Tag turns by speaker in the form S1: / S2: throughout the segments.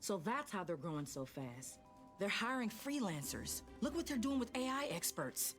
S1: So that's how they're growing so fast. They're hiring freelancers. Look what they're doing with AI experts.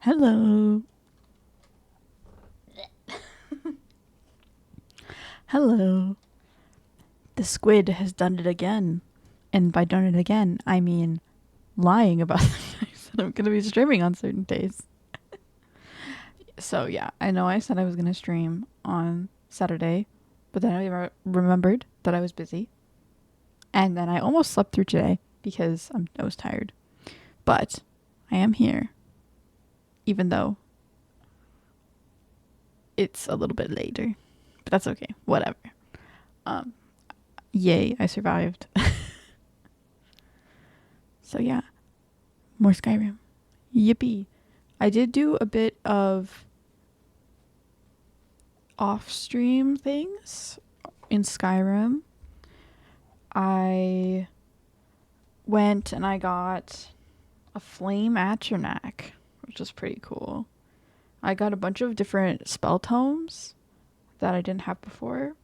S2: Hello. Hello. The squid has done it again. And by done it again, I mean lying about the fact that I'm going to be streaming on certain days. So, yeah, I know I said I was going to stream on Saturday, but then I remembered that I was busy. And then I almost slept through today because I was tired. But I am here, even though it's a little bit later. But that's okay. Whatever. Yay, I survived. So yeah, more Skyrim. Yippee. I did do a bit of off-stream things in Skyrim. I went and I got a flame atronach, which was pretty cool. I got a bunch of different spell tomes that I didn't have before,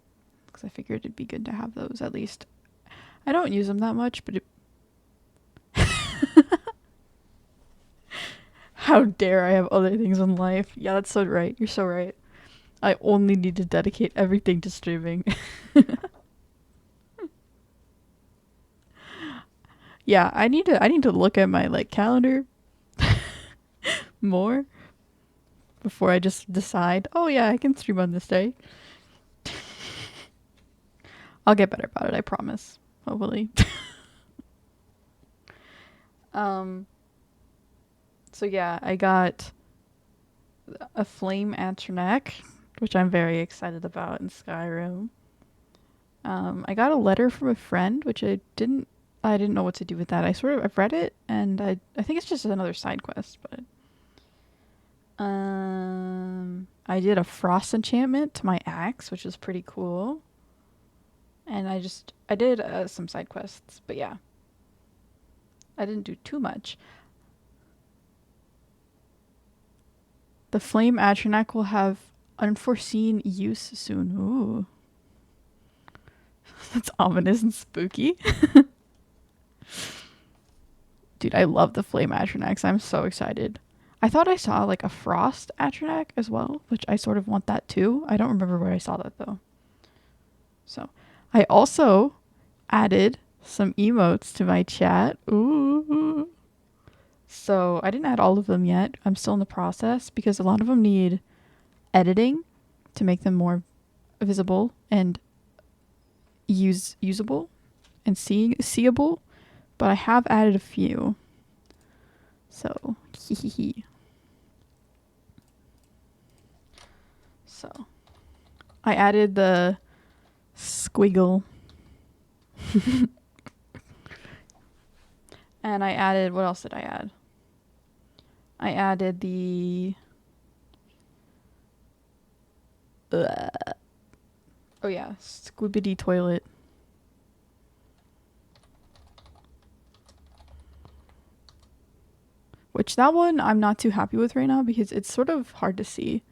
S2: because I figured it'd be good to have those at least. I don't use them that much, but how dare I have other things in life? Yeah, that's so right. You're so right. I only need to dedicate everything to streaming. Yeah, I need to look at my calendar more before I just decide, "Oh yeah, I can stream on this day." I'll get better about it, I promise. Hopefully. So yeah, I got a flame atronach, which I'm very excited about in Skyrim. I got a letter from a friend, which I didn't know what to do with that. I've read it, and I think it's just another side quest, but I did a frost enchantment to my axe, which is pretty cool. And I did some side quests, but yeah. I didn't do too much. The flame atronach will have unforeseen use soon. Ooh. That's ominous and spooky. Dude, I love the flame atronachs. I'm so excited. I thought I saw a frost atronach as well, which I sort of want that too. I don't remember where I saw that though. So, I also added some emotes to my chat. Ooh. So I didn't add all of them yet. I'm still in the process because a lot of them need editing to make them more visible and usable and seeable. But I have added a few. So, So, I added the squiggle. And I added, what else did I add? I added the... oh yeah, squibbity toilet. Which that one I'm not too happy with right now because it's sort of hard to see.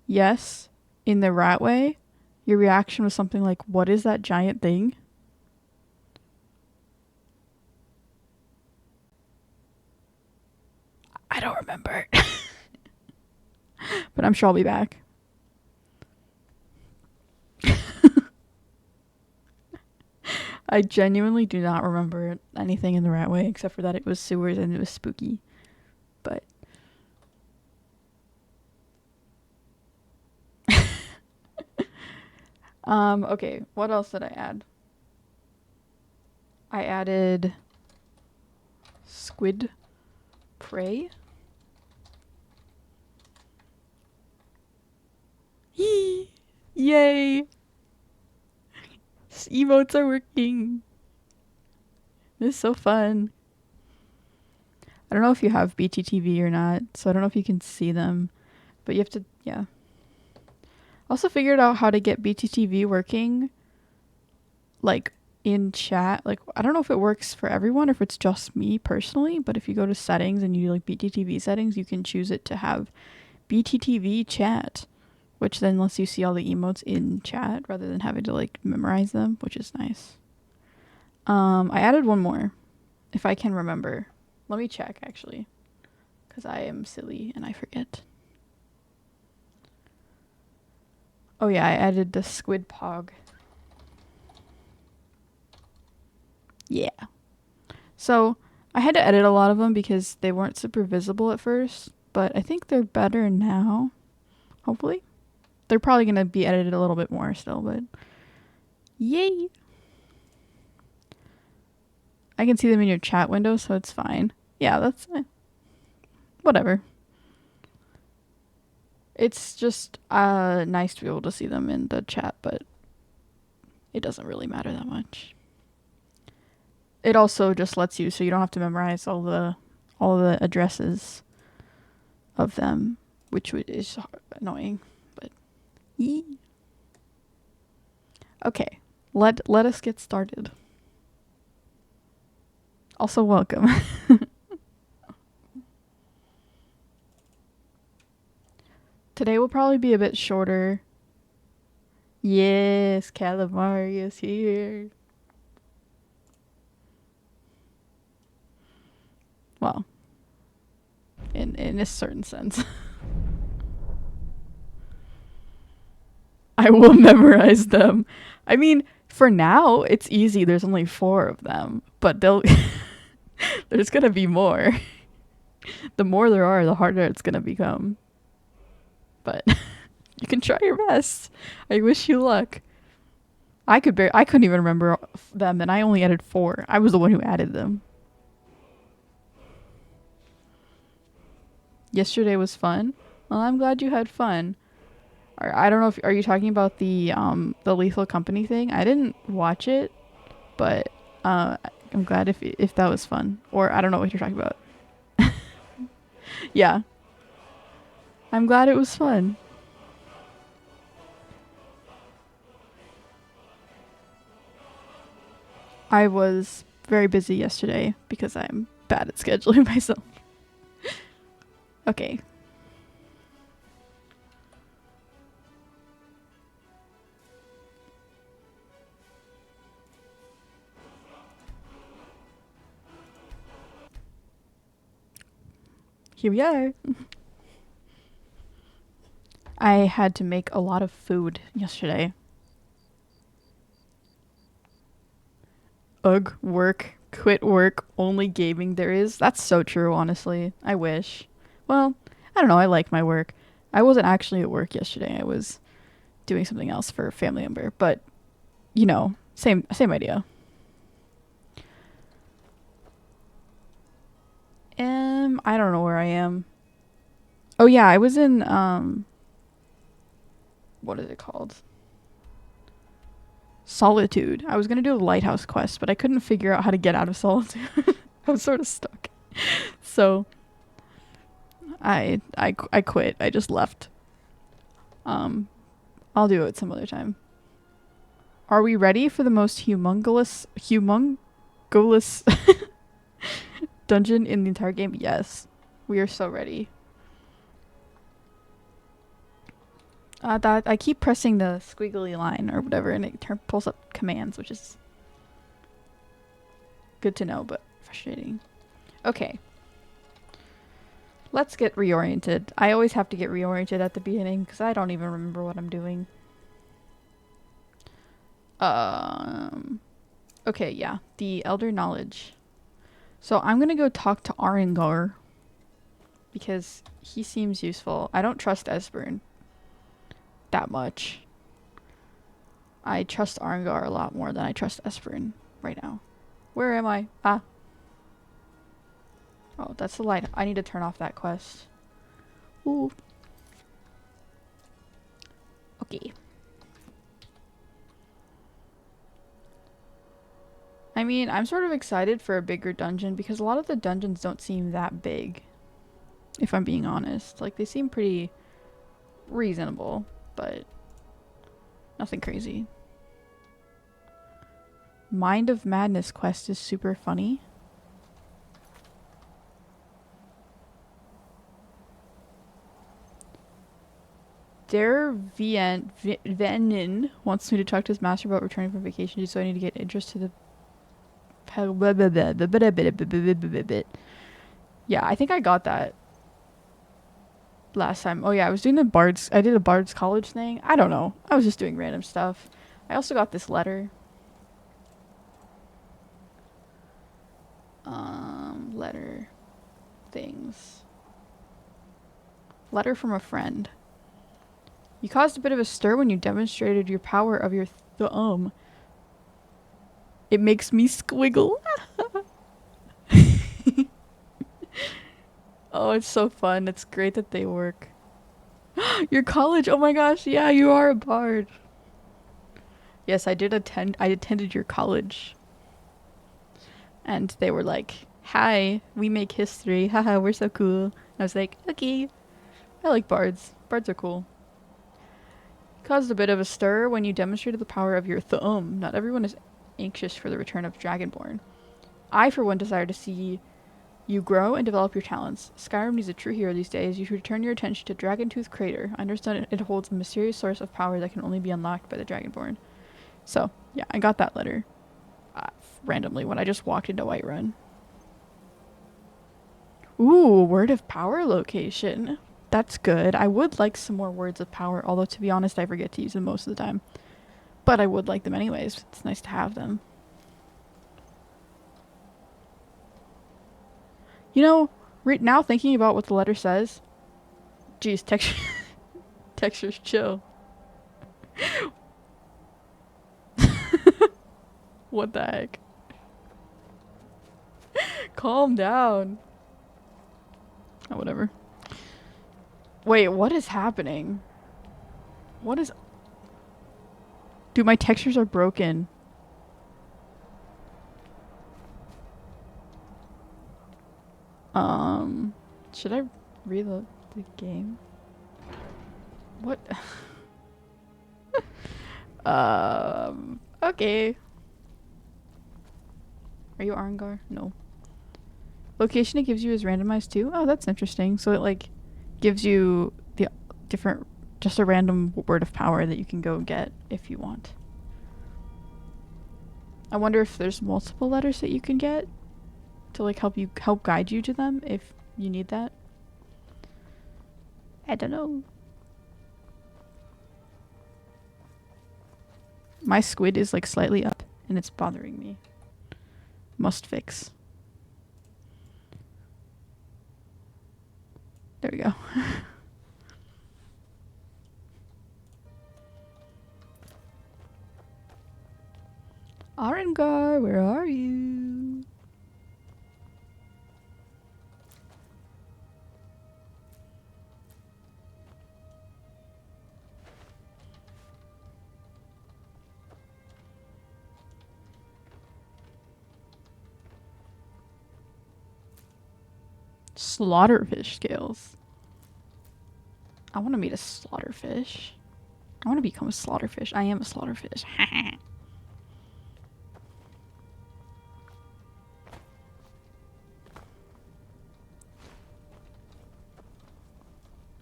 S2: Yes, in the rat way, your reaction was something like, what is that giant thing? I don't remember. But I'm sure I'll be back. I genuinely do not remember anything in the rat way except for that it was sewers and it was spooky. But okay, what else did I add? I added squid prey. Yay! Emotes are working. This is so fun. I don't know if you have BTTV or not, so I don't know if you can see them, but you have to, yeah. Also figured out how to get BTTV working, like, in chat. Like, I don't know if it works for everyone or if it's just me personally, but if you go to settings and you do, like, BTTV settings, you can choose it to have BTTV chat, which then lets you see all the emotes in chat rather than having to, like, memorize them, which is nice. I added one more, if I can remember. Let me check, actually, because I am silly and I forget. Oh yeah, I added the squid pog. Yeah. So I had to edit a lot of them because they weren't super visible at first, but I think they're better now. Hopefully. They're probably going to be edited a little bit more still, but yay. I can see them in your chat window, so it's fine. Yeah, that's whatever. It's just nice to be able to see them in the chat, but it doesn't really matter that much. It also just lets you, so you don't have to memorize all the addresses of them, which is annoying, but yee. Okay, let us get started. Also, welcome. Today will probably be a bit shorter. Yes, calamari is here. Well, in a certain sense. I will memorize them. I mean, for now, it's easy. There's only 4 of them, but there's gonna be more. The more there are, the harder it's gonna become. But you can try your best. I wish you luck. I couldn't even remember them, and I only added 4. I was the one who added them. Yesterday was fun. Well, I'm glad you had fun. I don't know if are you talking about the Lethal Company thing? I didn't watch it, but I'm glad if that was fun. Or I don't know what you're talking about. Yeah. I'm glad it was fun. I was very busy yesterday because I'm bad at scheduling myself. Okay. Here we are. I had to make a lot of food yesterday. Ugh, work, quit work, only gaming there is. That's so true, honestly. I wish. Well, I don't know, I like my work. I wasn't actually at work yesterday. I was doing something else for a family member, but you know, same idea. I don't know where I am. Oh yeah, I was in what is it called? Solitude. I was gonna do a lighthouse quest, but I couldn't figure out how to get out of Solitude. I was sort of stuck. So I quit. I just left. I'll do it some other time. Are we ready for the most humongous dungeon in the entire game? Yes. We are so ready. That I keep pressing the squiggly line or whatever, and it pulls up commands, which is good to know, but frustrating. Okay. Let's get reoriented. I always have to get reoriented at the beginning because I don't even remember what I'm doing. Okay, yeah. The Elder Knowledge. So I'm gonna go talk to Arengar because he seems useful. I don't trust Esbern that much. I trust Arengar a lot more than I trust Esbern right now. Where am I? Ah. Oh, that's the light. I need to turn off that quest. Ooh. Okay. I mean, I'm sort of excited for a bigger dungeon because a lot of the dungeons don't seem that big. If I'm being honest. Like, they seem pretty reasonable, but nothing crazy. Mind of Madness quest is super funny. Der Venin wants me to talk to his master about returning from vacation, so I need to get interest to the... Yeah, I think I got that last time. Oh yeah, I was doing I did a Bard's College thing. I don't know. I was just doing random stuff. I also got this letter. Letter things. Letter from a friend. You caused a bit of a stir when you demonstrated your power of your thumb. It makes me squiggle. Oh, it's so fun. It's great that they work. Your college. Oh my gosh. Yeah, you are a bard. Yes, I attended your college. And they were like, "Hi, we make history. Haha, we're so cool." I was like, "Okay." I like bards. Bards are cool. Caused a bit of a stir when you demonstrated the power of your thumb. Not everyone is anxious for the return of Dragonborn. I, for one, desire to see you grow and develop your talents. Skyrim needs a true hero these days. You should turn your attention to Dragontooth Crater. I understand it holds a mysterious source of power that can only be unlocked by the Dragonborn. So, yeah, I got that letter. Randomly when I just walked into Whiterun. Ooh, word of power location. That's good. I would like some more words of power, although to be honest, I forget to use them most of the time. But I would like them anyways. It's nice to have them. You know, right now thinking about what the letter says, geez, textures chill. What the heck? Calm down. Oh, whatever. Wait, what is happening? What is... Dude, my textures are broken. Should I reload the game? What? Okay. Are you Arengar? No. Location it gives you is randomized too? Oh, that's interesting. So it, like, gives you the different... Just a random word of power that you can go get if you want. I wonder if there's multiple letters that you can get to, like, help guide you to them if you need that. I don't know. My squid is, like, slightly up and it's bothering me. Must fix. There we go. Arengar, where are you? Slaughterfish scales. I want to meet a slaughterfish. I want to become a slaughterfish. I am a slaughterfish.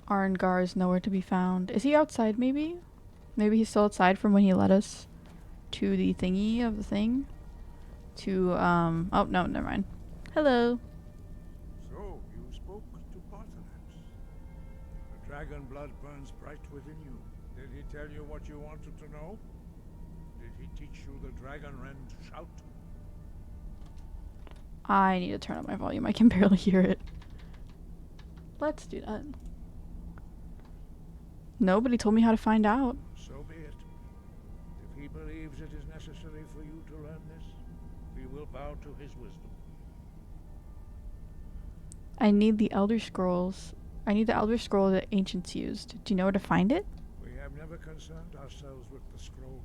S2: Arengar is nowhere to be found. Is he outside maybe? Maybe he's still outside from when he led us to the thingy of the thing. To, oh no, never mind. Hello.
S3: So, you spoke to Parthenax. The dragon blood burns bright within you. Did he tell you what you wanted to know? Did he teach you the dragon wren shout?
S2: I need to turn up my volume. I can barely hear it. Let's do that. Nobody told me how to find out.
S3: So be it. If he believes it is necessary for you to learn this, we will bow to his wisdom.
S2: I need the Elder Scrolls. I need the Elder Scroll that ancients used. Do you know where to find it?
S3: We have never concerned ourselves with the scrolls.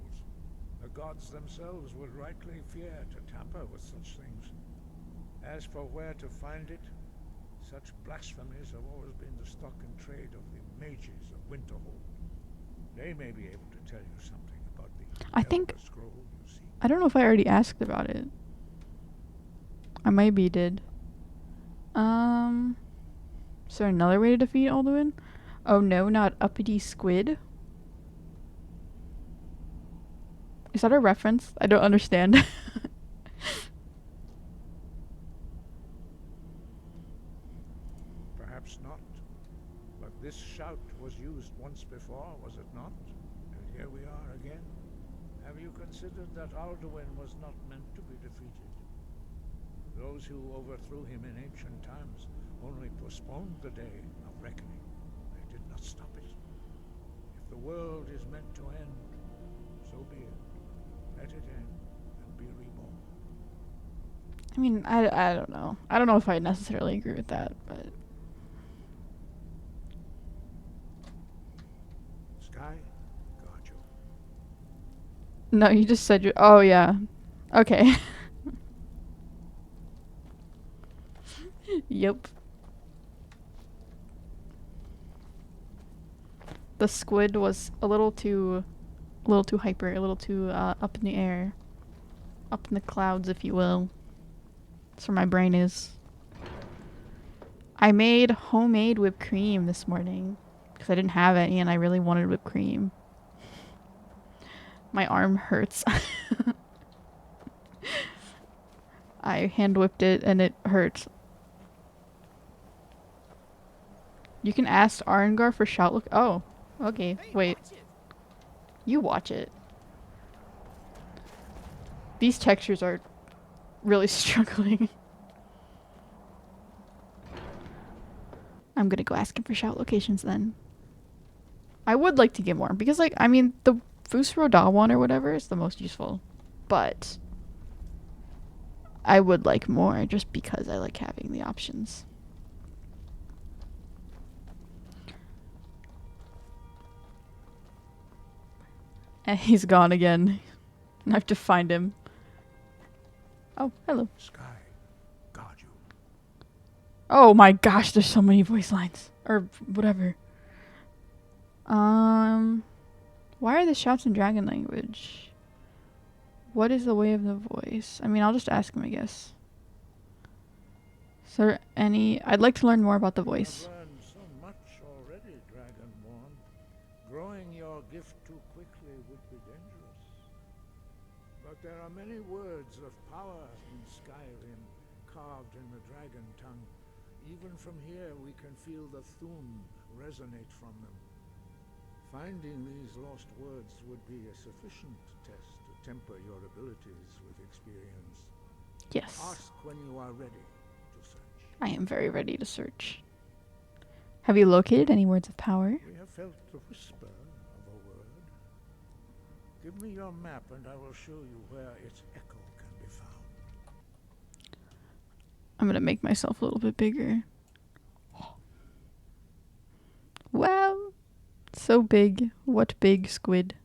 S3: The gods themselves would rightly fear to tamper with such things. As for where to find it, such blasphemies have always been the stock and trade of the mages of Winterhold. They may be able to tell you something about the Elder Scroll you see.
S2: I don't know if I already asked about it. I maybe did. Is there another way to defeat Alduin? Oh no, not uppity squid. Is that a reference? I don't understand.
S3: Perhaps not. But this shout was used once before, was it not? And here we are again. Have you considered that Alduin was not meant to be defeated? Those who overthrew him in ancient times only postponed the day of reckoning. They did not stop it. If the world is meant to end, so be it. Let it end and be reborn.
S2: I mean, I don't know. I don't know if I necessarily agree with that, but...
S3: Sky, guard you.
S2: No, you just said you... Oh, yeah. Okay. Yep. The squid was a little too hyper, a little too up in the air. Up in the clouds, if you will. That's where my brain is. I made homemade whipped cream this morning because I didn't have any and I really wanted whipped cream. My arm hurts. I hand whipped it and it hurts. You can ask Arengar for shout look. Oh, okay. Wait. You watch it. These textures are really struggling. I'm gonna go ask him for shout locations then. I would like to get more because, like, I mean, the Fusro one or whatever is the most useful, but I would like more just because I like having the options. And he's gone again. I have to find him. Oh, hello.
S3: Sky, guard you.
S2: Oh my gosh, there's so many voice lines. Or whatever. Why are the shouts in dragon language? What is the way of the voice? I mean, I'll just ask him, I guess. Is there any... I'd like to learn more about the voice.
S3: I've learned so much already, Dragonborn. Growing your gift too quickly would be dangerous. But there are many words of power in Skyrim, carved in the dragon tongue. Even from here, we can feel the Thun resonate from them. Finding these lost words would be a sufficient test to temper your abilities with experience.
S2: Yes.
S3: Ask when you are ready to search.
S2: I am very ready to search. Have you located any words of power?
S3: We have felt the whisper of a word. Give me your map and I will show you where its echo can be found.
S2: I'm gonna make myself a little bit bigger. Wow. So big. What big squid?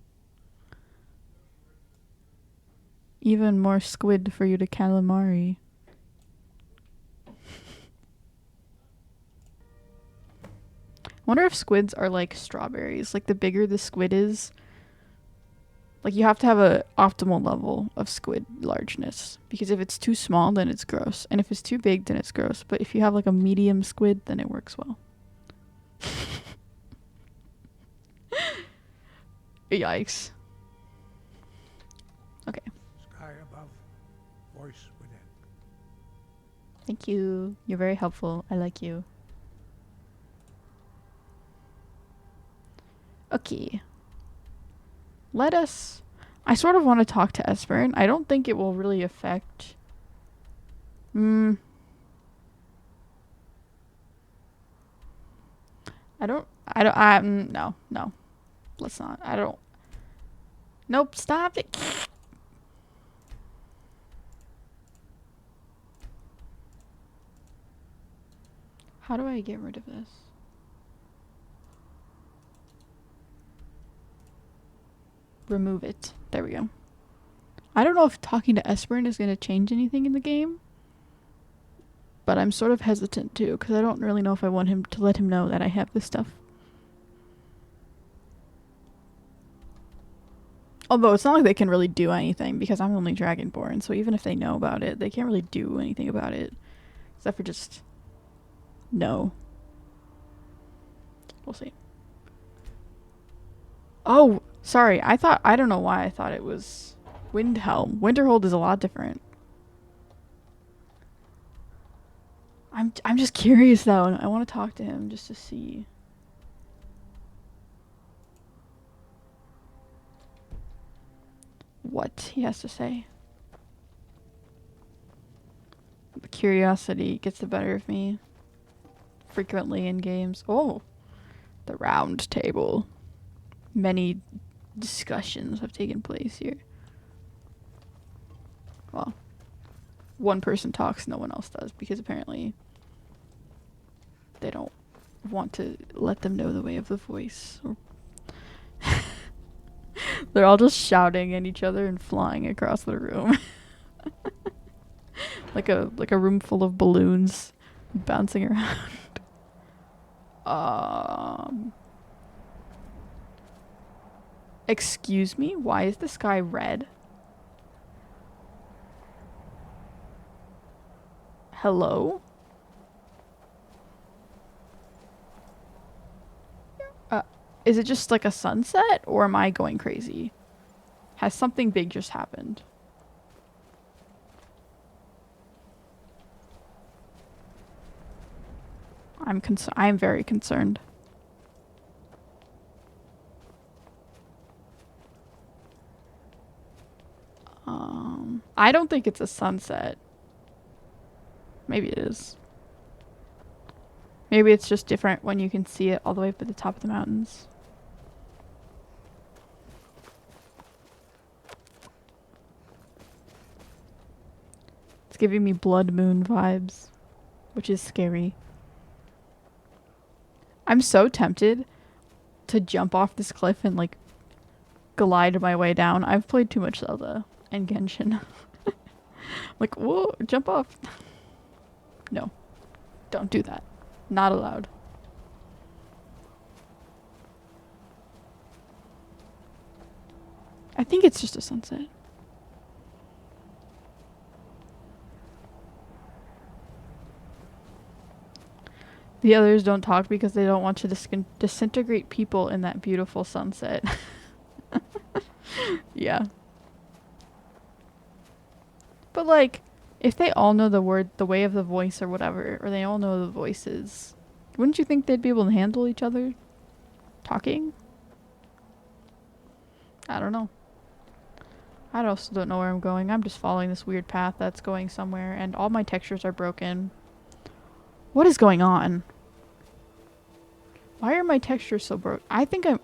S2: Even more squid for you to calamari. Wonder if squids are like strawberries. Like the bigger the squid is, like you have to have a optimal level of squid largeness. Because if it's too small, then it's gross. And if it's too big, then it's gross. But if you have like a medium squid, then it works well. Yikes. Okay.
S3: Sky above, voice within.
S2: Thank you. You're very helpful. I like you. Okay. Let us... I sort of want to talk to Esbern. I don't think it will really affect... no. Let's not. I don't... Nope, stop it. How do I get rid of this? Remove it. There we go. I don't know if talking to Esbern is going to change anything in the game. But I'm sort of hesitant too, because I don't really know if I want him to let him know that I have this stuff. Although it's not like they can really do anything, because I'm only Dragonborn, so even if they know about it, they can't really do anything about it. Except for just... no. We'll see. Oh! Sorry, I don't know why I thought it was Windhelm. Winterhold is a lot different. I'm just curious though, and I want to talk to him just to see. What he has to say. The curiosity gets the better of me. Frequently in games. Oh! The round table. Many discussions have taken place here. Well, one person talks, no one else does, because apparently they don't want to let them know the way of the voice. They're all just shouting at each other and flying across the room. like a room full of balloons bouncing around. Excuse me? Why is the sky red? Hello? Is it just like a sunset, or am I going crazy? Has something big just happened? I'm very concerned. I don't think it's a sunset. Maybe it is. Maybe it's just different when you can see it all the way up at the top of the mountains. It's giving me Blood Moon vibes, which is scary. I'm so tempted to jump off this cliff and like glide my way down. I've played too much Zelda and Genshin. Like, whoa, jump off. No, don't do that. Not allowed. I think it's just a sunset. The others don't talk because they don't want to disintegrate people in that beautiful sunset. Yeah. But like, if they all know the way of the voice or whatever, or they all know the voices, wouldn't you think they'd be able to handle each other talking? I don't know. I also don't know where I'm going. I'm just following this weird path that's going somewhere, and all my textures are broken. What is going on? Why are my textures so broke? I think I'm...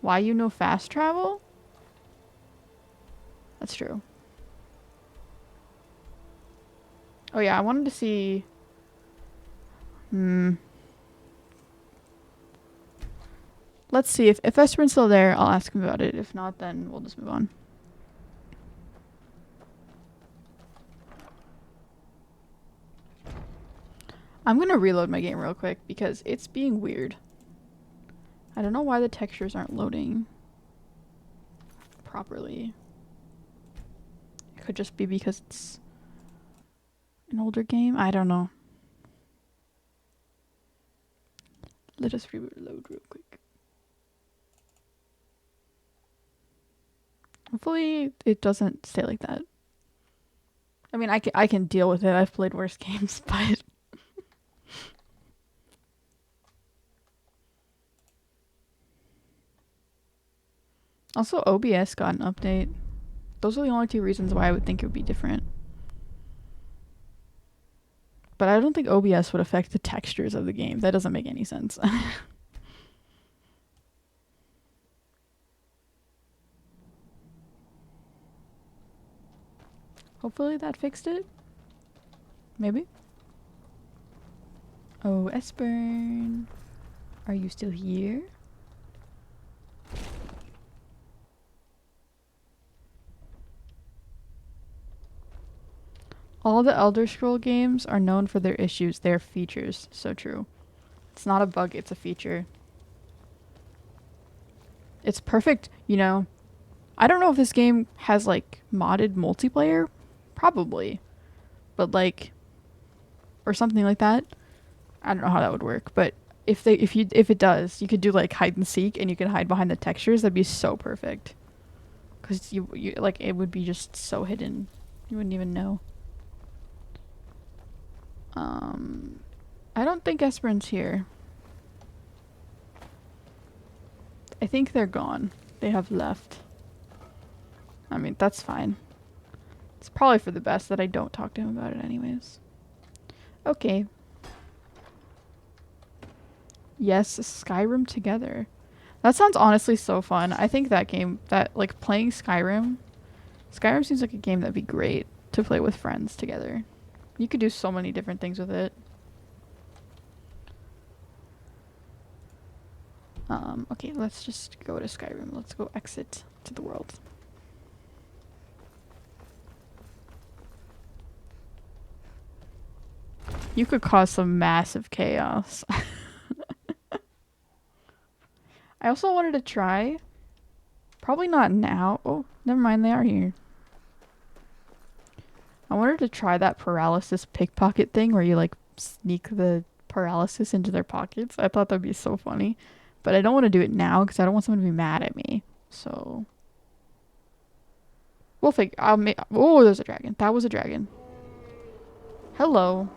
S2: Why you know fast travel? That's true. Oh yeah, I wanted to see... Let's see. If Esperan's still there, I'll ask him about it. If not, then we'll just move on. I'm gonna reload my game real quick because it's being weird. I don't know why the textures aren't loading properly. It could just be because it's an older game. I don't know. Let us reload real quick. Hopefully it doesn't stay like that. I mean, I can deal with it. I've played worse games, but... Also, OBS got an update. Those are the only two reasons why I would think it would be different. But I don't think OBS would affect the textures of the game. That doesn't make any sense. Hopefully that fixed it. Maybe. Oh, Espern. Are you still here? All the Elder Scroll games are known for their issues. They're features. So true. It's not a bug, it's a feature. It's perfect, you know. I don't know if this game has, like, modded multiplayer. Probably. But, like... Or something like that. I don't know how that would work. But if it does, you could do, like, hide and seek. And you could hide behind the textures. That'd be so perfect. Because, you like, it would be just so hidden. You wouldn't even know. I don't think Esperan's here. I think they're gone. They have left. I mean, that's fine. It's probably for the best that I don't talk to him about it anyways. Okay. Yes, Skyrim together. That sounds honestly so fun. I think that game, like, playing Skyrim seems like a game that'd be great to play with friends together. You could do so many different things with it. Okay, let's just go to Skyrim. Let's go exit to the world. You could cause some massive chaos. I also wanted to try... Probably not now. Oh, never mind, they are here. I wanted to try that paralysis pickpocket thing where you, like, sneak the paralysis into their pockets. I thought that'd be so funny. But I don't want to do it now because I don't want someone to be mad at me. So... We'll figure... Oh, there's a dragon. That was a dragon. Hello.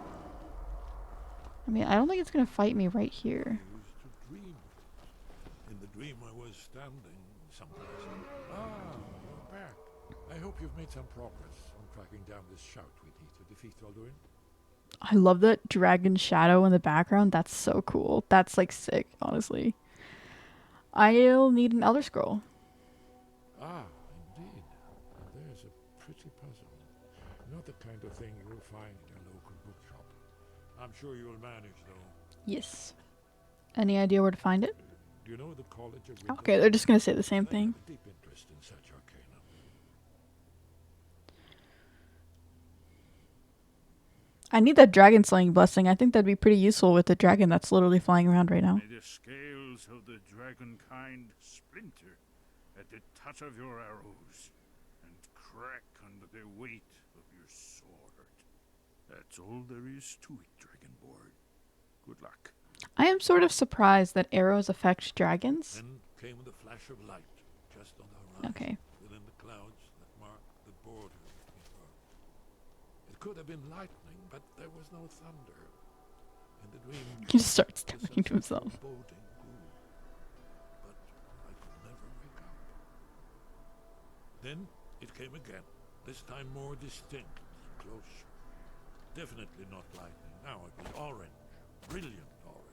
S2: I mean, I don't think it's going to fight me right here.
S3: I used to dream. In the dream I was standing someplace. Ah, you're back. I hope you've made some progress on tracking down this shout we need to defeat Alduin.
S2: I love that dragon shadow in the background. That's so cool. That's, like, sick, honestly. I'll need an Elder Scroll.
S3: Ah, indeed. There's a pretty puzzle. Not the kind of thing you'll find in a local bookshop. I'm sure you'll manage, though.
S2: Yes. Any idea where to find it?
S3: Do you know the College of
S2: Okay, they're just going to say the same
S3: I
S2: thing.
S3: have a deep interest in such arcana.
S2: I need that dragon slaying blessing. I think that'd be pretty useful with the dragon that's literally flying around right now.
S4: May the scales of the dragon kind splinter at the touch of your arrows and crack under the weight of your sword. That's all there is to it, Dragonborn. Good luck.
S2: I am sort of surprised that arrows affect dragons.
S3: Then came the flash of light, just on the horizon,
S2: Okay.
S3: within the clouds that marked the border between worlds. It could have been lightning, but there was no thunder. In the dream,
S2: He just starts
S3: the
S2: talking to
S3: sense of
S2: himself.
S3: foreboding grew, but I could never wake up. Then it came again, this time more distinct, closer. Definitely not lightning. Now it was orange, brilliant orange.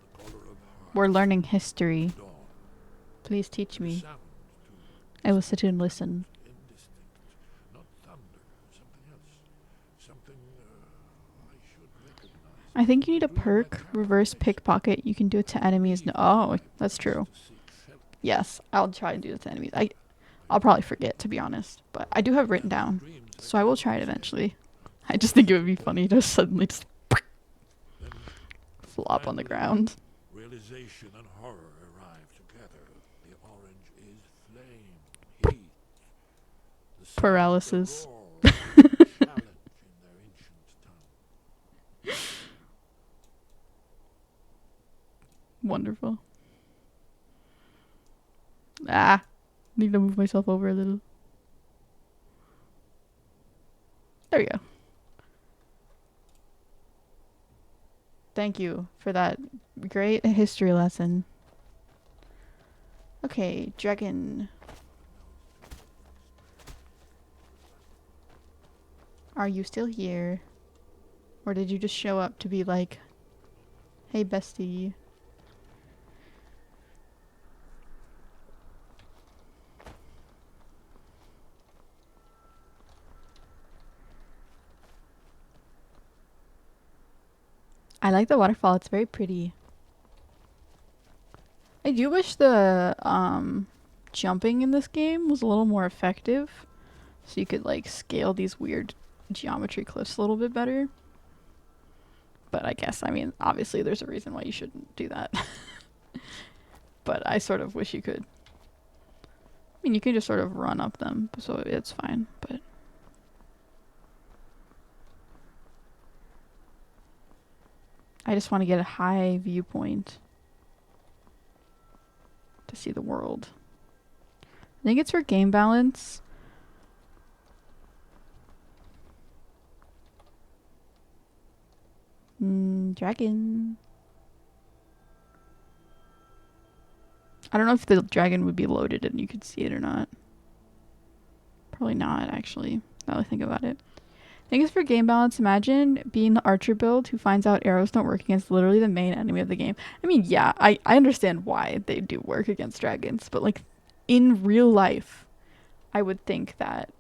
S3: The color of heart.
S2: We're learning history.
S3: Dawn.
S2: Please teach
S3: And the
S2: me.
S3: sound, too.
S2: I will sit and listen.
S3: Indistinct. Not thunder. Something else. Something I should recognize.
S2: I think you need a perk, reverse pickpocket. You can do it to enemies. No, oh, that's true. Yes, I'll try and do it to enemies. I'll probably forget, to be honest. But I do have it written down. So I will try it eventually. I just think it would be funny to suddenly just flop on the ground.
S3: Realization and horror arrive together. The orange is flame, heat. The sound,
S2: Paralysis.
S3: the roar, challenge in their ancient tongue.
S2: Wonderful. Ah, need to move myself over a little. There we go. Thank you for that great history lesson. Okay, dragon. Are you still here? Or did you just show up to be like, hey bestie? I like the waterfall, it's very pretty. I do wish the jumping in this game was a little more effective. So you could like scale these weird geometry cliffs a little bit better. But I guess, I mean, obviously there's a reason why you shouldn't do that. But I sort of wish you could. I mean, you can just sort of run up them, so it's fine, but... I just want to get a high viewpoint to see the world. I think it's for game balance. Dragon. I don't know if the dragon would be loaded and you could see it or not. Probably not, actually, now that I think about it. I think it's for game balance. Imagine being the archer build who finds out arrows don't work against literally the main enemy of the game. I mean, yeah, I understand why they do work against dragons, but like in real life, I would think that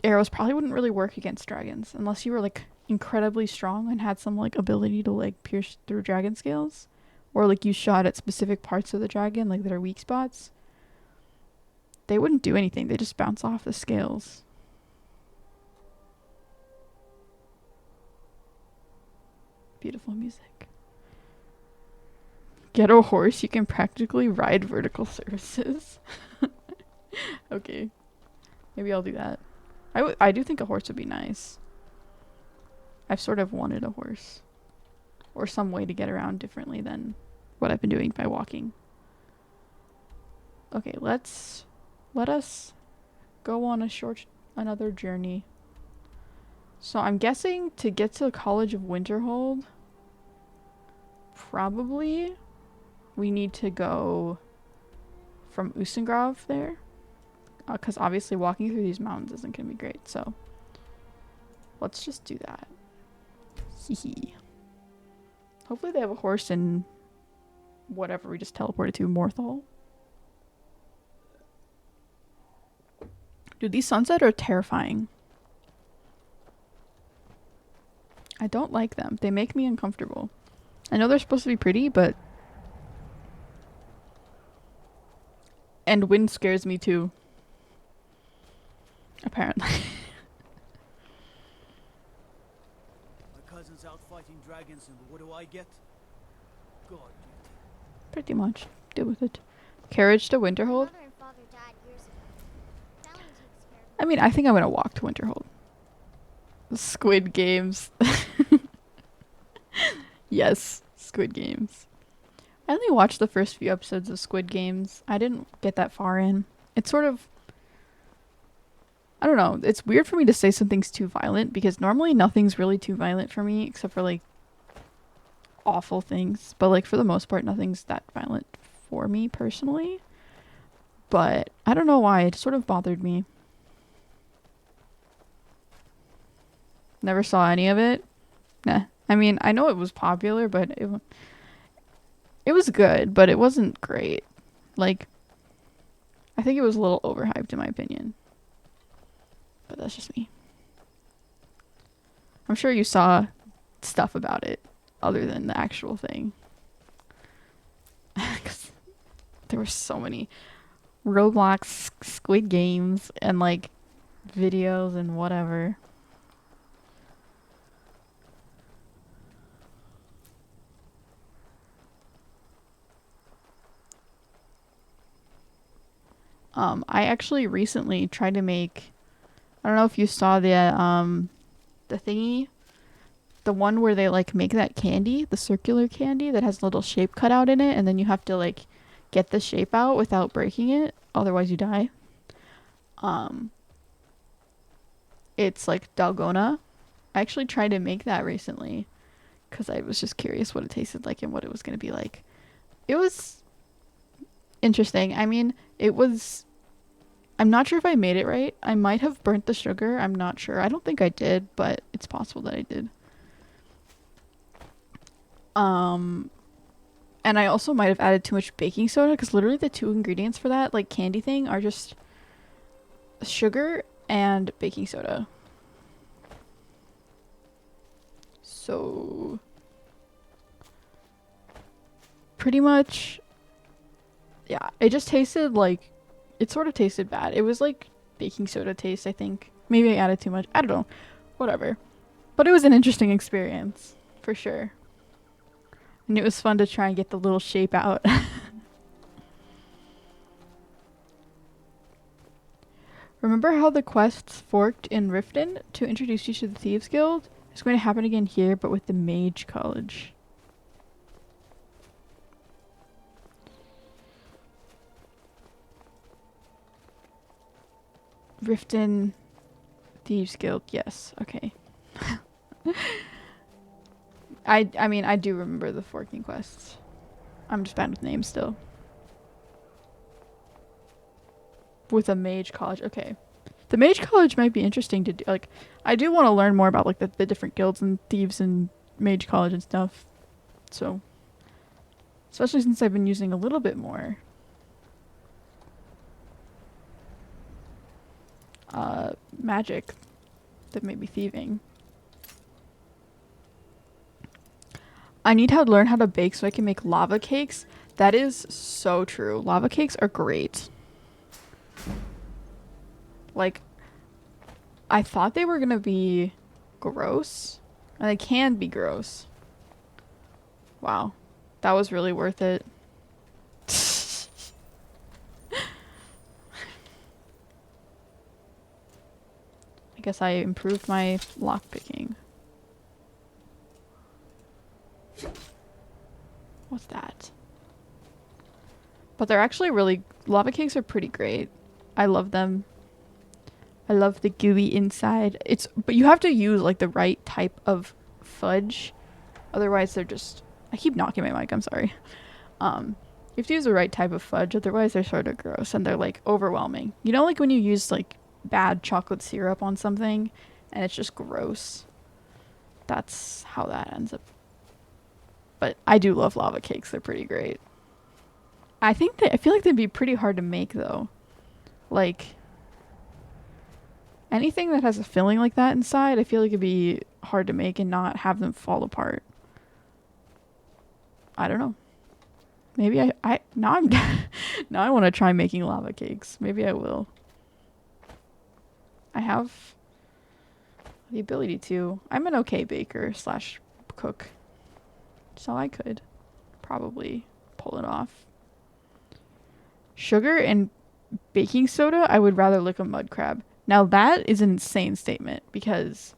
S2: arrows probably wouldn't really work against dragons unless you were like incredibly strong and had some like ability to like pierce through dragon scales, or like you shot at specific parts of the dragon like that are weak spots. They wouldn't do anything. They just bounce off the scales. Beautiful music. Get a horse. You can practically ride vertical surfaces. Okay. Maybe I'll do that. I do think a horse would be nice. I've sort of wanted a horse. Or some way to get around differently than what I've been doing by walking. Okay, let us go on another journey. So I'm guessing to get to the College of Winterhold, probably we need to go from Usengrov there. Because obviously walking through these mountains isn't going to be great, so let's just do that. Hehe. Hopefully they have a horse in whatever we just teleported to, Morthal. Dude, these sunsets are terrifying. I don't like them. They make me uncomfortable. I know they're supposed to be pretty, but... And wind scares me too. Apparently.
S5: My cousin's out fighting dragons, and what do I get? God.
S2: Pretty much. Deal with it. Carriage to Winterhold?
S6: Mother and father died years ago. Family takes care of
S2: I mean, I think I'm gonna walk to Winterhold. Squid Games. Yes, Squid Games. I only watched the first few episodes of Squid Games. I didn't get that far in. It's sort of... I don't know. It's weird for me to say something's too violent because normally nothing's really too violent for me except for like awful things. But like for the most part, nothing's that violent for me personally. But I don't know why. It sort of bothered me. Never saw any of it. Nah. I mean, I know it was popular, but it was good, but it wasn't great. Like, I think it was a little overhyped in my opinion. But that's just me. I'm sure you saw stuff about it other than the actual thing. 'Cause there were so many Roblox Squid Games and like videos and whatever. I actually recently tried to make, I don't know if you saw the thingy, the one where they like make that candy, the circular candy that has a little shape cut out in it, and then you have to like get the shape out without breaking it, otherwise you die. It's like dalgona. I actually tried to make that recently because I was just curious what it tasted like and what it was going to be like. It was interesting. I mean, I'm not sure if I made it right. I might have burnt the sugar. I'm not sure. I don't think I did, but it's possible that I did. And I also might have added too much baking soda because literally the two ingredients for that, like candy thing, are just sugar and baking soda. So pretty much, yeah, it just tasted like, it sort of tasted bad. It was like baking soda taste, I think. Maybe I added too much. I don't know. Whatever. But it was an interesting experience, for sure. And it was fun to try and get the little shape out. Remember how the quests forked in Riften to introduce you to the Thieves Guild? It's going to happen again here, but with the Mage College. Riften Thieves Guild, yes. Okay. I mean, I do remember the forking quests. I'm just bad with names still. With a mage college, okay. The mage college might be interesting to do. Like, I do want to learn more about like the different guilds and thieves and mage college and stuff. So, especially since I've been using a little bit more magic that may be thieving. I need to learn how to bake so I can make lava cakes. That is so true. Lava cakes are great. Like, I thought they were gonna be gross, and they can be gross. Wow, that was really worth it. I guess I improved my lockpicking. What's that? But they're actually really, lava cakes are pretty great. I love them. I love the gooey inside. But you have to use like the right type of fudge. Otherwise they're just, I keep knocking my mic, I'm sorry. You have to use the right type of fudge, otherwise they're sort of gross and they're like overwhelming. You know, like when you use like bad chocolate syrup on something and it's just gross. That's how that ends up. But I do love lava cakes. They're pretty great. I feel like they'd be pretty hard to make though. Like, anything that has a filling like that inside, I feel like it'd be hard to make and not have them fall apart. I don't know. Maybe now I want to try making lava cakes. Maybe I will. I have the ability to. I'm an okay baker / cook. So I could probably pull it off. Sugar and baking soda, I would rather lick a mud crab. Now that is an insane statement because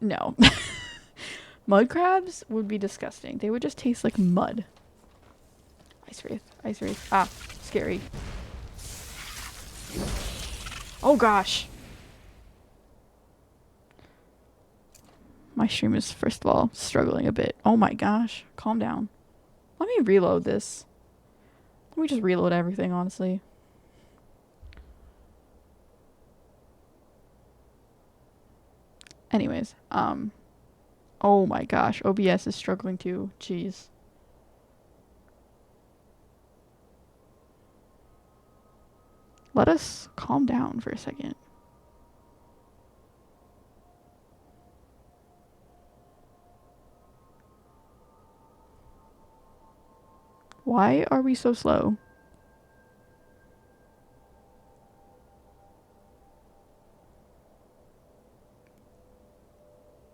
S2: no. Mud crabs would be disgusting. They would just taste like mud. Ice wraith. Ah, scary. Oh gosh. My stream is, first of all, struggling a bit. Oh my gosh. Calm down. Let me reload this. Let me just reload everything, honestly. Anyways, oh my gosh, OBS is struggling too. Jeez. Let us calm down for a second. Why are we so slow?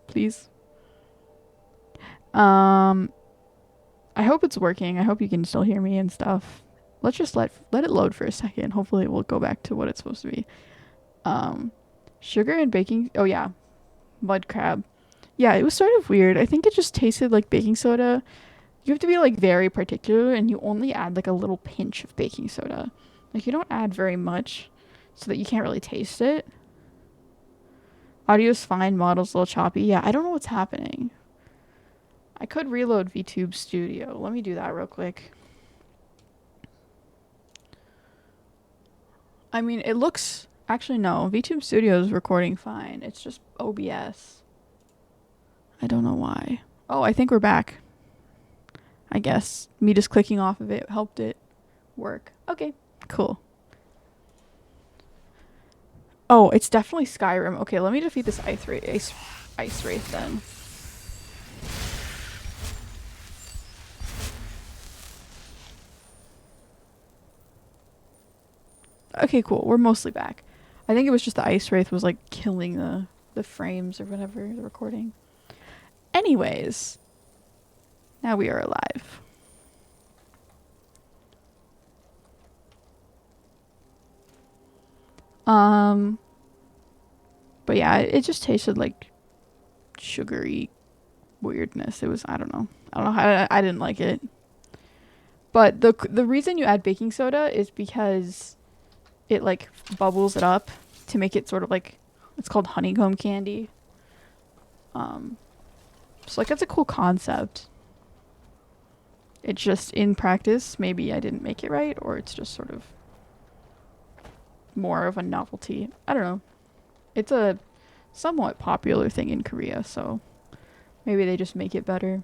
S2: Please. I hope it's working. I hope you can still hear me and stuff. Let's just let it load for a second. Hopefully it will go back to what it's supposed to be. Sugar and baking. Oh yeah, mud crab. Yeah, it was sort of weird. I think it just tasted like baking soda. You have to be like very particular, and you only add like a little pinch of baking soda. Like you don't add very much, so that you can't really taste it. Audio's fine, model's a little choppy. Yeah, I don't know what's happening. I could reload VTube Studio. Let me do that real quick. I mean, it looks... Actually, no. VTube Studio is recording fine. It's just OBS. I don't know why. Oh, I think we're back. I guess me just clicking off of it helped it work. Okay, cool. Oh, it's definitely Skyrim. Okay, let me defeat this ice wraith then. Okay, cool. We're mostly back. I think it was just the ice wraith was like killing the frames or whatever, the recording. Anyways, now we are alive. But yeah, it just tasted like sugary weirdness. It was, I don't know how, I didn't like it. But the reason you add baking soda is because it like bubbles it up to make it sort of like, it's called honeycomb candy. So like that's a cool concept. It's just in practice, maybe I didn't make it right, or it's just sort of more of a novelty. I don't know. It's a somewhat popular thing in Korea, so maybe they just make it better.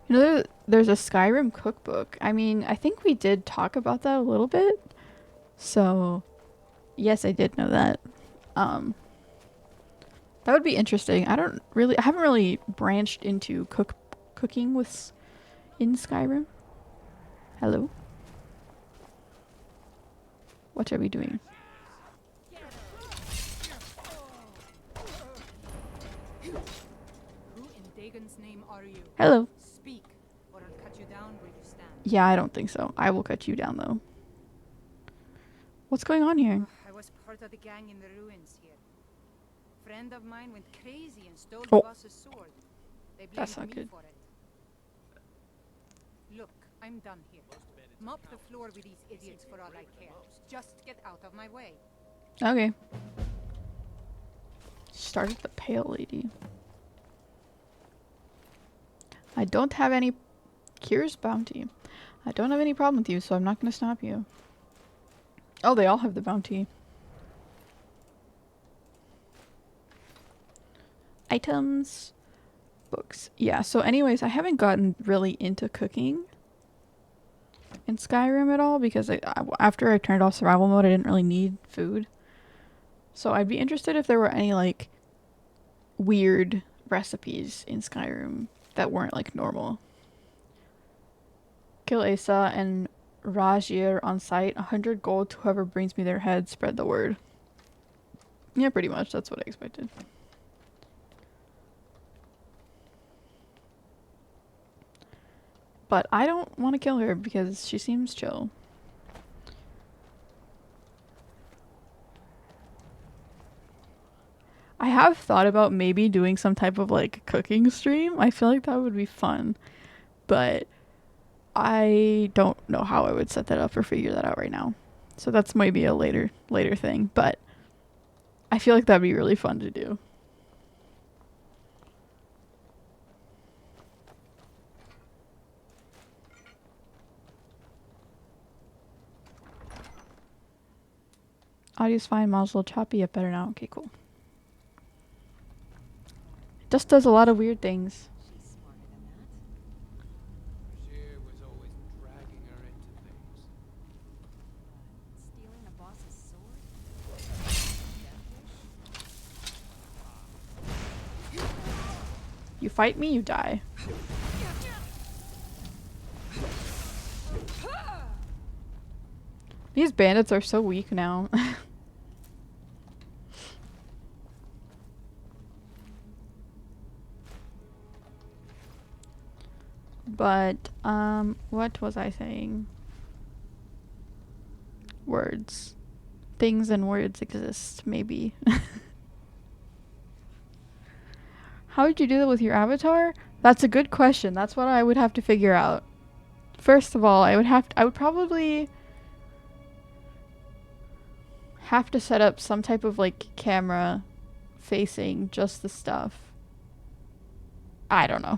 S2: You know, there's a Skyrim cookbook. I mean, I think we did talk about that a little bit. So, yes, I did know that. That would be interesting. I haven't really branched into cooking with in Skyrim. Hello? What are we doing?
S7: Who in Dagon's name are you?
S2: Hello.
S7: Speak, or I'll cut you down where you stand.
S2: Yeah, I don't think so. I will cut you down, though. What's going on here?
S7: I was part of the gang in the ruins here. Friend of mine went crazy and stole
S2: Oh.
S7: the boss's sword. They blamed
S2: That's not
S7: me
S2: good.
S7: for it. Look, I'm done here. Mop the floor with these idiots for all I care. Just get out of my way.
S2: Okay. Started the pale lady. I don't have any... Cures bounty. I don't have any problem with you, so I'm not going to stop you. Oh, they all have the bounty. Items. Books. Yeah, so anyways, I haven't gotten really into cooking in Skyrim at all because after I turned off survival mode, I didn't really need food. So I'd be interested if there were any like weird recipes in Skyrim that weren't like normal. Kill Asa and Rajir on site. 100 gold to whoever brings me their head. Spread the word. Yeah, pretty much. That's what I expected. But I don't want to kill her because she seems chill. I have thought about maybe doing some type of like cooking stream. I feel like that would be fun. But I don't know how I would set that up or figure that out right now. So that's maybe a later thing. But I feel like that'd be really fun to do. Audio's fine, model's a little choppy, yet better now. Okay, cool. Just does a lot of weird things.
S8: She's smarter than that.
S9: Bashir was always dragging her into things.
S8: Stealing a boss's sword?
S2: You fight me, you die. These bandits are so weak now. But, what was I saying? Words. Things and words exist, maybe. How would you do that with your avatar? That's a good question. That's what I would have to figure out. First of all, I would probably have to set up some type of like camera facing just the stuff. I don't know.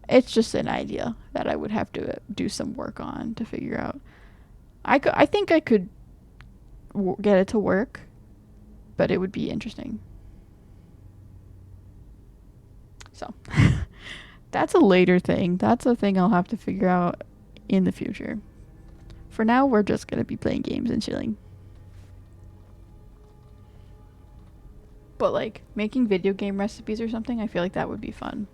S2: It's just an idea that I would have to do some work on to figure out. I think I could get it to work, but it would be interesting. So, that's a later thing. That's a thing I'll have to figure out in the future. For now, we're just gonna be playing games and chilling. But like, making video game recipes or something, I feel like that would be fun.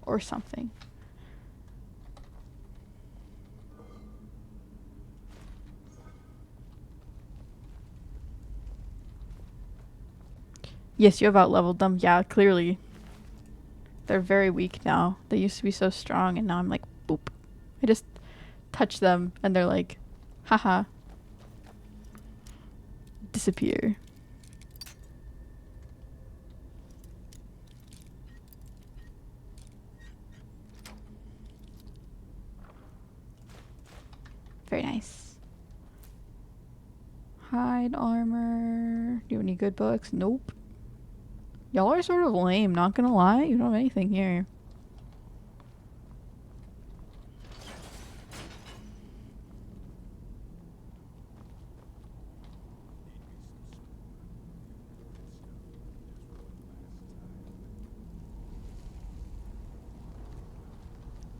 S2: Or something. Yes, you have out-leveled them. Yeah, clearly. They're very weak now. They used to be so strong, and now I'm like, boop. I just touch them, and they're like, haha. Disappear. Very nice. Hide armor. Do you have any good books? Nope. Y'all are sort of lame, not gonna lie. You don't have anything here.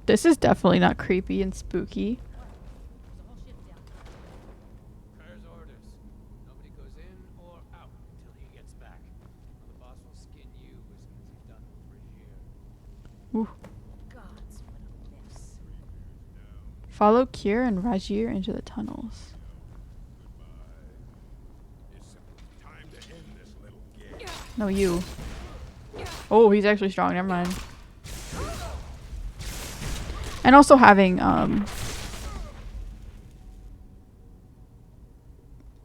S2: This is definitely not creepy and spooky.
S9: Kerr's orders. Nobody goes in or out until he gets back. The boss will skin you as soon as he's done with Rajir.
S2: Ooh.
S8: Gods, what a mess.
S2: Follow Kier and Rajir into the tunnels. No, you. Oh, he's actually strong. Never mind. And also having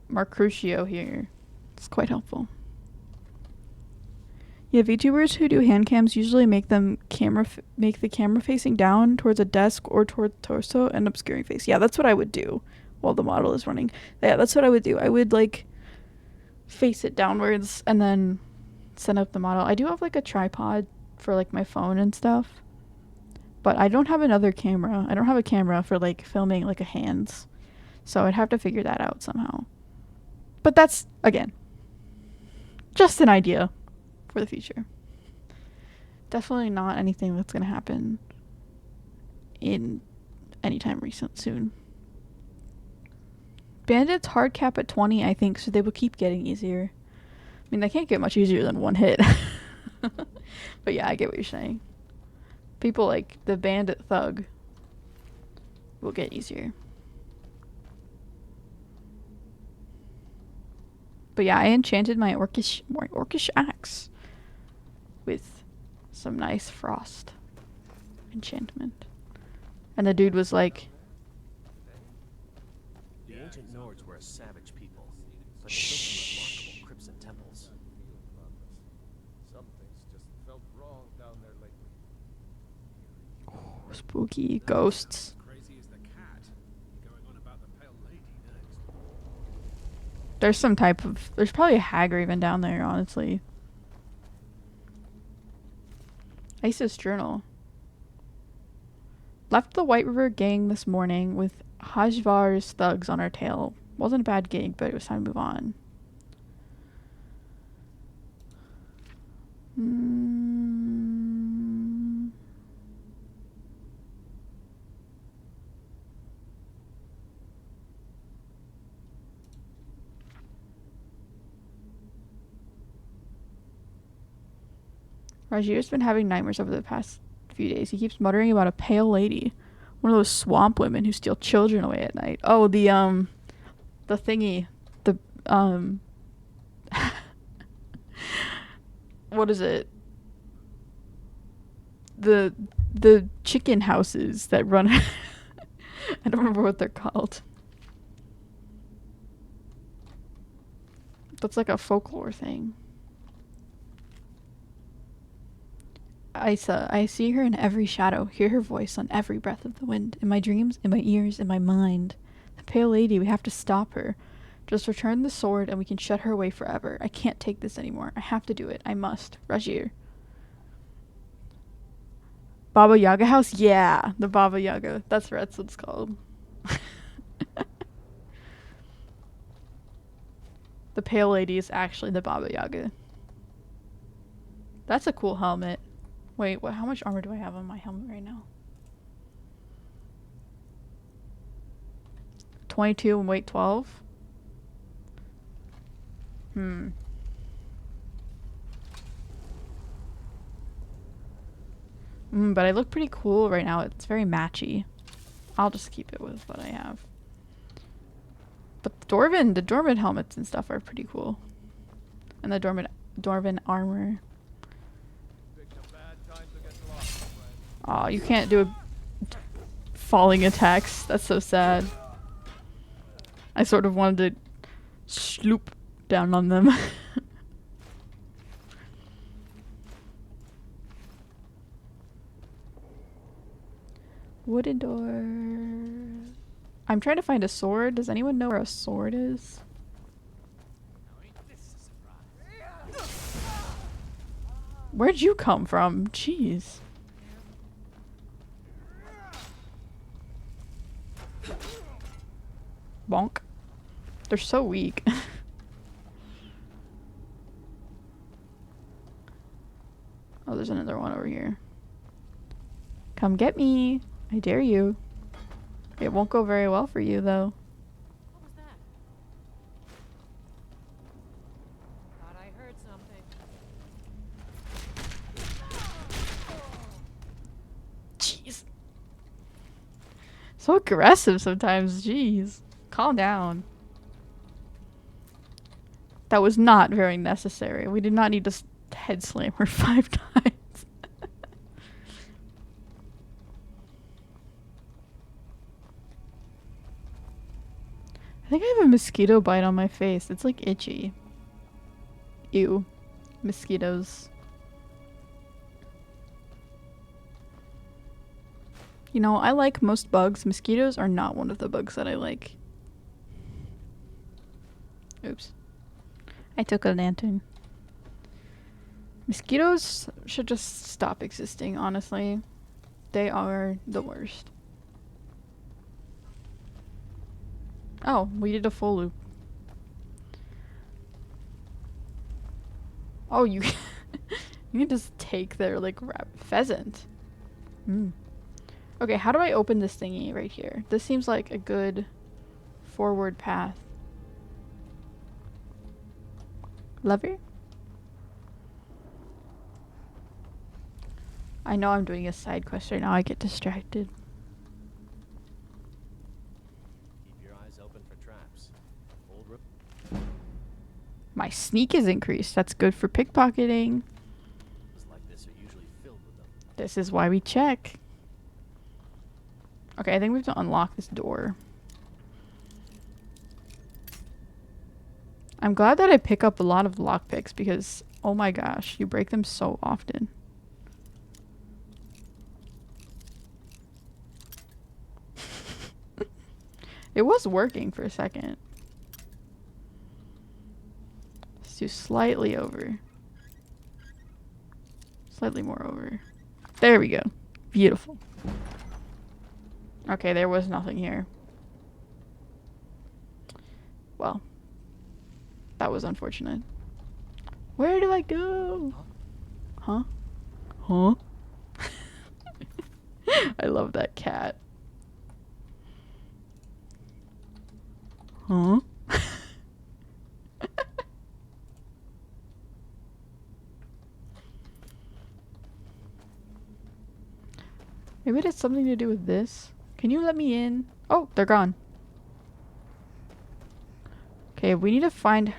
S2: Mercutio here. It's quite helpful. Yeah, VTubers who do hand cams usually make them make the camera facing down towards a desk or toward the torso and obscuring face. Yeah, that's what I would do while the model is running. Yeah, that's what I would do. I would like face it downwards and then set up the model. I do have like a tripod for like my phone and stuff. But I don't have another camera. I don't have a camera for like filming like a hands. So I'd have to figure that out somehow. But that's, again, just an idea for the future. Definitely not anything that's going to happen in anytime soon. Bandits hard cap at 20, I think, so they will keep getting easier. I mean, they can't get much easier than one hit. But yeah, I get what you're saying. People like the bandit thug will get easier. But yeah, I enchanted my orcish axe with some nice frost enchantment. And the dude was like,
S10: the ancient Nords were a savage people, but they built some remarkable crypts and temples.
S9: Something's just felt wrong down there lately.
S2: spooky ghosts.
S4: Crazy as the cat. Going on about the Pale Lady next.
S2: There's probably a hag even down there, honestly. Isis journal. Left the White River gang this morning with Hajvar's thugs on our tail. Wasn't a bad gig, but it was time to move on. Rajir's been having nightmares over the past few days. He keeps muttering about a pale lady. One of those swamp women who steal children away at night. Oh, the thingy. The, what is it? The chicken houses that run... I don't remember what they're called. That's like a folklore thing. Isa, I see her in every shadow, hear her voice on every breath of the wind, in my dreams, in my ears, in my mind. The pale lady, we have to stop her. Just return the sword and we can shut her away forever. I can't take this anymore. I have to do it. I must. Rajir. Baba Yaga house? Yeah, the Baba Yaga. That's what it's called. The pale lady is actually the Baba Yaga. That's a cool helmet. Wait, what? How much armor do I have on my helmet right now? 22 and weight 12? But I look pretty cool right now. It's very matchy. I'll just keep it with what I have. But the Dwarven helmets and stuff are pretty cool. And the Dwarven armor. Aw, you can't do falling attacks. That's so sad. I sort of wanted to sloop down on them. Wooden door. I'm trying to find a sword. Does anyone know where a sword is? Where'd you come from? Jeez. Bonk. They're so weak. Oh, there's another one over here. Come get me. I dare you. It won't go very well for you, though.
S8: What was that? Thought I heard something.
S2: Jeez. So aggressive sometimes. Jeez. Calm down. That was not very necessary. We did not need to head slam her 5 times. I think I have a mosquito bite on my face. It's like itchy. Ew. Mosquitoes. You know, I like most bugs. Mosquitoes are not one of the bugs that I like. Oops. I took a lantern. Mosquitoes should just stop existing, honestly. They are the worst. Oh, we did a full loop. Oh, you you can just take their like pheasant. Okay, how do I open this thingy right here? This seems like a good forward path. Lever? I know I'm doing a side quest right now. I get distracted.
S10: Keep your eyes open for traps.
S2: My sneak is increased. That's good for pickpocketing.
S10: Like this are usually filled with them.
S2: This is why we check. Okay, I think we have to unlock this door. I'm glad that I pick up a lot of lockpicks because, oh my gosh, you break them so often. It was working for a second. Let's do slightly over. Slightly more over. There we go. Beautiful. Okay, there was nothing here. Well, that was unfortunate. Where do I go? Huh? Huh? I love that cat. Huh? Maybe it has something to do with this. Can you let me in? Oh, they're gone. Okay, we need to find...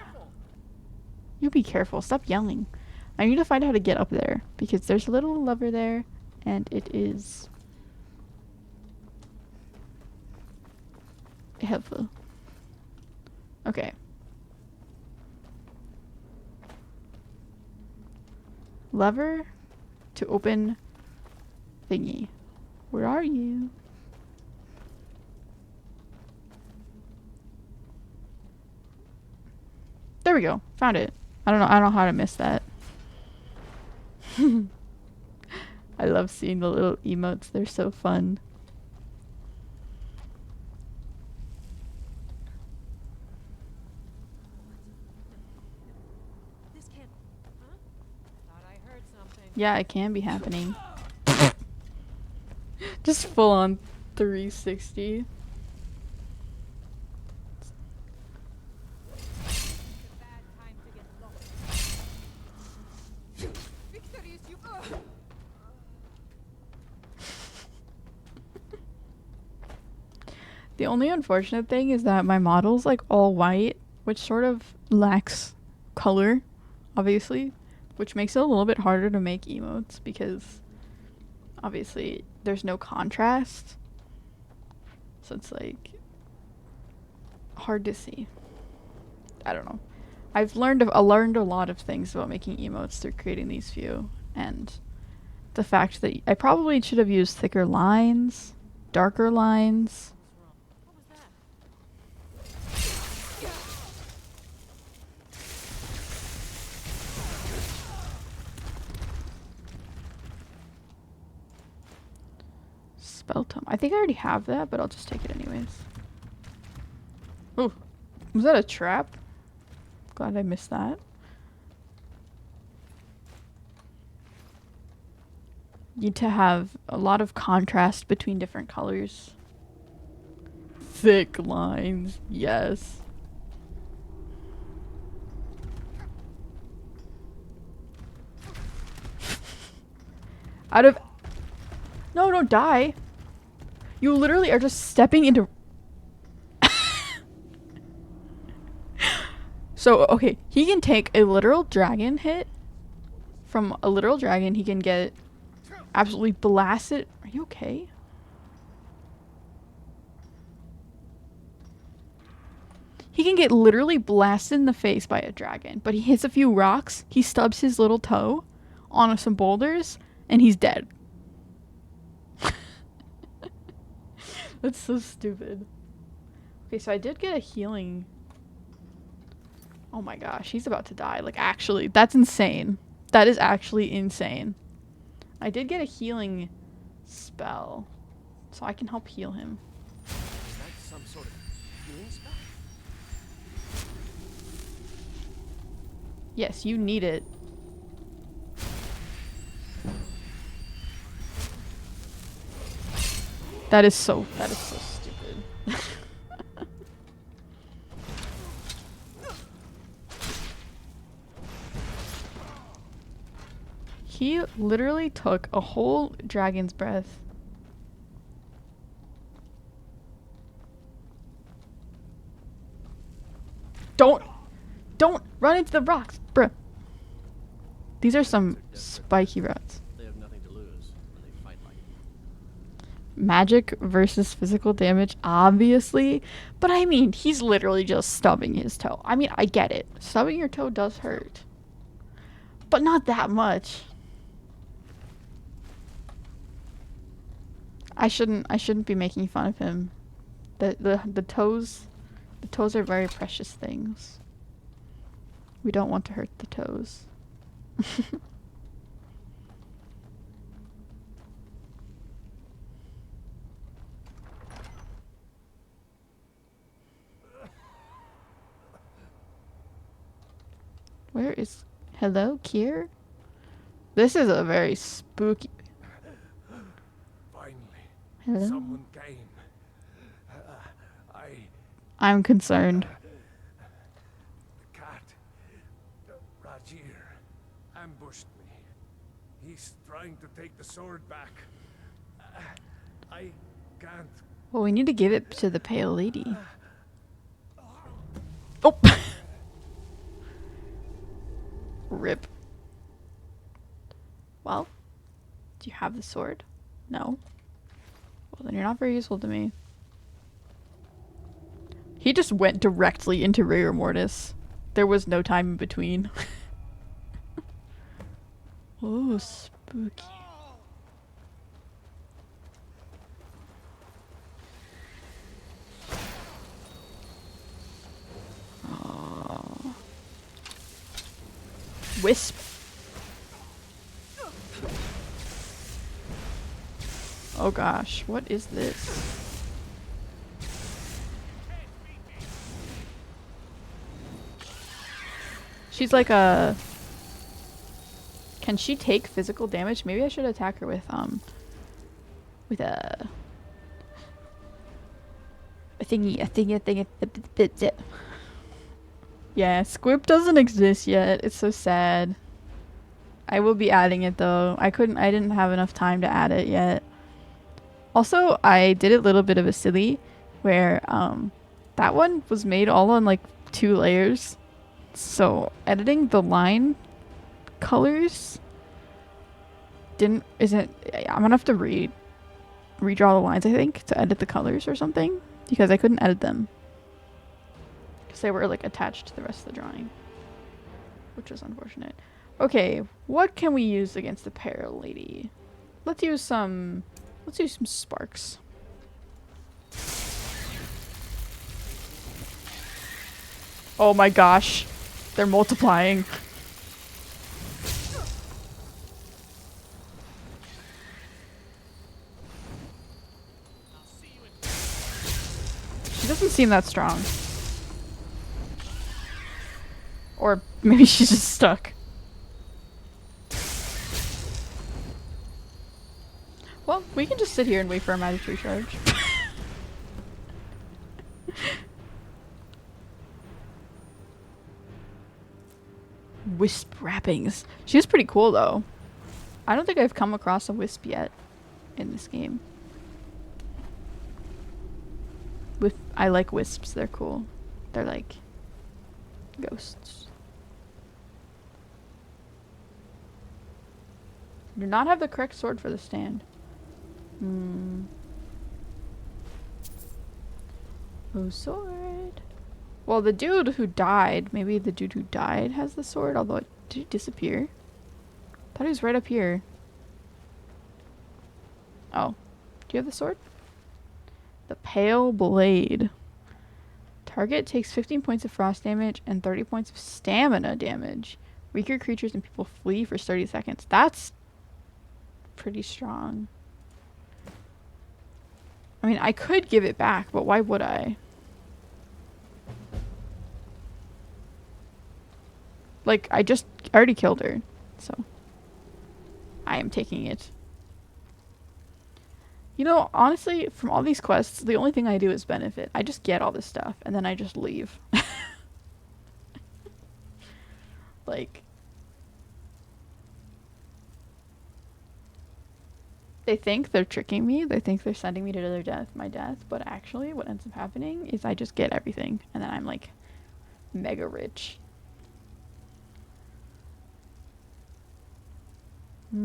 S2: You be careful. Stop yelling. I need to find out how to get up there. Because there's a little lever there. And it is... helpful. Okay. Lever to open thingy. Where are you? There we go. Found it. I don't know how to miss that. I love seeing the little emotes. They're so fun.
S8: This can't. Huh? Thought I heard something.
S2: Yeah, it can be happening. Just full on 360. The only unfortunate thing is that my model's like all white, which sort of lacks color, obviously, which makes it a little bit harder to make emotes because obviously there's no contrast. So it's like hard to see. I don't know. I've learned a lot of things about making emotes through creating these few, and the fact that I probably should have used thicker lines, darker lines.
S8: What was that?
S2: Spell tome. I think I already have that, but I'll just take it anyways. Oh, was that a trap? Glad I missed that. Need to have a lot of contrast between different colors. Thick lines, yes. Out of... No, don't die. You literally are just stepping into... So, okay, he can take a literal dragon hit. From a literal dragon, he can get absolutely blasted. Are you okay? He can get literally blasted in the face by a dragon, but he hits a few rocks, he stubs his little toe on some boulders, and he's dead. That's so stupid. Okay, so I did get a healing. Oh my gosh, he's about to die. Like, actually, that's insane. That is actually insane. I did get a healing spell, so I can help heal him.
S10: Is that some sort of healing spell?
S2: Yes, you need it. That is so stupid. He literally took a whole dragon's breath. Don't run into the rocks, bruh. These are some spiky rods.
S10: They have nothing to lose when they fight like it.
S2: Magic versus physical damage, obviously. But I mean, he's literally just stubbing his toe. I mean, I get it. Stubbing your toe does hurt. But not that much. I shouldn't be making fun of him. The toes are very precious things. We don't want to hurt the toes. Where is... Hello, Kier? This is a very spooky...
S3: Finally,
S2: Hello?
S3: someone came.
S2: I'm concerned.
S3: The cat, Rajir, ambushed me. He's trying to take the sword back. I can't.
S2: Well, we need to give it to the pale lady. Oh! Rip. Well, do you have the sword? No. Well, then you're not very useful to me. He just went directly into rigor mortis. There was no time in between. Oh, spooky. Oh. Wisp. Oh gosh, what is this? She's like a... Can she take physical damage? Maybe I should attack her with a thingy. Yeah, Squib doesn't exist yet. It's so sad. I will be adding it though. I didn't have enough time to add it yet. Also, I did a little bit of a silly where that one was made all on like 2 layers. So editing the line colors I'm gonna have to redraw the lines, I think, to edit the colors or something, because I couldn't edit them because they were like attached to the rest of the drawing, which was unfortunate. Okay, what can we use against the pale lady? Let's use some sparks. Oh my gosh. They're multiplying. She doesn't seem that strong. Or maybe she's just stuck. Well, we can just sit here and wait for a magic recharge. Wisp wrappings. She was pretty cool though. I don't think I've come across a wisp yet in this game. I like wisps, they're cool. They're like ghosts. Do not have the correct sword for the stand. Oh, sword. Well, the dude who died, maybe the dude who died has the sword, although did he disappear? I thought he was right up here. Oh. Do you have the sword? The Pale Blade. Target takes 15 points of frost damage and 30 points of stamina damage. Weaker creatures and people flee for 30 seconds. That's pretty strong. I mean, I could give it back, but why would I? Like, I already killed her, so I am taking it. You know, honestly, from all these quests, the only thing I do is benefit. I just get all this stuff, and then I just leave. Like, they think they're tricking me. They think they're sending me to my death. But actually, what ends up happening is I just get everything, and then I'm, like, mega rich. I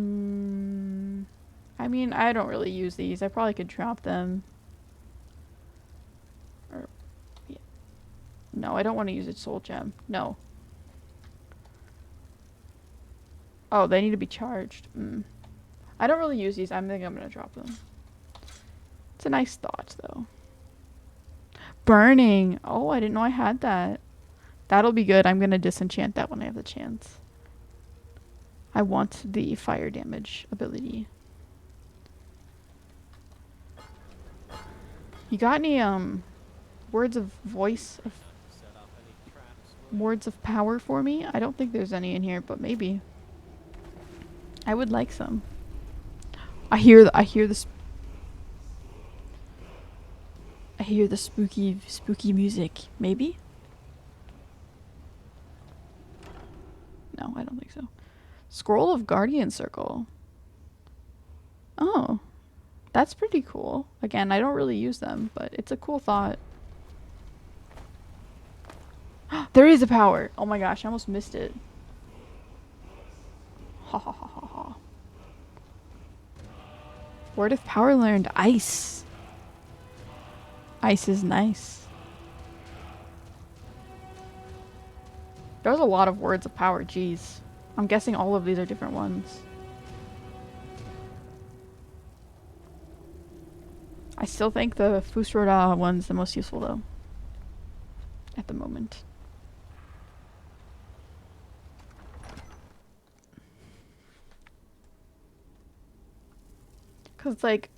S2: mean, I don't really use these. I probably could drop them. Or, yeah. No, I don't want to use a soul gem. No. Oh, they need to be charged. I don't really use these. I think I'm going to drop them. It's a nice thought, though. Burning. Oh, I didn't know I had that. That'll be good. I'm going to disenchant that when I have the chance. I want the fire damage ability. You got any words of voice of Words of power for me? I don't think there's any in here, but maybe. I would like some. I hear the spooky music. Maybe? No, I don't think so. Scroll of Guardian Circle. Oh. That's pretty cool. Again, I don't really use them, but it's a cool thought. There is a power! Oh my gosh, I almost missed it. Ha ha ha ha ha. Word of power learned. Ice. Ice is nice. There's a lot of words of power, jeez. I'm guessing all of these are different ones. I still think the Fusroda one's the most useful though. At the moment. Cause like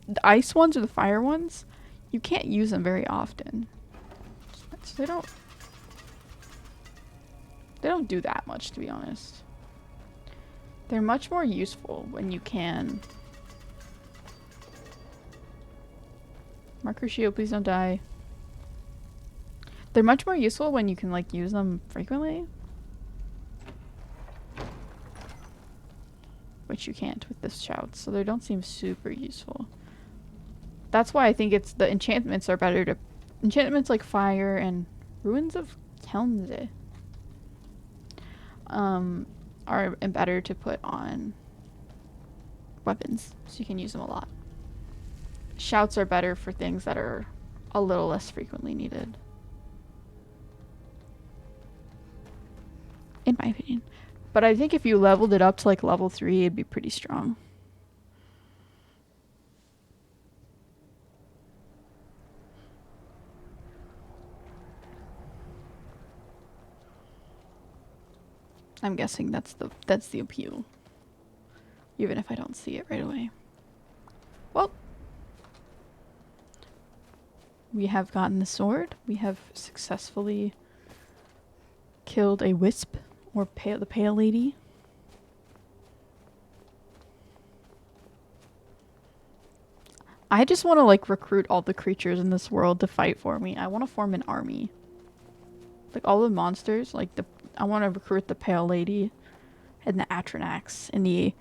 S2: the ice ones or the fire ones, you can't use them very often. So they don't do that much, to be honest. They're much more useful when you can. Marker shield, please don't die. They're much more useful when you can like use them frequently. Which you can't with this shout, so they don't seem super useful. That's why I think it's the enchantments are better to... Enchantments like fire and Ruins of Kelnze are better to put on weapons, so you can use them a lot. Shouts are better for things that are a little less frequently needed. In my opinion. But I think if you leveled it up to like level 3, it'd be pretty strong. I'm guessing that's the appeal. Even if I don't see it right away. Well, we have gotten the sword. We have successfully killed a wisp. Or the pale lady. I just want to like recruit all the creatures in this world to fight for me. I want to form an army. Like all the monsters, like I want to recruit the pale lady and the Atronax and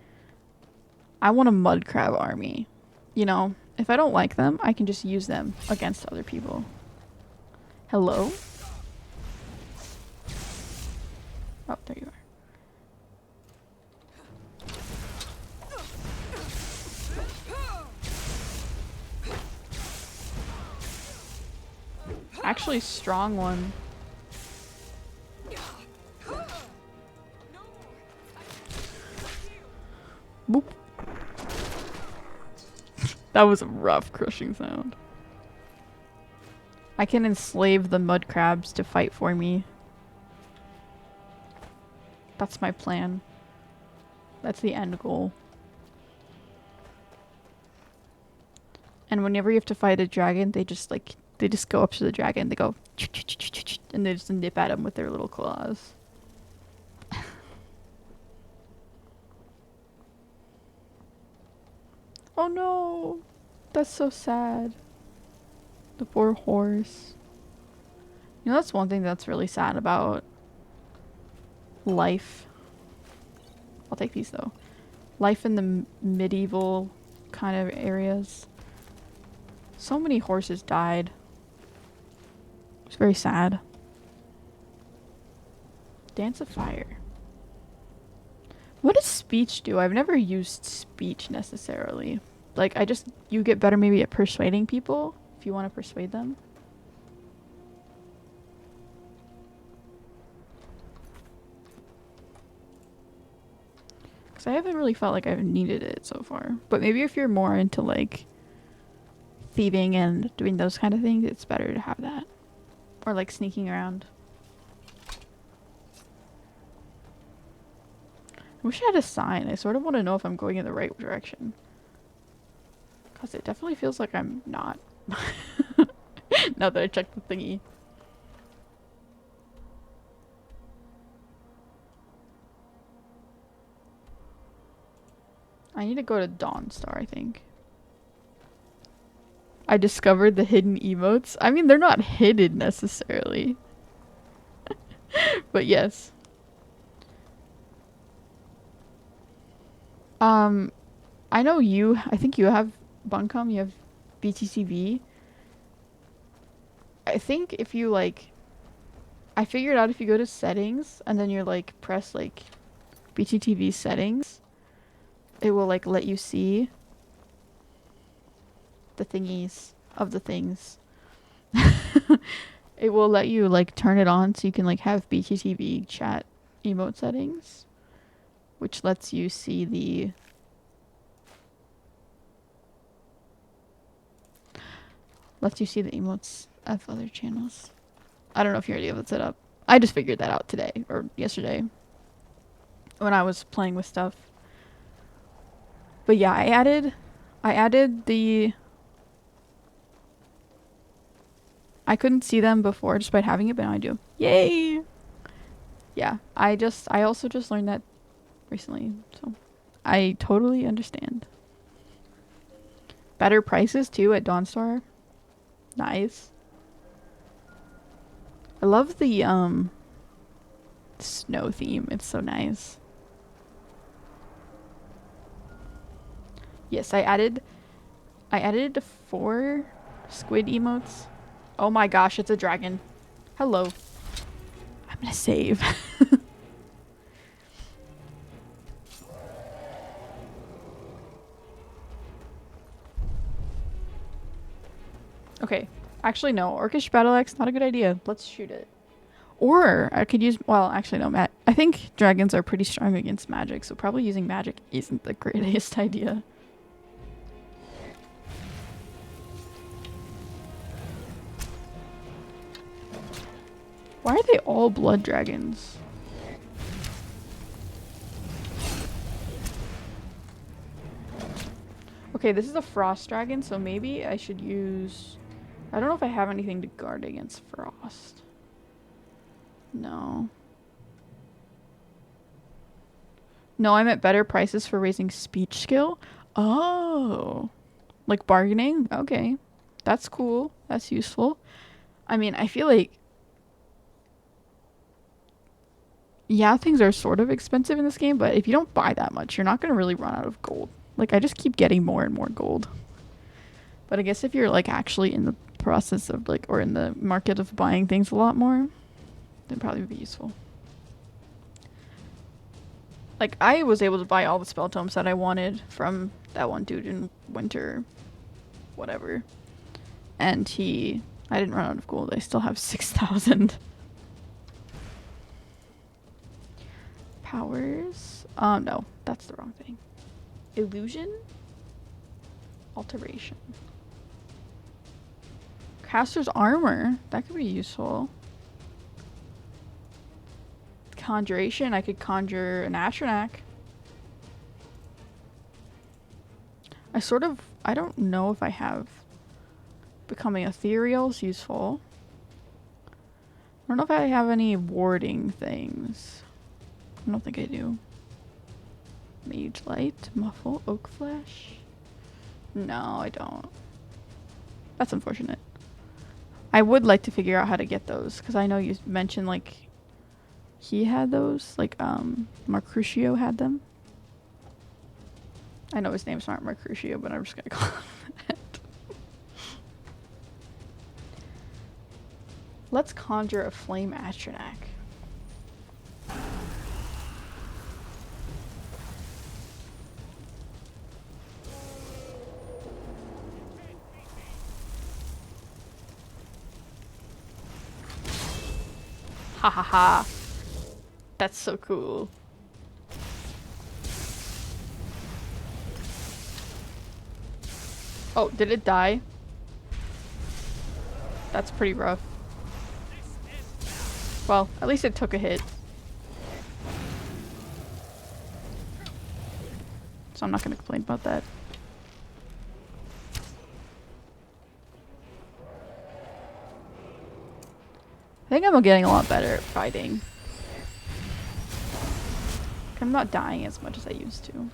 S2: I want a mud crab army. You know, if I don't like them, I can just use them against other people. Hello? Oh, there you are. Actually, strong one. Boop. That was a rough crushing sound. I can enslave the mud crabs to fight for me. That's my plan. That's the end goal. And whenever you have to fight a dragon, they just go up to the dragon, they go and they just nip at him with their little claws. Oh no! That's so sad. The poor horse. You know, that's one thing that's really sad about life. I'll take these though. Life in the medieval kind of areas. So many horses died. It's very sad. Dance of Fire. What does speech do? I've never used speech necessarily. Like, you get better maybe at persuading people if you want to persuade them. Because I haven't really felt like I've needed it so far. But maybe if you're more into, like, thieving and doing those kind of things, it's better to have that. Or, like, sneaking around. I wish I had a sign. I sort of want to know if I'm going in the right direction. Because it definitely feels like I'm not. Now that I checked the thingy. I need to go to Dawnstar, I think. I discovered the hidden emotes. I mean, they're not hidden necessarily. But yes. I know I think you have Buncom, you have BTCV. I think if you like, I figured out if you go to settings and then you're like, press like BTTV settings, it will like let you see the thingies of the things. It will let you like turn it on so you can like have BTTV chat emote settings, which lets you see the emotes of other channels. I don't know if you already have it set up. I just figured that out today or yesterday when I was playing with stuff. But yeah, I added the, I couldn't see them before just by having it, but now I do. Yay! Yeah, I also just learned that recently, so I totally understand. Better prices too at Dawnstar. Nice. I love the snow theme. It's so nice. Yes, I added 4 squid emotes. Oh my gosh, it's a dragon. Hello. I'm gonna save. Okay. Actually, no. Orcish Battle Axe, not a good idea. Let's shoot it. Or I could use, well, actually no, I think dragons are pretty strong against magic, so probably using magic isn't the greatest idea. Why are they all blood dragons? Okay, this is a frost dragon, so maybe I should use, I don't know if I have anything to guard against frost. No. No, I'm at better prices for raising speech skill. Oh. Like bargaining? Okay. That's cool. That's useful. I mean, I feel like, yeah, things are sort of expensive in this game, but if you don't buy that much, you're not going to really run out of gold. Like, I just keep getting more and more gold. But I guess if you're, like, actually in the process of, like, or in the market of buying things a lot more, then probably would be useful. Like, I was able to buy all the spell tomes that I wanted from that one dude in winter, whatever. And I didn't run out of gold. I still have 6,000. Powers? No, that's the wrong thing. Illusion? Alteration. Caster's armor. That could be useful. Conjuration. I could conjure an Astronac. I don't know if I have becoming ethereal is useful. I don't know if I have any warding things. I don't think I do. Mage light, muffle, oak flesh. No, I don't. That's unfortunate. I would like to figure out how to get those because I know you mentioned like he had those, like Mercutio had them. I know his name's not Mercutio, but I'm just gonna call him that. Let's conjure a flame Astronac. Ha ha ha. That's so cool. Oh, did it die? That's pretty rough. Well, at least it took a hit. So I'm not gonna complain about that. I think I'm getting a lot better at fighting. I'm not dying as much as I used to.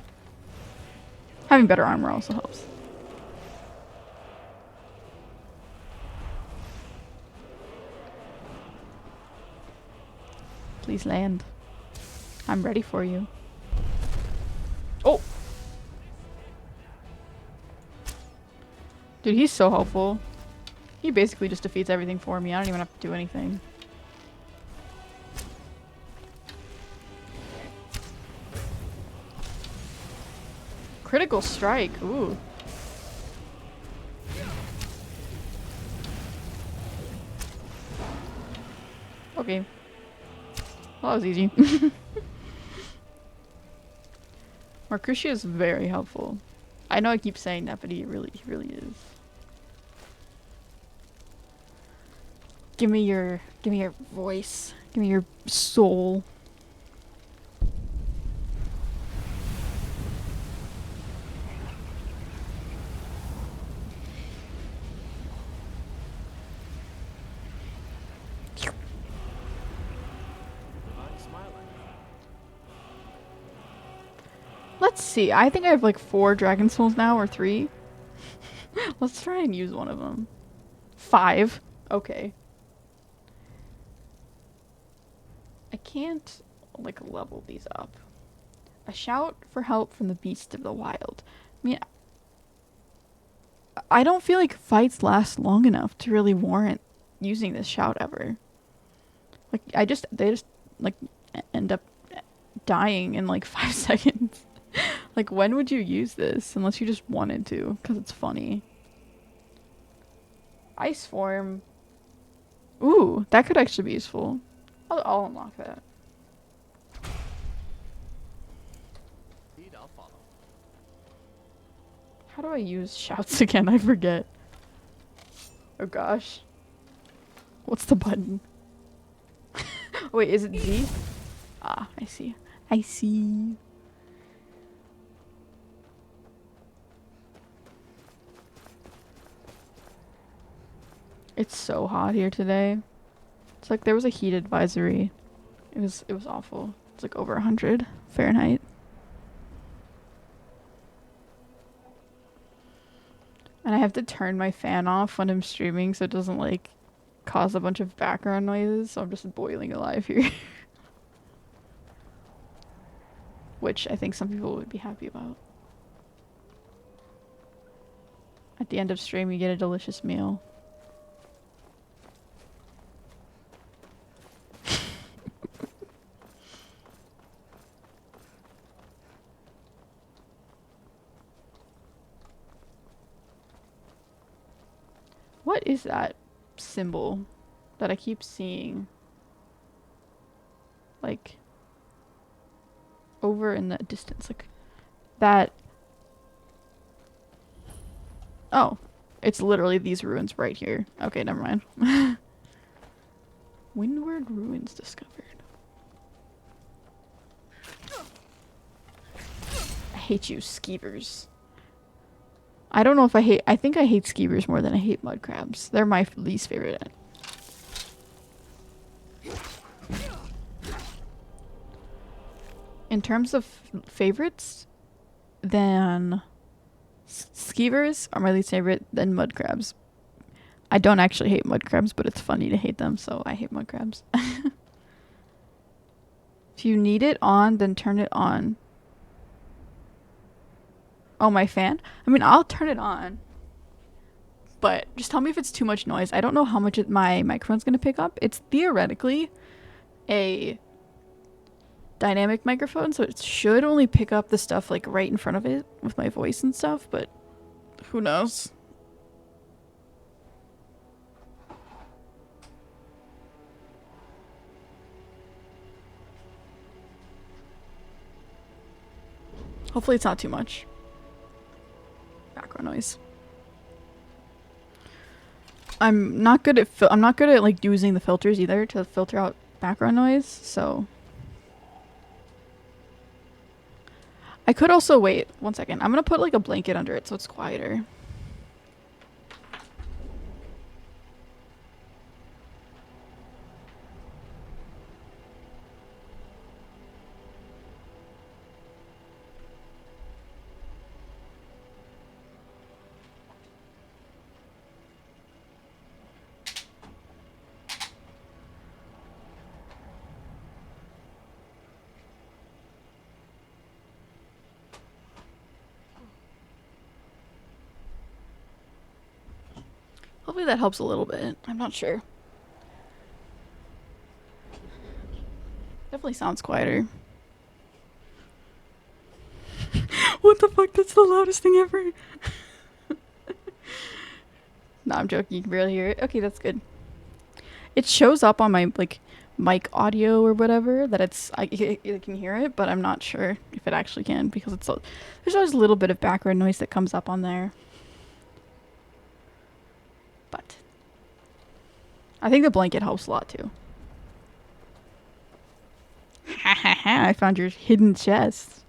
S2: Having better armor also helps. Please land. I'm ready for you. Oh! Dude, he's so helpful. He basically just defeats everything for me. I don't even have to do anything. Critical strike. Ooh. Okay. Well, that was easy. Mercutio is very helpful. I know I keep saying that, but he really is. Give me your voice. Give me your soul. Let's see. I think I have like 4 dragon souls now, or 3. Let's try and use one of them. 5. Okay. I can't like level these up. A shout for help from the beast of the wild. I mean, I don't feel like fights last long enough to really warrant using this shout ever. Like they just like end up dying in like 5 seconds. Like, when would you use this unless you just wanted to, because it's funny. Ice form. Ooh, that could actually be useful. I'll unlock that.
S10: I'll follow.
S2: How do I use shouts again? I forget. Oh gosh. What's the button? Wait, is it Z? Ah, I see. I see. It's so hot here today. It's like there was a heat advisory. It was awful. It's like over 100 Fahrenheit. And I have to turn my fan off when I'm streaming so it doesn't like cause a bunch of background noises. So I'm just boiling alive here. Which I think some people would be happy about. At the end of stream you get a delicious meal. What is that symbol that I keep seeing? Like, over in the distance. Like, that. Oh. It's literally these ruins right here. Okay, never mind. Windward ruins discovered. I hate you, skeevers. I don't know if I think I hate skeevers more than I hate mud crabs. They're my least favorite. In terms of favorites, then skeevers are my least favorite, then mud crabs. I don't actually hate mud crabs, but it's funny to hate them, so I hate mud crabs. If you need it on, then turn it on. Oh, my fan? I mean, I'll turn it on. But just tell me if it's too much noise. I don't know how much my microphone's going to pick up. It's theoretically a dynamic microphone, so it should only pick up the stuff like right in front of it with my voice and stuff, but who knows? Hopefully it's not too much background noise. I'm not good at like using the filters either to filter out background noise, so I could also wait 1 second. I'm gonna put like a blanket under it so it's quieter. Hopefully that helps a little bit. I'm not sure. Definitely sounds quieter. What the fuck? That's the loudest thing ever. No, I'm joking. You can barely hear it. Okay, that's good. It shows up on my like mic audio or whatever that I can hear it, but I'm not sure if it actually can because there's always a little bit of background noise that comes up on there. But I think the blanket helps a lot too. Ha ha ha! I found your hidden chest.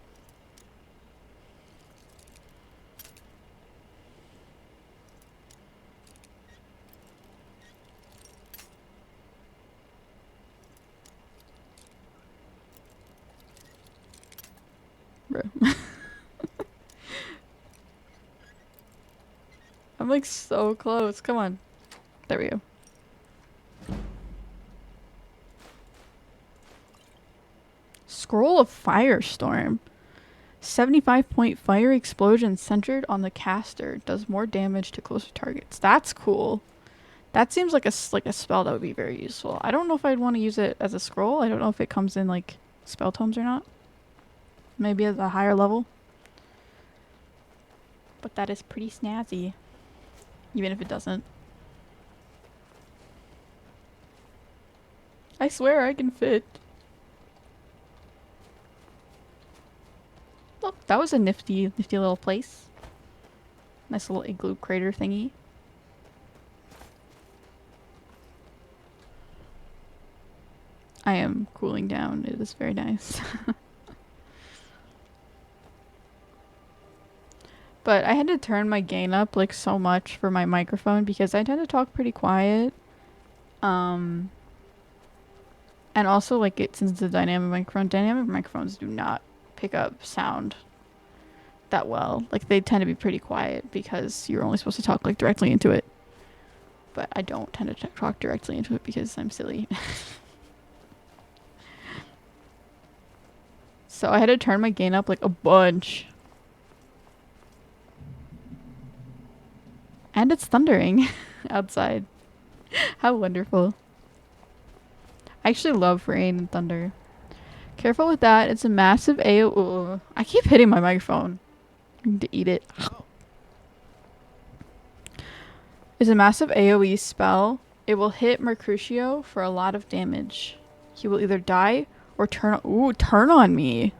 S2: Bro. I'm like so close. Come on. There we go. Scroll of Firestorm. 75-point fire explosion centered on the caster. Does more damage to closer targets. That's cool. That seems like a spell that would be very useful. I don't know if I'd want to use it as a scroll. I don't know if it comes in like spell tomes or not. Maybe at a higher level. But that is pretty snazzy. Even if it doesn't. I swear I can fit. Look, that was a nifty little place. Nice little igloo crater thingy. I am cooling down. It is very nice. But I had to turn my gain up like so much for my microphone because I tend to talk pretty quiet. And also like since it's a dynamic microphones do not pick up sound that well. Like they tend to be pretty quiet because you're only supposed to talk like directly into it. But I don't tend to talk directly into it because I'm silly. So I had to turn my gain up like a bunch. And it's thundering outside. How wonderful. I actually love rain and thunder. Careful with that. It's a massive AoE. I keep hitting my microphone. I need to eat it. It's a massive AoE spell. It will hit Mercutio for a lot of damage. He will either die or turn on me.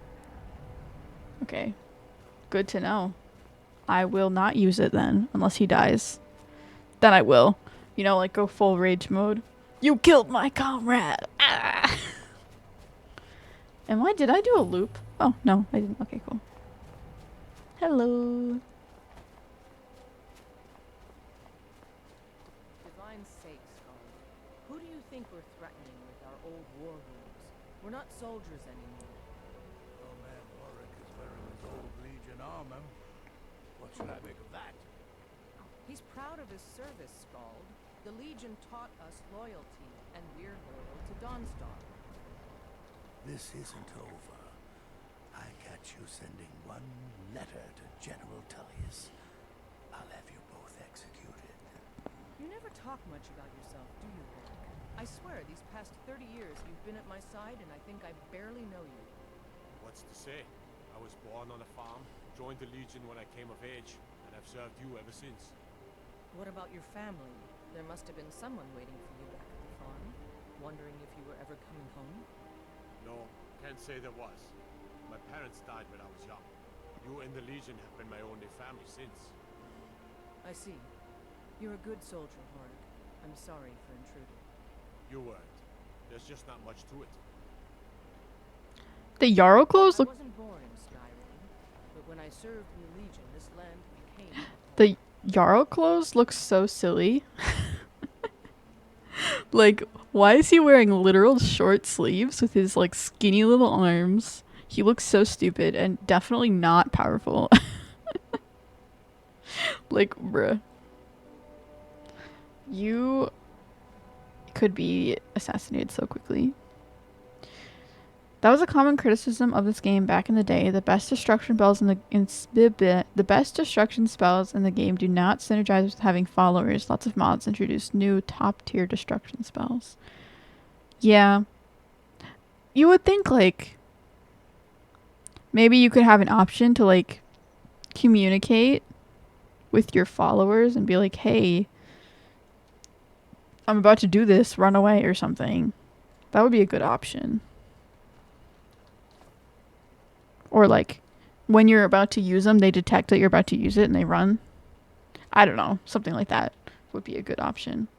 S2: Okay. Good to know. I will not use it then, unless he dies. Then I will. You know, like go full rage mode. You killed my comrade! Ah! Did I do a loop? Oh, no, I didn't. Okay, cool. Hello.
S11: Divine sakes, Skull. Who do you think we're threatening with our old war wounds? We're not soldiers anymore.
S3: Oh man, Warwick is wearing his old Legion armor. What should I make of that?
S11: He's proud of his service, Scald. The Legion taught us loyalty, and we're loyal to Dawnstar.
S3: This isn't over. I catch you sending one letter to General Tullius. I'll have you both executed.
S11: You never talk much about yourself, do you, Rick? I swear, these past 30 years you've been at my side, and I think I barely know you.
S10: What's to say? I was born on a farm, joined the Legion when I came of age, and I've served you ever since.
S11: What about your family? There must have been someone waiting for you back at the farm, wondering if you were ever coming home.
S10: No, can't say there was. My parents died when I was young. You and the Legion have been my only family since.
S11: I see. You're a good soldier, Horik. I'm sorry for intruding.
S10: You weren't. There's just not much to it.
S2: The Yarrow clothes look.
S11: I wasn't born in Skyrim, but when I served in the Legion, this land became
S2: The Yarrow clothes look so silly. Like, why is he wearing literal short sleeves with his like skinny little arms? He looks so stupid and definitely not powerful. Like, bruh. You could be assassinated so quickly. That was a common criticism of this game back in the day. The best destruction spells the best destruction spells in the game do not synergize with having followers. Lots of mods introduced new top tier destruction spells. Yeah. You would think like maybe you could have an option to like communicate with your followers and be like, "Hey, I'm about to do this, run away," or something. That would be a good option. Or like when you're about to use them, they detect that you're about to use it and they run. I don't know. Something like that would be a good option.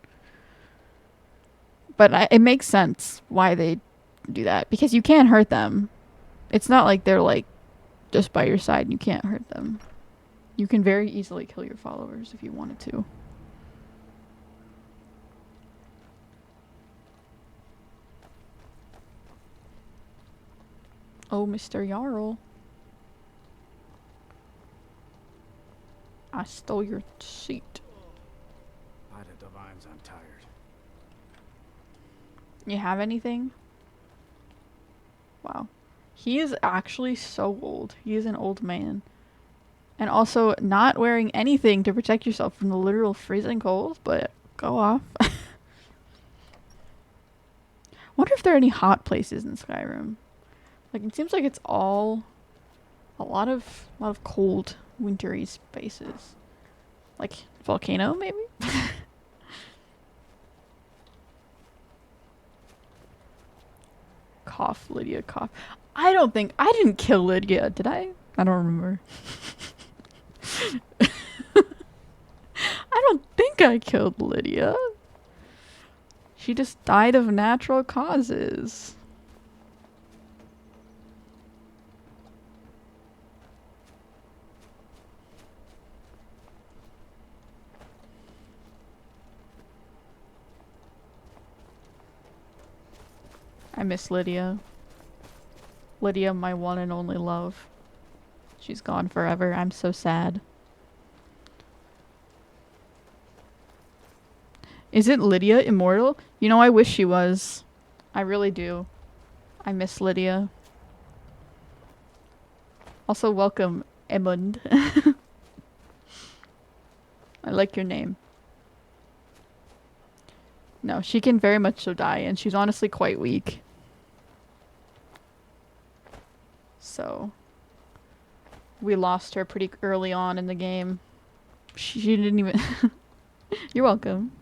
S2: But it makes sense why they do that. Because you can't hurt them. It's not like they're like just by your side and you can't hurt them. You can very easily kill your followers if you wanted to. Oh, Mr. Jarl. I stole your seat.
S5: By the divines, I'm tired.
S2: You have anything? Wow. He is actually so old. He is an old man. And also not wearing anything to protect yourself from the literal freezing cold, but go off. Wonder if there are any hot places in Skyrim. Like, it seems like it's all a lot of cold, wintry spaces. Like, volcano, maybe? Cough, Lydia, cough. I didn't kill Lydia, did I? I don't remember. I don't think I killed Lydia. She just died of natural causes. I miss Lydia. Lydia, my one and only love. She's gone forever. I'm so sad. Isn't Lydia immortal? You know, I wish she was. I really do. I miss Lydia. Also, welcome, Emund. I like your name. No, she can very much so die, and she's honestly quite weak. So, we lost her pretty early on in the game. She didn't even... You're welcome.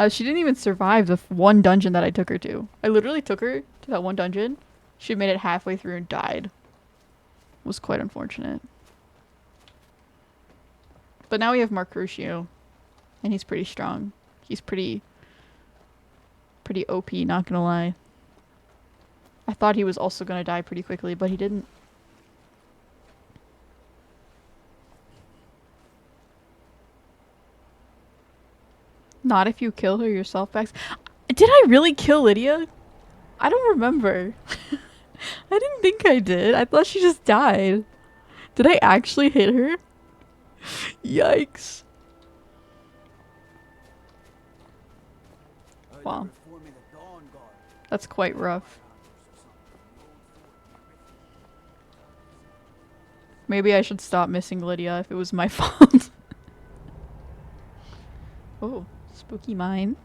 S2: She didn't even survive the one dungeon that I took her to. I literally took her to that one dungeon. She made it halfway through and died. It was quite unfortunate. But now we have Marcrucio, and he's pretty strong. He's pretty OP, not gonna lie. I thought he was also gonna die pretty quickly, but he didn't. Not if you kill her yourself, Bax. Did I really kill Lydia? I don't remember. I didn't think I did. I thought she just died. Did I actually hit her? Yikes. Wow. That's quite rough. Maybe I should stop missing Lydia if it was my fault. Oh, spooky mine.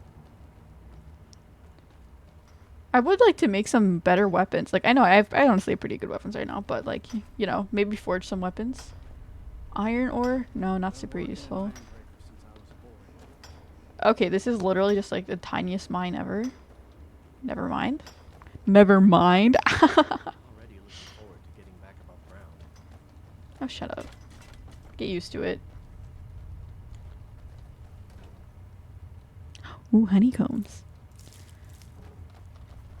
S2: I would like to make some better weapons. Like, I know I honestly have pretty good weapons right now, but like, you know, maybe forge some weapons. Iron ore? No, not super useful. Okay, this is literally just like the tiniest mine ever. Never mind. Never mind. Oh, shut up. Get used to it. Ooh, honeycombs.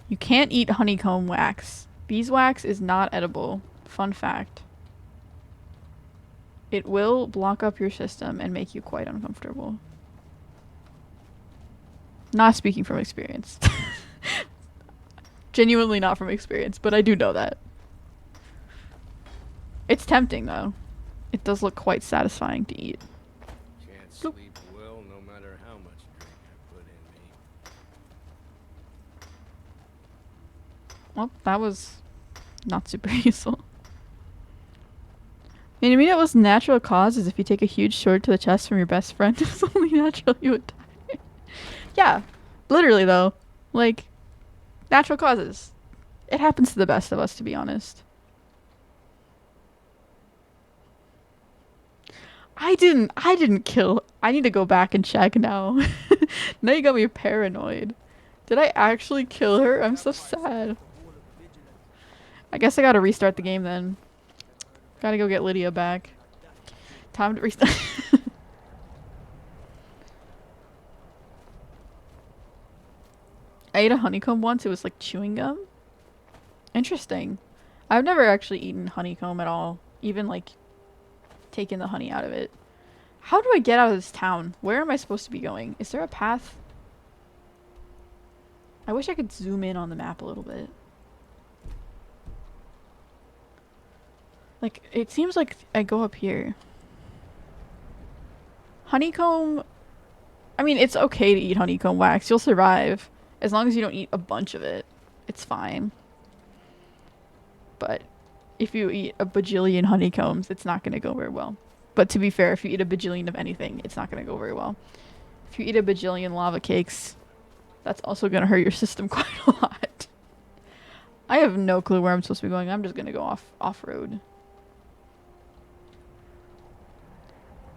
S2: You can't eat honeycomb wax. Beeswax is not edible. Fun fact. It will block up your system and make you quite uncomfortable. Not speaking from experience. Genuinely not from experience, but I do know that. It's tempting, though. It does look quite satisfying to eat.
S10: Can't sleep well no matter how much drink I put in me.
S2: Well, that was not super useful. And I mean, it was natural causes. If you take a huge sword to the chest from your best friend, it's only natural you would die. Yeah, literally though. Like, natural causes. It happens to the best of us, to be honest. I didn't kill. I need to go back and check now. Now you got me paranoid. Did I actually kill her? I'm so sad. I guess I gotta restart the game then. Gotta go get Lydia back. Time to restart. I ate a honeycomb once. It was like chewing gum. Interesting. I've never actually eaten honeycomb at all. Even like taking the honey out of it. How do I get out of this town? Where am I supposed to be going? Is there a path? I wish I could zoom in on the map a little bit. Like, it seems like I go up here. Honeycomb... I mean, it's okay to eat honeycomb wax. You'll survive. As long as you don't eat a bunch of it. It's fine. But if you eat a bajillion honeycombs, it's not going to go very well. But to be fair, if you eat a bajillion of anything, it's not going to go very well. If you eat a bajillion lava cakes, that's also going to hurt your system quite a lot. I have no clue where I'm supposed to be going. I'm just going to go off-road.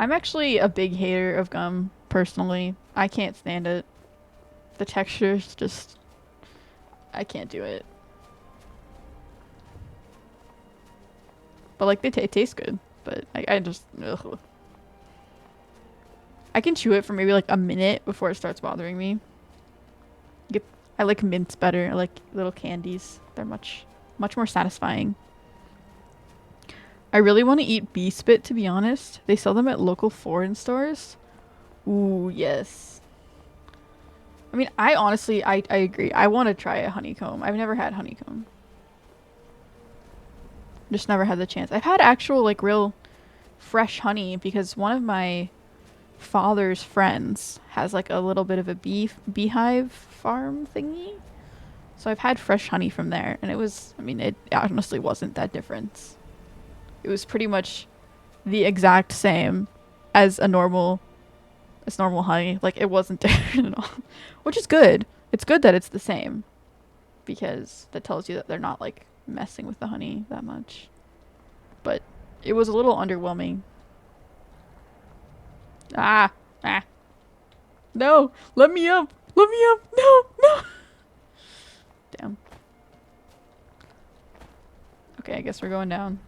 S2: I'm actually a big hater of gum, personally. I can't stand it. The texture's just... I can't do it. But like, they taste good. But I just... Ugh. I can chew it for maybe like a minute before it starts bothering me. I like mints better. I like little candies. They're much more satisfying. I really want to eat bee spit, to be honest. They sell them at local foreign stores. Ooh, yes. I mean, I honestly, I agree. I want to try a honeycomb. I've never had honeycomb. Just never had the chance. I've had actual, like, real fresh honey because one of my father's friends has, like, a little bit of a beehive farm thingy. So I've had fresh honey from there, and it was, I mean, it honestly wasn't that different. It was pretty much the exact same as normal honey. Like, it wasn't different at all. Which is good. It's good that it's the same. Because that tells you that they're not, like, messing with the honey that much. But it was a little underwhelming. Ah! No! Let me up! Let me up! No! Damn. Okay, I guess we're going down.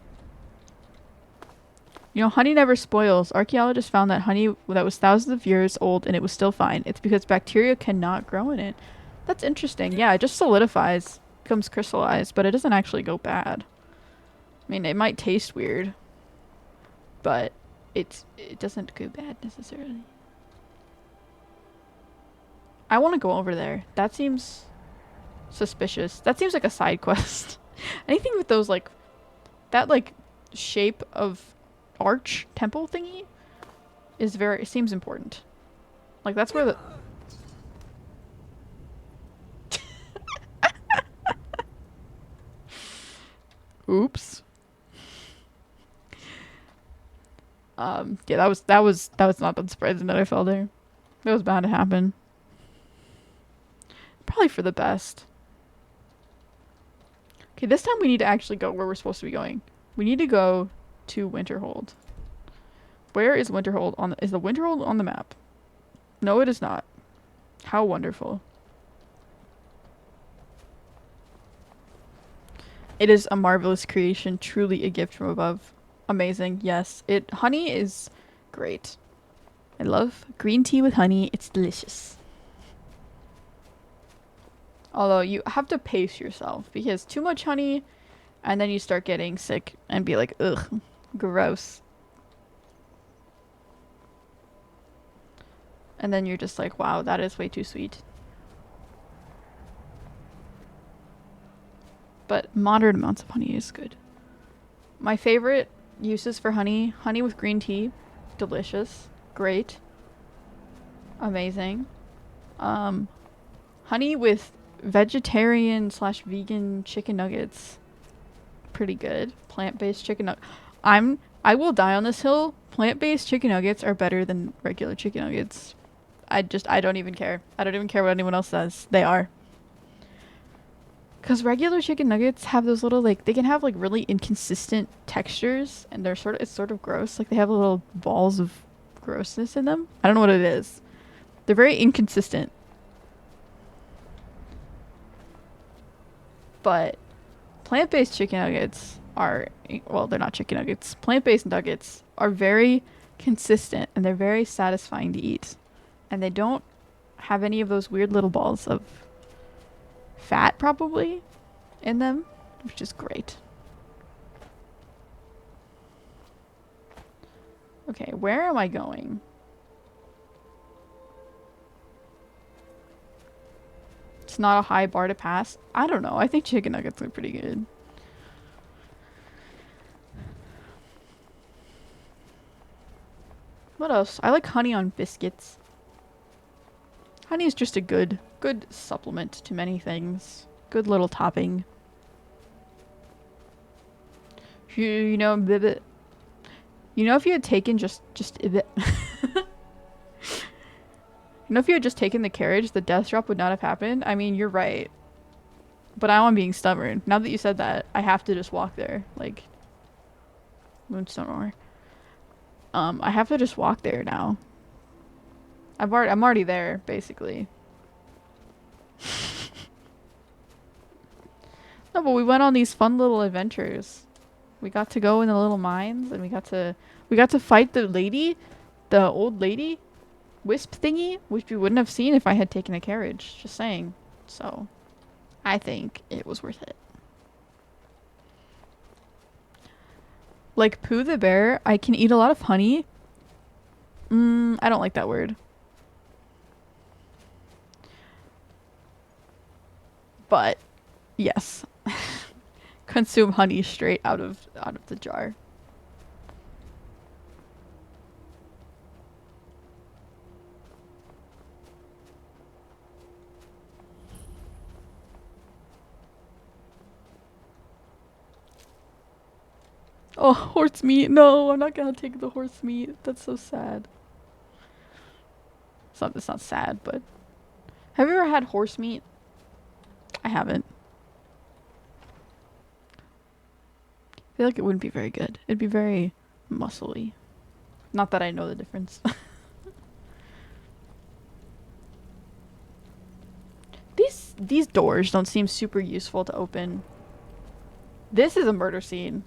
S2: You know, honey never spoils. Archaeologists found that honey that was thousands of years old and it was still fine. It's because bacteria cannot grow in it. That's interesting. Yeah, it just solidifies, becomes crystallized, but it doesn't actually go bad. I mean, it might taste weird, but it doesn't go bad necessarily. I want to go over there. That seems suspicious. That seems like a side quest. Anything with those, like, that, like, shape of arch temple thingy is very, seems important. Like, that's where the... Oops. Yeah, that was not that surprising that I fell there. That was bound to happen. Probably for the best. Okay, this time we need to actually go where we're supposed to be going. We need to go to Winterhold. Where is Winterhold on the, is the Winterhold on the map? No, it is not. How wonderful. It is a marvelous creation, truly a gift from above. Amazing, yes. Honey is great. I love green tea with honey. It's delicious. Although you have to pace yourself because too much honey and then you start getting sick and be like, ugh, gross. And then you're just like, wow, that is way too sweet. But moderate amounts of honey is good. My favorite uses for honey with green tea, delicious, great, amazing. Honey with vegetarian / vegan chicken nuggets. Pretty good. Plant-based chicken nuggets. I will die on this hill. Plant-based chicken nuggets are better than regular chicken nuggets. I don't even care. I don't even care what anyone else says. They are. Because regular chicken nuggets have those little, like, they can have, like, really inconsistent textures, and it's sort of gross. Like, they have little balls of grossness in them. I don't know what it is. They're very inconsistent. But plant-based chicken nuggets are, well, they're not chicken nuggets. Plant-based nuggets are very consistent, and they're very satisfying to eat. And they don't have any of those weird little balls of fat probably in them, which is great. Okay, where am I going? It's not a high bar to pass. I don't know. I think chicken nuggets are pretty good. What else? I like honey on biscuits. Honey is just a good supplement to many things. Good little topping. You know, you know, if you had taken just you know, if you had just taken the carriage, the death drop would not have happened. I mean, you're right. But now I'm being stubborn. Now that you said that, I have to just walk there. Like, Moonstone Ore. I have to just walk there now. I'm already there, basically. No, but we went on these fun little adventures. We got to go in the little mines, and we got to fight the old lady, wisp thingy, which we wouldn't have seen if I had taken a carriage. Just saying. So, I think it was worth it. Like Pooh the bear, I can eat a lot of honey. I don't like that word. But yes, consume honey straight out of the jar. Oh, horse meat. No, I'm not gonna take the horse meat. That's so sad. It's not sad, but have you ever had horse meat? I haven't. I feel like it wouldn't be very good. It'd be very muscly. Not that I know the difference. These doors don't seem super useful to open. This is a murder scene.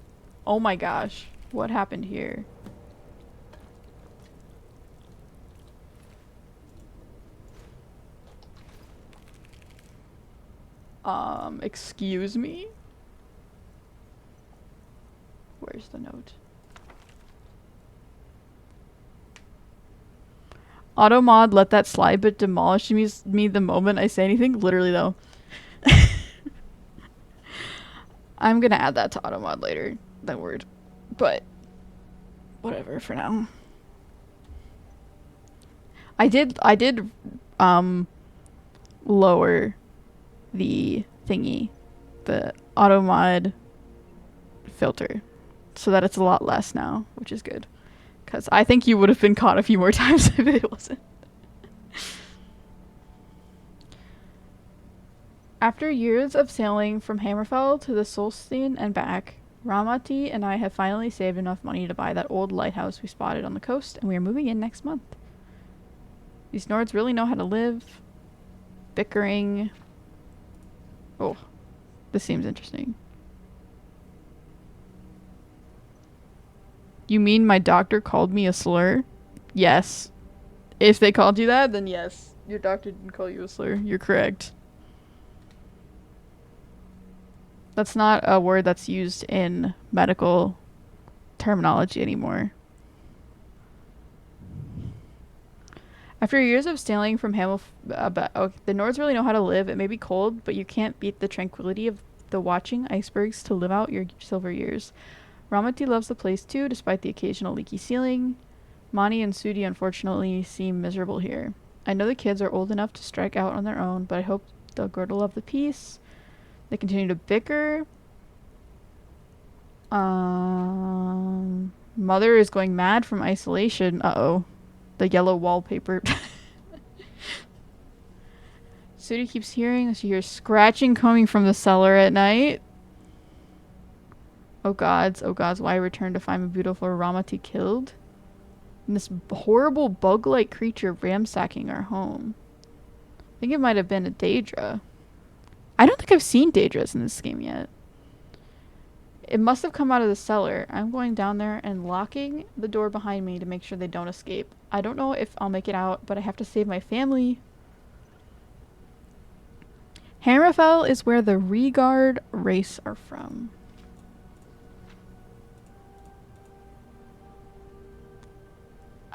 S2: Oh my gosh. What happened here? Excuse me? Where's the note? Automod let that slide but demolish me the moment I say anything. Literally though. I'm gonna add that to Automod later. That word. But whatever for now. I did lower the thingy, the Automod filter, so that it's a lot less now, which is good. Because I think you would have been caught a few more times if it wasn't. After years of sailing from Hammerfell to the Solstein and back, Ramati and I have finally saved enough money to buy that old lighthouse we spotted on the coast, and we are moving in next month. These Nords really know how to live. Bickering. Oh, this seems interesting. You mean my doctor called me a slur? Yes. If they called you that, then yes. Your doctor didn't call you a slur. You're correct. That's not a word that's used in medical terminology anymore. After years of sailing from the Nords really know how to live. It may be cold, but you can't beat the tranquility of the watching icebergs to live out your silver years. Ramati loves the place too, despite the occasional leaky ceiling. Mani and Sudi unfortunately seem miserable here. I know the kids are old enough to strike out on their own, but I hope They'll grow to love the peace. They continue to bicker. Mother is going mad from isolation. Uh-oh. The yellow wallpaper. Sudi keeps hearing. She hears scratching coming from the cellar at night. Oh gods, why return to find my beautiful Ramati killed? And this horrible bug-like creature ransacking our home. I think it might have been a Daedra. I don't think I've seen Daedras in this game yet. It must have come out of the cellar. I'm going down there and locking the door behind me to make sure they don't escape. I don't know if I'll make it out, but I have to save my family. Hammerfell is where the Regard race are from.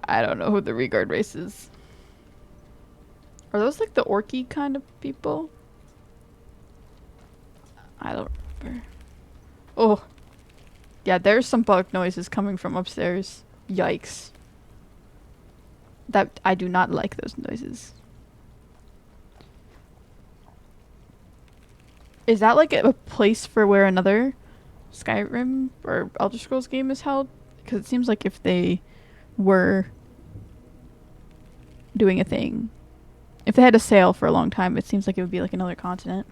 S2: I don't know who the Regard race is. Are those like the orky kind of people? I don't remember. Oh. Yeah, there's some bug noises coming from upstairs. Yikes. I do not like those noises. Is that like a place for where another Skyrim or Elder Scrolls game is held? Because it seems like if they were doing a thing, if they had a sale for a long time, it seems like it would be like another continent.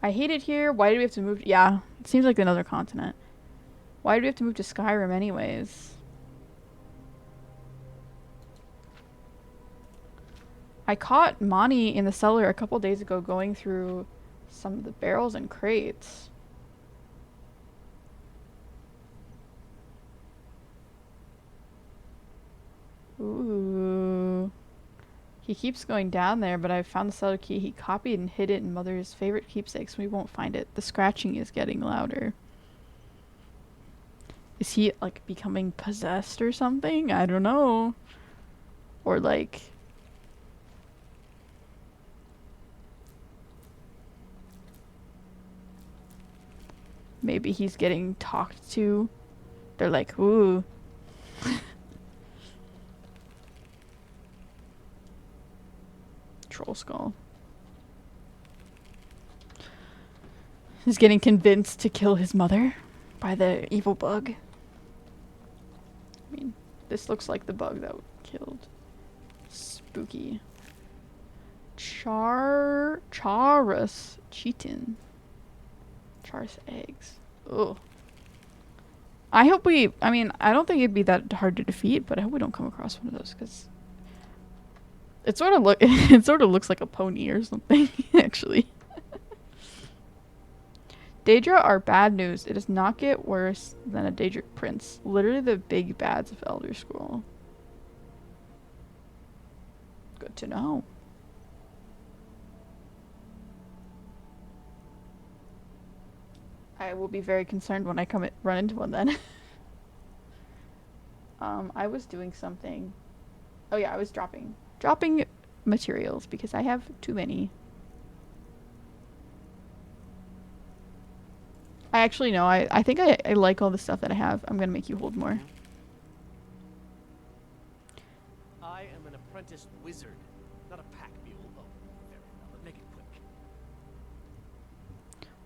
S2: I hate it here. Why do we have to move? Yeah, it seems like another continent. Why do we have to move to Skyrim anyways? I caught Mani in the cellar a couple days ago going through some of the barrels and crates. Ooh. He keeps going down there, but I found the cellar key. He copied and hid it in Mother's favorite keepsakes. We won't find it. The scratching is getting louder. Is he, like, becoming possessed or something? I don't know. Or, like... maybe he's getting talked to. They're like, ooh. Troll skull. He's getting convinced to kill his mother by the evil bug. I mean, this looks like the bug that killed. Spooky. Charus Cheatin. Char's eggs. Ugh. I hope I mean, I don't think it'd be that hard to defeat, but I hope we don't come across one of those, because it sort of looks like a pony or something, actually. Daedra are bad news. It does not get worse than a Daedric prince. Literally the big bads of Elder Scroll. Good to know. I will be very concerned when I run into one then. I was doing something. Oh yeah, I was dropping materials because I have too many. I actually know. I think I like all the stuff that I have. I'm gonna make you hold more.
S5: I am an apprentice wizard, not a pack mule. Oh, very well, but make it quick.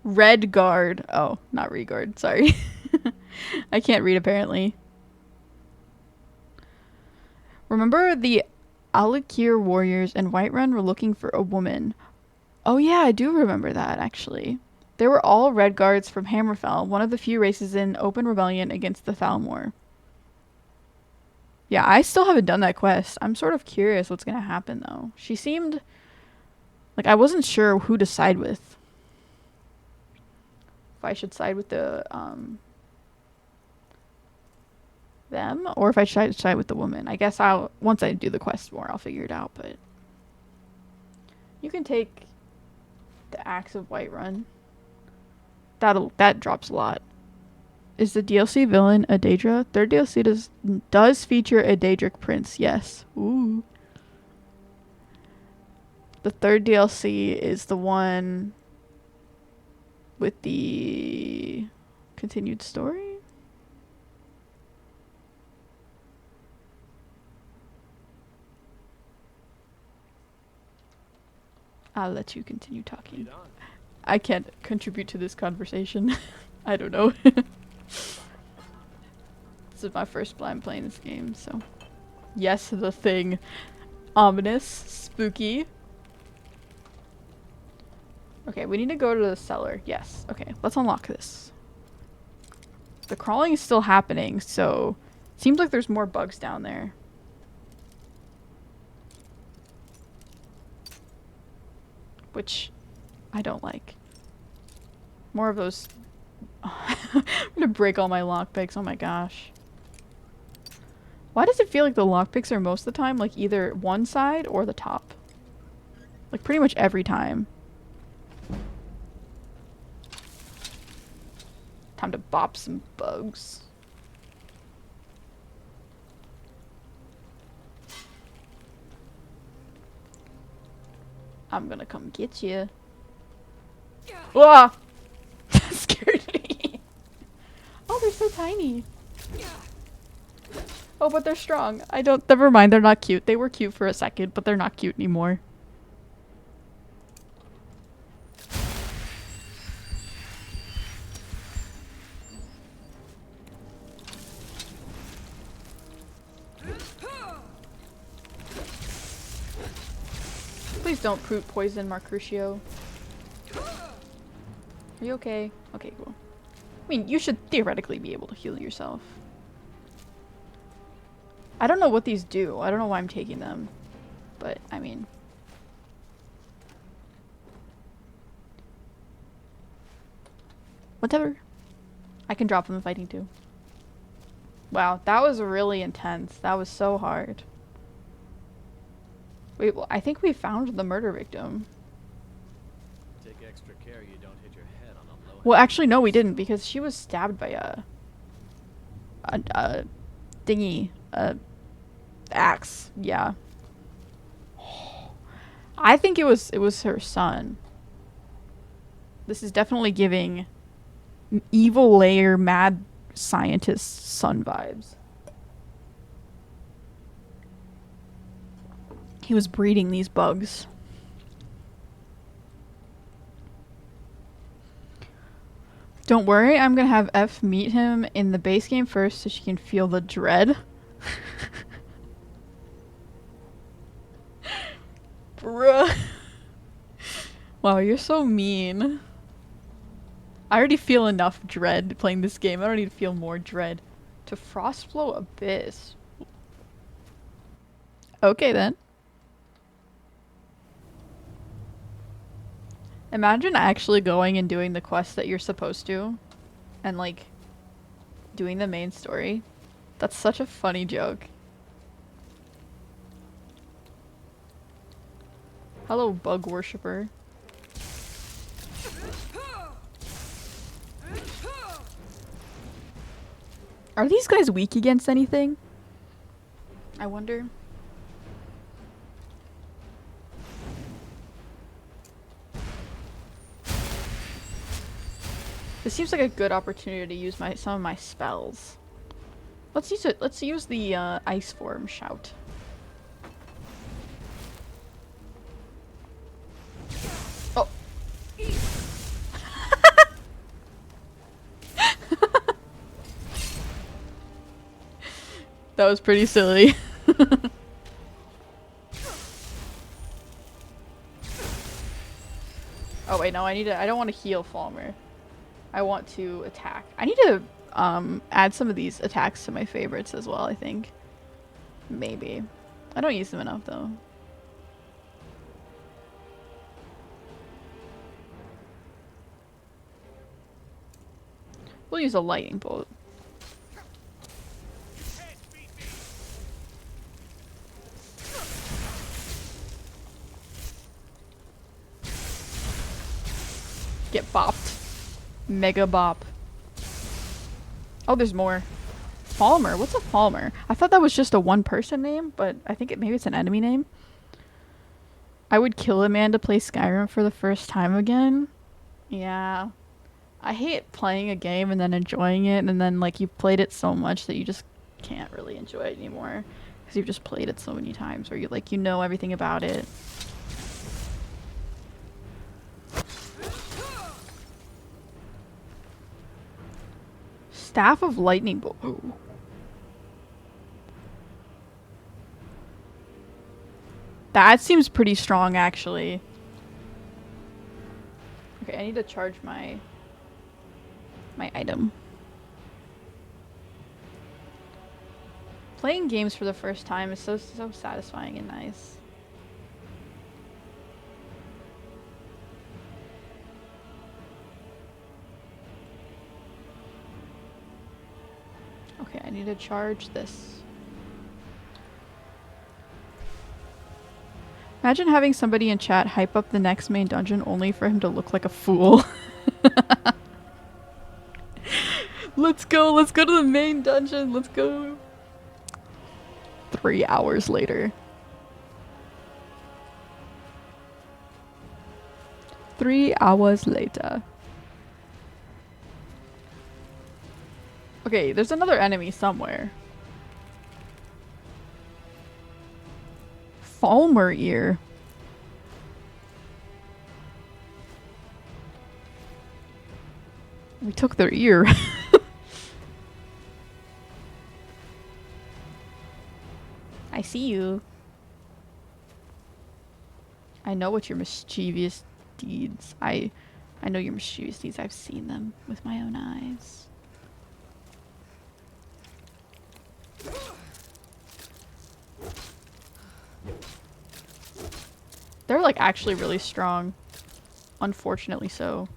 S2: Red guard. Oh, not regard. Sorry. I can't read apparently. Remember the Alikir warriors and Whiterun were looking for a woman. Oh yeah, I do remember that actually. They were all red guards from Hammerfell, one of the few races in open rebellion against the Thalmor. Yeah, I still haven't done that quest. I'm sort of curious what's going to happen though. She seemed like I wasn't sure who to side with. If I should side with the them, or if I should side with the woman. I guess once I do the quest more, I'll figure it out, but you can take the Axe of Whiterun. That drops a lot. Is the DLC villain a Daedra? Third DLC does feature a Daedric prince, yes. Ooh. The third DLC is the one with the continued story? I'll let you continue talking.
S9: Lead on.
S2: I can't contribute to this conversation. I don't know. This is my first time playing this game, so. Yes, the thing. Ominous. Spooky. Okay, we need to go to the cellar. Yes. Okay, let's unlock this. The crawling is still happening, so seems like there's more bugs down there. Which I don't like. More of those. I'm gonna break all my lockpicks. Oh my gosh. Why does it feel like the lockpicks are most of the time like either one side or the top? Like pretty much every time. Time to bop some bugs. I'm gonna come get you. Whoa! That scared me. Oh, they're so tiny. Oh, but they're strong. I don't. Never mind. They're not cute. They were cute for a second, but they're not cute anymore. Please don't poison Mercutio. Are you okay? Okay, cool. I mean, you should theoretically be able to heal yourself. I don't know what these do. I don't know why I'm taking them. But, I mean... whatever. I can drop them if I need to. Wow, that was really intense. That was so hard. Wait, well, I think we found the murder victim.
S9: Take extra care you don't hit your head on a low.
S2: Well, actually, no, we didn't, because she was stabbed by a thingy, axe. Yeah. I think it was her son. This is definitely giving evil layer mad scientist son vibes. He was breeding these bugs. Don't worry, I'm gonna have F meet him in the base game first so she can feel the dread. Bruh. Wow, you're so mean. I already feel enough dread playing this game. I don't need to feel more dread. To Frostflow Abyss. Okay then. Imagine actually going and doing the quest that you're supposed to. And like, doing the main story. That's such a funny joke. Hello, bug worshipper. Are these guys weak against anything? I wonder. This seems like a good opportunity to use some of my spells. Let's use it. Let's use the ice form shout. Oh. That was pretty silly. Oh wait, no, I don't want to heal Falmer. I want to attack. I need to add some of these attacks to my favorites as well, I think. Maybe. I don't use them enough though. We'll use a lightning bolt. Get bopped. Mega bop. Oh, there's more. Falmer. What's a Falmer? I thought that was just a one-person name, but I think maybe it's an enemy name. I would kill a man to play Skyrim for the first time again. Yeah. I hate playing a game and then enjoying it, and then like you've played it so much that you just can't really enjoy it anymore because you've just played it so many times, or you know everything about it. Staff of Lightning Bolt. Ooh. That seems pretty strong, actually. Okay, I need to charge my item. Playing games for the first time is so satisfying and nice. Okay, I need to charge this. Imagine having somebody in chat hype up the next main dungeon only for him to look like a fool. Let's go to the main dungeon, let's go. 3 hours later. 3 hours later. Okay, there's another enemy somewhere. Falmer ear. We took their ear. I see you. I know what your mischievous deeds. I know your mischievous deeds. I've seen them with my own eyes. They're like actually really strong. Unfortunately so.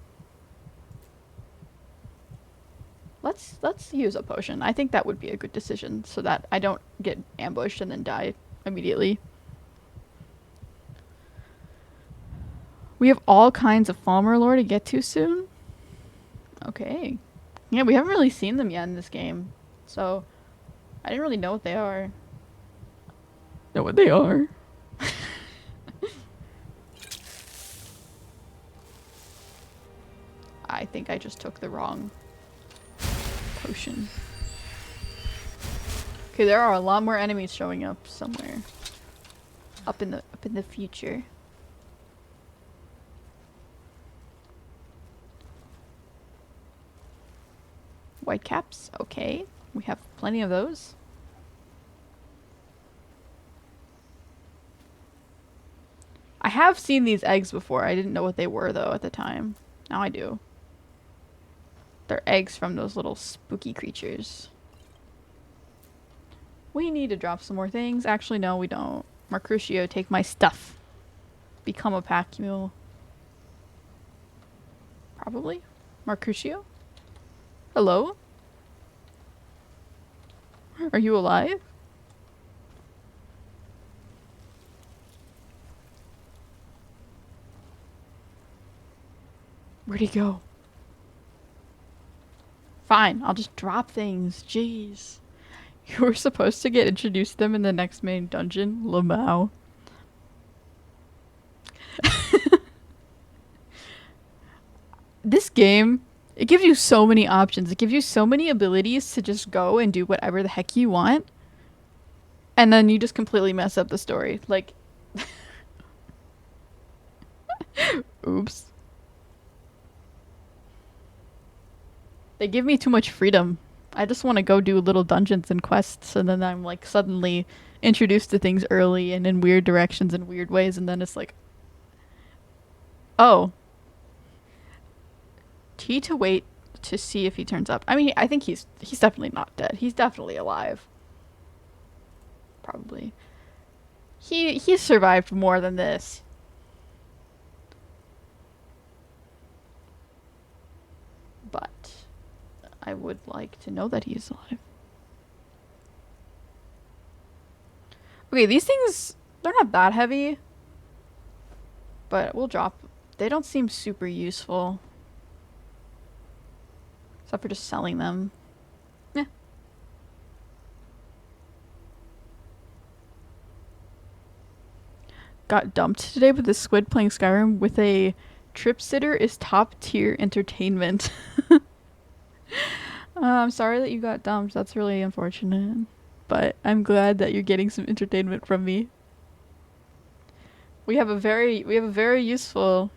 S2: Let's use a potion. I think that would be a good decision so that I don't get ambushed and then die immediately. We have all kinds of Falmer lore to get to soon. Okay. Yeah, we haven't really seen them yet in this game. So I didn't really know what they are. Know what they are. I think I just took the wrong potion. Okay, there are a lot more enemies showing up somewhere. Up in the future. White caps, okay. We have plenty of those. I have seen these eggs before. I didn't know what they were though at the time. Now I do. They're eggs from those little spooky creatures. We need to drop some more things. Actually, no, we don't. Mercutio, take my stuff. Become a pack mule. Probably. Mercutio? Hello? Are you alive? Where'd he go? Fine, I'll just drop things. Jeez. You were supposed to get introduced to them in the next main dungeon, Lamau. This game, it gives you so many options. It gives you so many abilities to just go and do whatever the heck you want. And then you just completely mess up the story. Like, oops. They give me too much freedom. I just want to go do little dungeons and quests, and then I'm like suddenly introduced to things early and in weird directions and weird ways, and then it's like, oh. T to wait to see if he turns up. I mean, I think he's definitely not dead. He's definitely alive. Probably. He's survived more than this. But I would like to know that he is alive. Okay, these things, they're not that heavy. But we'll drop. They don't seem super useful. Except for just selling them. Yeah. Got dumped today with the squid playing Skyrim with a trip sitter is top tier entertainment. I'm sorry that you got dumped. That's really unfortunate. But I'm glad that you're getting some entertainment from me. We have a very useful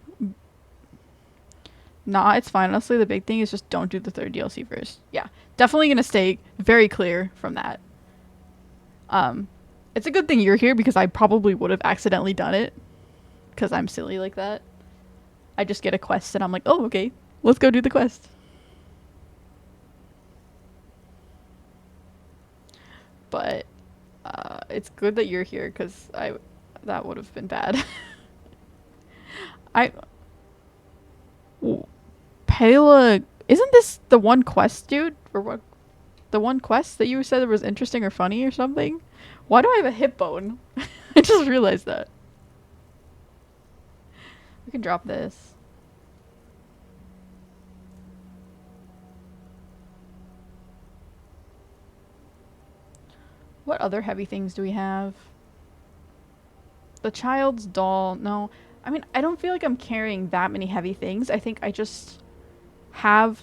S2: Nah, it's fine. Honestly, the big thing is just don't do the third DLC first. Yeah, definitely gonna stay very clear from that. It's a good thing you're here because I probably would have accidentally done it because I'm silly like that. I just get a quest and I'm like, oh, okay, let's go do the quest. But it's good that you're here because that would have been bad. Pela, isn't this the one quest, dude? Or what? The one quest that you said was interesting or funny or something? Why do I have a hip bone? I just realized that. We can drop this. What other heavy things do we have? The child's doll. No. I mean, I don't feel like I'm carrying that many heavy things. I think I just have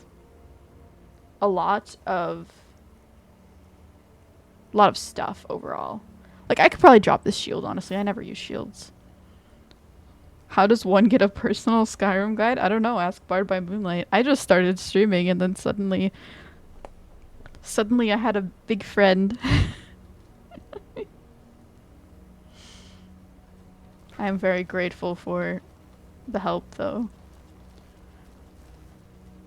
S2: a lot of stuff overall. Like, I could probably drop this shield, honestly. I never use shields. How does one get a personal Skyrim guide? I don't know. Ask Bard by Moonlight. I just started streaming and then suddenly I had a big friend. I am very grateful for the help, though.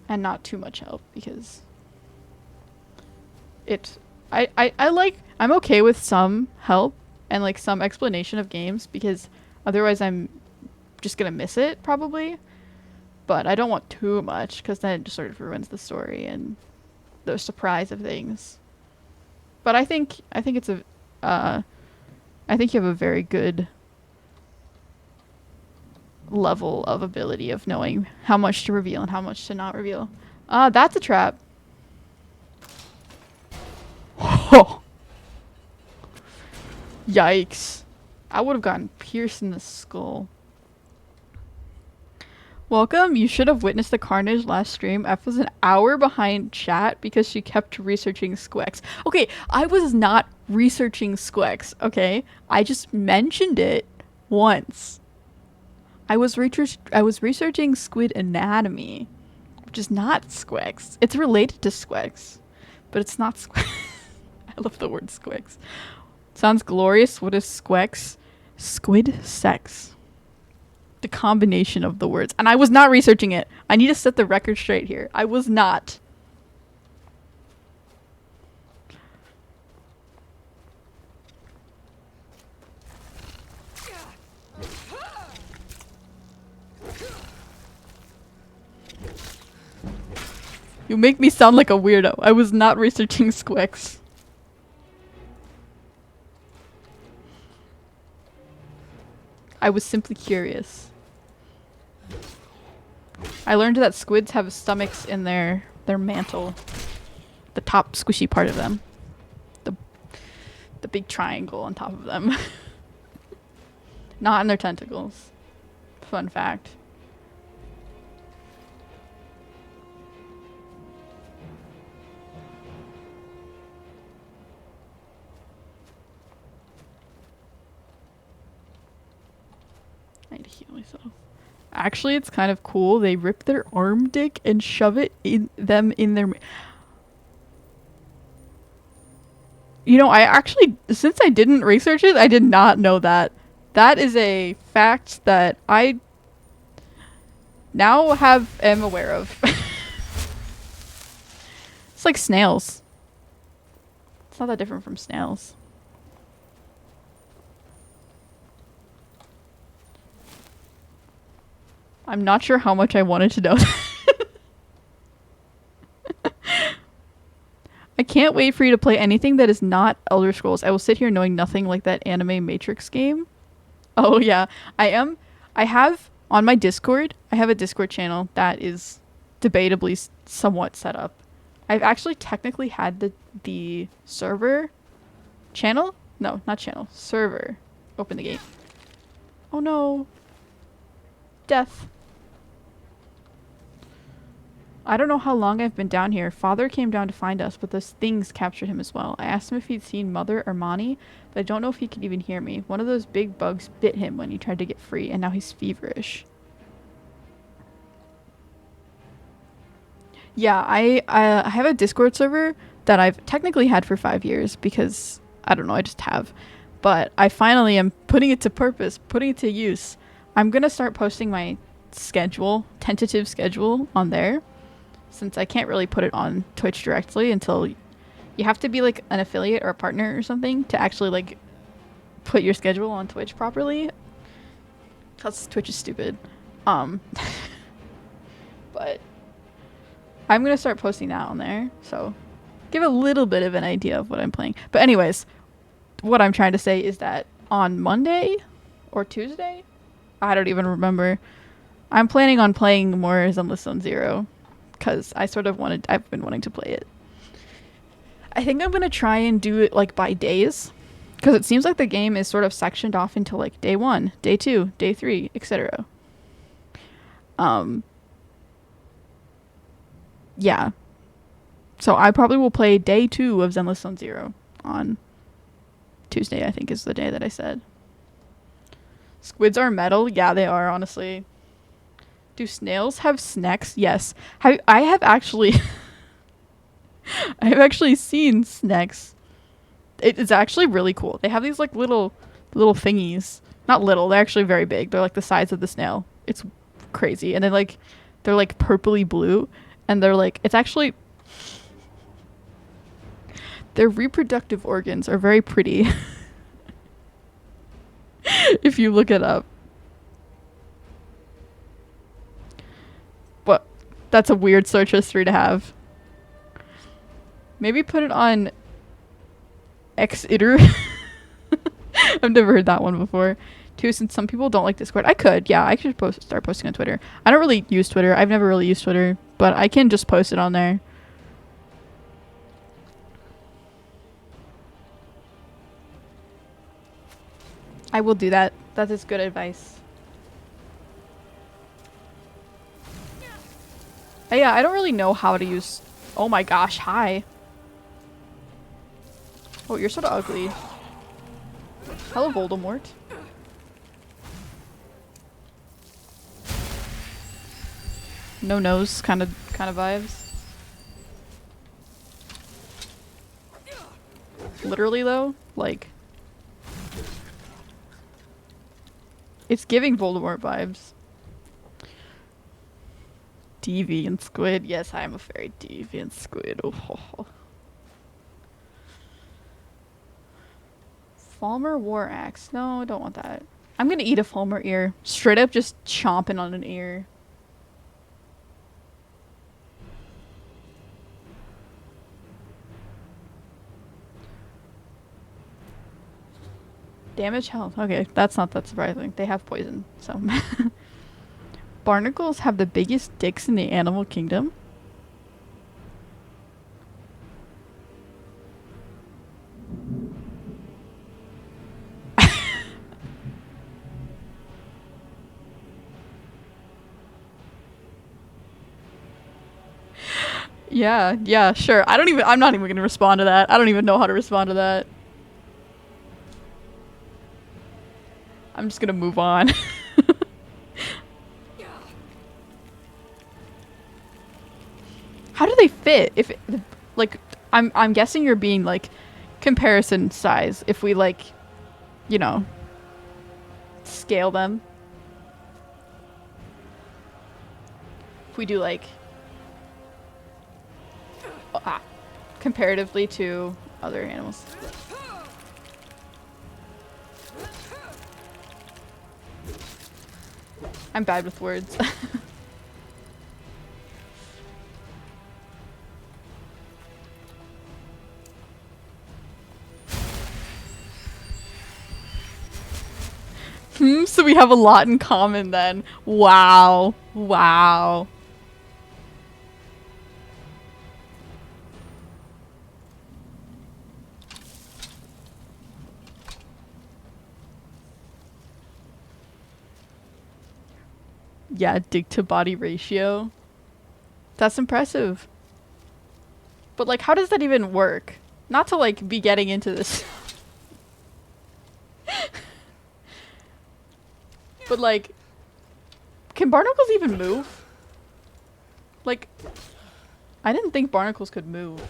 S2: And not too much help, because I'm okay with some help and like some explanation of games, because otherwise I'm just gonna miss it probably. But I don't want too much, because then it just sort of ruins the story and the surprise of things. But I think it's a I think you have a very good level of ability of knowing how much to reveal and how much to not reveal. That's a trap. Oh. Yikes. I would have gotten pierced in the skull. Welcome. You should have witnessed the carnage last stream. F was an hour behind chat because she kept researching Squex. Okay, I was not researching Squex, okay? I just mentioned it once. I was researching squid anatomy, which is not Squex. It's related to Squex, but it's not Squex. I love the word Squex. Sounds glorious. What is Squex? Squid sex. The combination of the words. And I was not researching it. I need to set the record straight here. I was not. You make me sound like a weirdo. I was not researching Squex. I was simply curious. I learned that squids have stomachs in their mantle. The top squishy part of them. The big triangle on top of them. Not in their tentacles. Fun fact. I need to heal myself. Actually, it's kind of cool. They rip their arm dick and shove it in their... You know, I actually, since I didn't research it, I did not know that. That is a fact that I now am aware of. It's like snails. It's not that different from snails. I'm not sure how much I wanted to know that. I can't wait for you to play anything that is not Elder Scrolls. I will sit here knowing nothing like that anime Matrix game. Oh yeah, I have on my Discord, I have a Discord channel that is debatably somewhat set up. I've actually technically had the server channel? No, not channel. Server. Open the gate. Oh no. Death. I don't know how long I've been down here. Father came down to find us, but those things captured him as well. I asked him if he'd seen Mother or Mani, but I don't know if he could even hear me. One of those big bugs bit him when he tried to get free, and now he's feverish. Yeah, I have a Discord server that I've technically had for 5 years because I don't know, I just have. But I finally am putting it to purpose, putting it to use. I'm going to start posting my schedule, tentative schedule on there, since I can't really put it on Twitch directly until you have to be like an affiliate or a partner or something to actually like put your schedule on Twitch properly. Cause Twitch is stupid. But I'm gonna start posting that on there, so give a little bit of an idea of what I'm playing. But anyways, what I'm trying to say is that on Monday or Tuesday, I don't even remember, I'm planning on playing more Zenless Zone Zero because I've been wanting to play it. I think I'm gonna try and do it like by days, because it seems like the game is sort of sectioned off into like day 1, day 2, day 3, etc. Yeah. So I probably will play day 2 of Zenless Zone Zero on Tuesday, I think is the day that I said. Squids are metal? Yeah, they are, honestly. Do snails have snacks? Yes. I have actually I have actually seen snacks. It's actually really cool. They have these like little thingies. Not little, they're actually very big. They're like the size of the snail. It's crazy. And they're like purpley blue, and they're like, it's actually, their reproductive organs are very pretty. If you look it up. But that's a weird search history to have. Maybe put it on X-iter. I've never heard that one before. Too, since some people don't like Discord. I could, yeah, I could start posting on Twitter. I don't really use Twitter. I've never really used Twitter, but I can just post it on there. I will do that. That is good advice. Yeah, I don't really know how to use... Oh my gosh, hi. Oh, you're sort of ugly. Hello, Voldemort. No nose kind of vibes. Literally though, like, it's giving Voldemort vibes. Deviant squid. Yes, I am a very deviant squid. Oh. Falmer War Axe. No, I don't want that. I'm gonna eat a Falmer ear. Straight up just chomping on an ear. Damage health. Okay, that's not that surprising. They have poison, so. Barnacles have the biggest dicks in the animal kingdom. Yeah, sure. I'm not even gonna respond to that. I don't even know how to respond to that. I'm just gonna move on. How do they fit? If like, I'm guessing you're being like comparison size. If we like, you know, scale them. If we do like comparatively to other animals. I'm bad with words. So we have a lot in common then. Wow. Yeah, dick to body ratio. That's impressive. But like, how does that even work? Not to like be getting into this. But like, can barnacles even move? Like, I didn't think barnacles could move.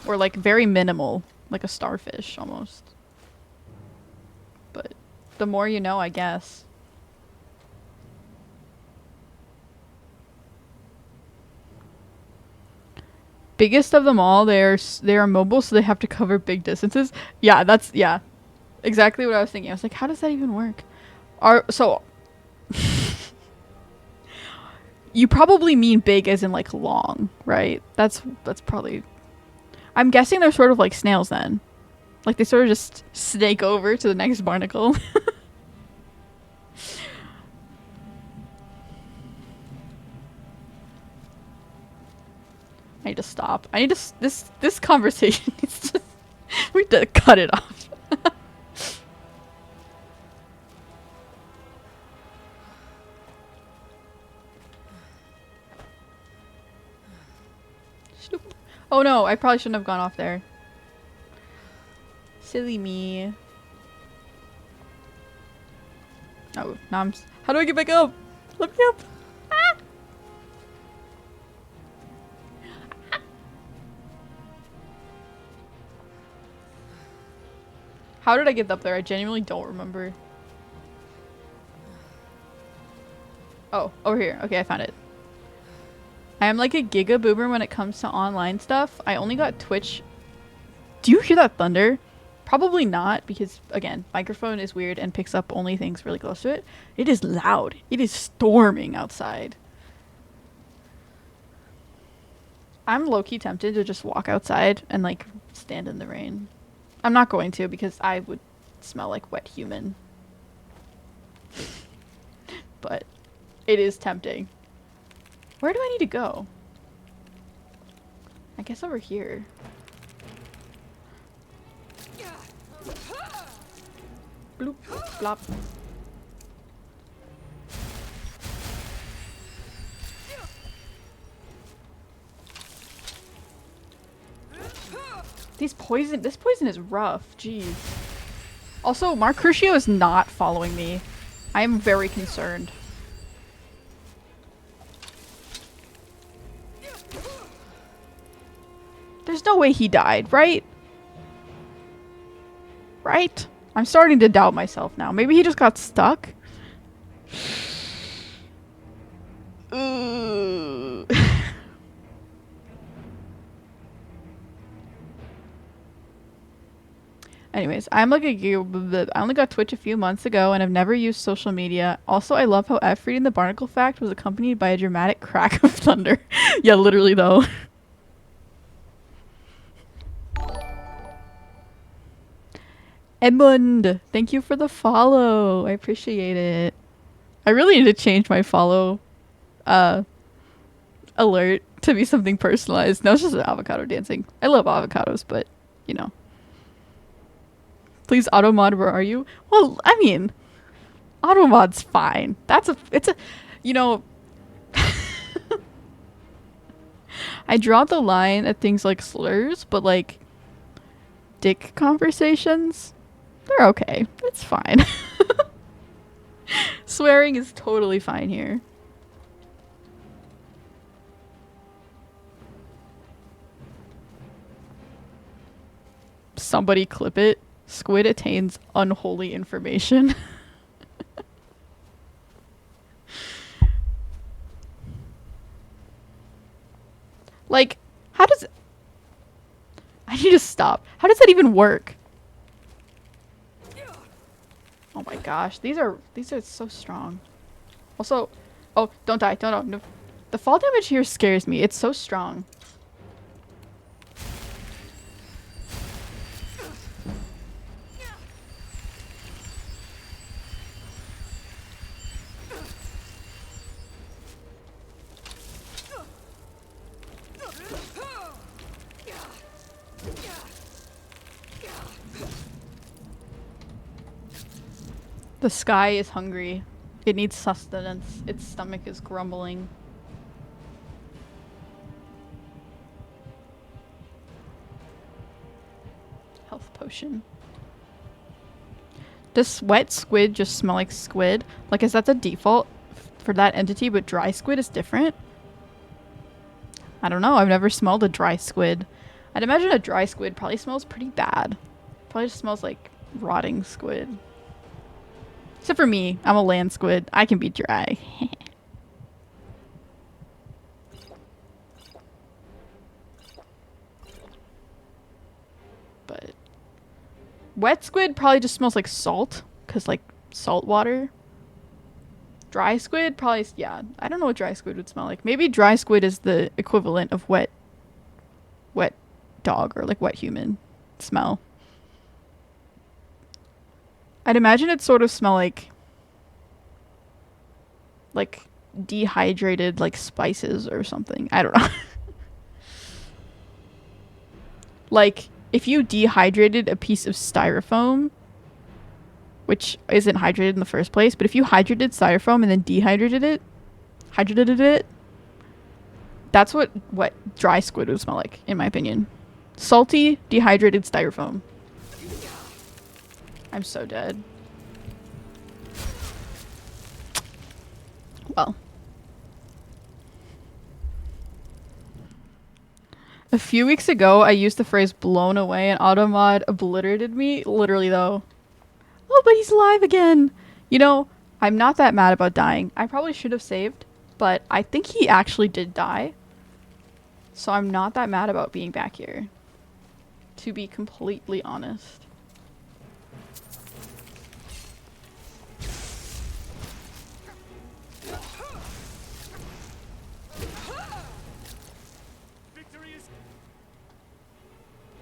S2: Or like very minimal, like a starfish almost. But the more you know, I guess. Biggest of them all, they are mobile, so they have to cover big distances. Yeah, that's exactly what I was thinking. I was like, how does that even work? So you probably mean big as in like long, right? That's probably. I'm guessing they're sort of like snails then. Like they sort of just snake over to the next barnacle. I need to stop. I need to this conversation needs to we need to cut it off. Oh no, I probably shouldn't have gone off there. Silly me. Oh, now I'm how do I get back up? Let me up. Ah! How did I get up there? I genuinely don't remember. Oh, over here. Okay, I found it. I am like a giga boomer when it comes to online stuff. I only got Twitch. Do you hear that thunder? Probably not, because again, microphone is weird and picks up only things really close to it. It is loud. It is storming outside. I'm low-key tempted to just walk outside and like stand in the rain. I'm not going to because I would smell like wet human. But it is tempting. Where do I need to go? I guess over here. Bloop, blop. This poison is rough. Jeez. Also, Mark Crucio is not following me. I am very concerned. There's no way he died, right? Right? I'm starting to doubt myself now. Maybe he just got stuck? Ooh. Anyways, I'm like I only got Twitch a few months ago and I've never used social media. Also, I love how F reading the barnacle fact was accompanied by a dramatic crack of thunder. Yeah, literally though. Edmund, thank you for the follow. I appreciate it. I really need to change my follow alert to be something personalized. No, it's just avocado dancing. I love avocados, but you know. Please automod, where are you? Well, I mean, automod's fine. It's a, you know, I draw the line at things like slurs, but like dick conversations, they're okay. It's fine. Swearing is totally fine here. Somebody clip it. Squid attains unholy information. Like, how does... I need to stop. How does that even work? Oh my gosh, these are so strong. Also, oh, don't die. Don't. No. The fall damage here scares me. It's so strong. The sky is hungry. It needs sustenance. Its stomach is grumbling. Health potion. Does wet squid just smell like squid? Like, is that the default for that entity, but dry squid is different? I don't know. I've never smelled a dry squid. I'd imagine a dry squid probably smells pretty bad. Probably just smells like rotting squid. Except for me. I'm a land squid. I can be dry. But wet squid probably just smells like salt. Because like salt water. Dry squid probably, yeah. I don't know what dry squid would smell like. Maybe dry squid is the equivalent of wet dog or like wet human smell. I'd imagine it sort of smell like dehydrated like spices or something. I don't know. Like if you dehydrated a piece of styrofoam, which isn't hydrated in the first place, but if you hydrated styrofoam and then hydrated it, that's what dry squid would smell like, in my opinion. Salty, dehydrated styrofoam. I'm so dead. Well. A few weeks ago, I used the phrase blown away and Automod obliterated me. Literally, though. Oh, but he's alive again! You know, I'm not that mad about dying. I probably should have saved, but I think he actually did die. So I'm not that mad about being back here. To be completely honest.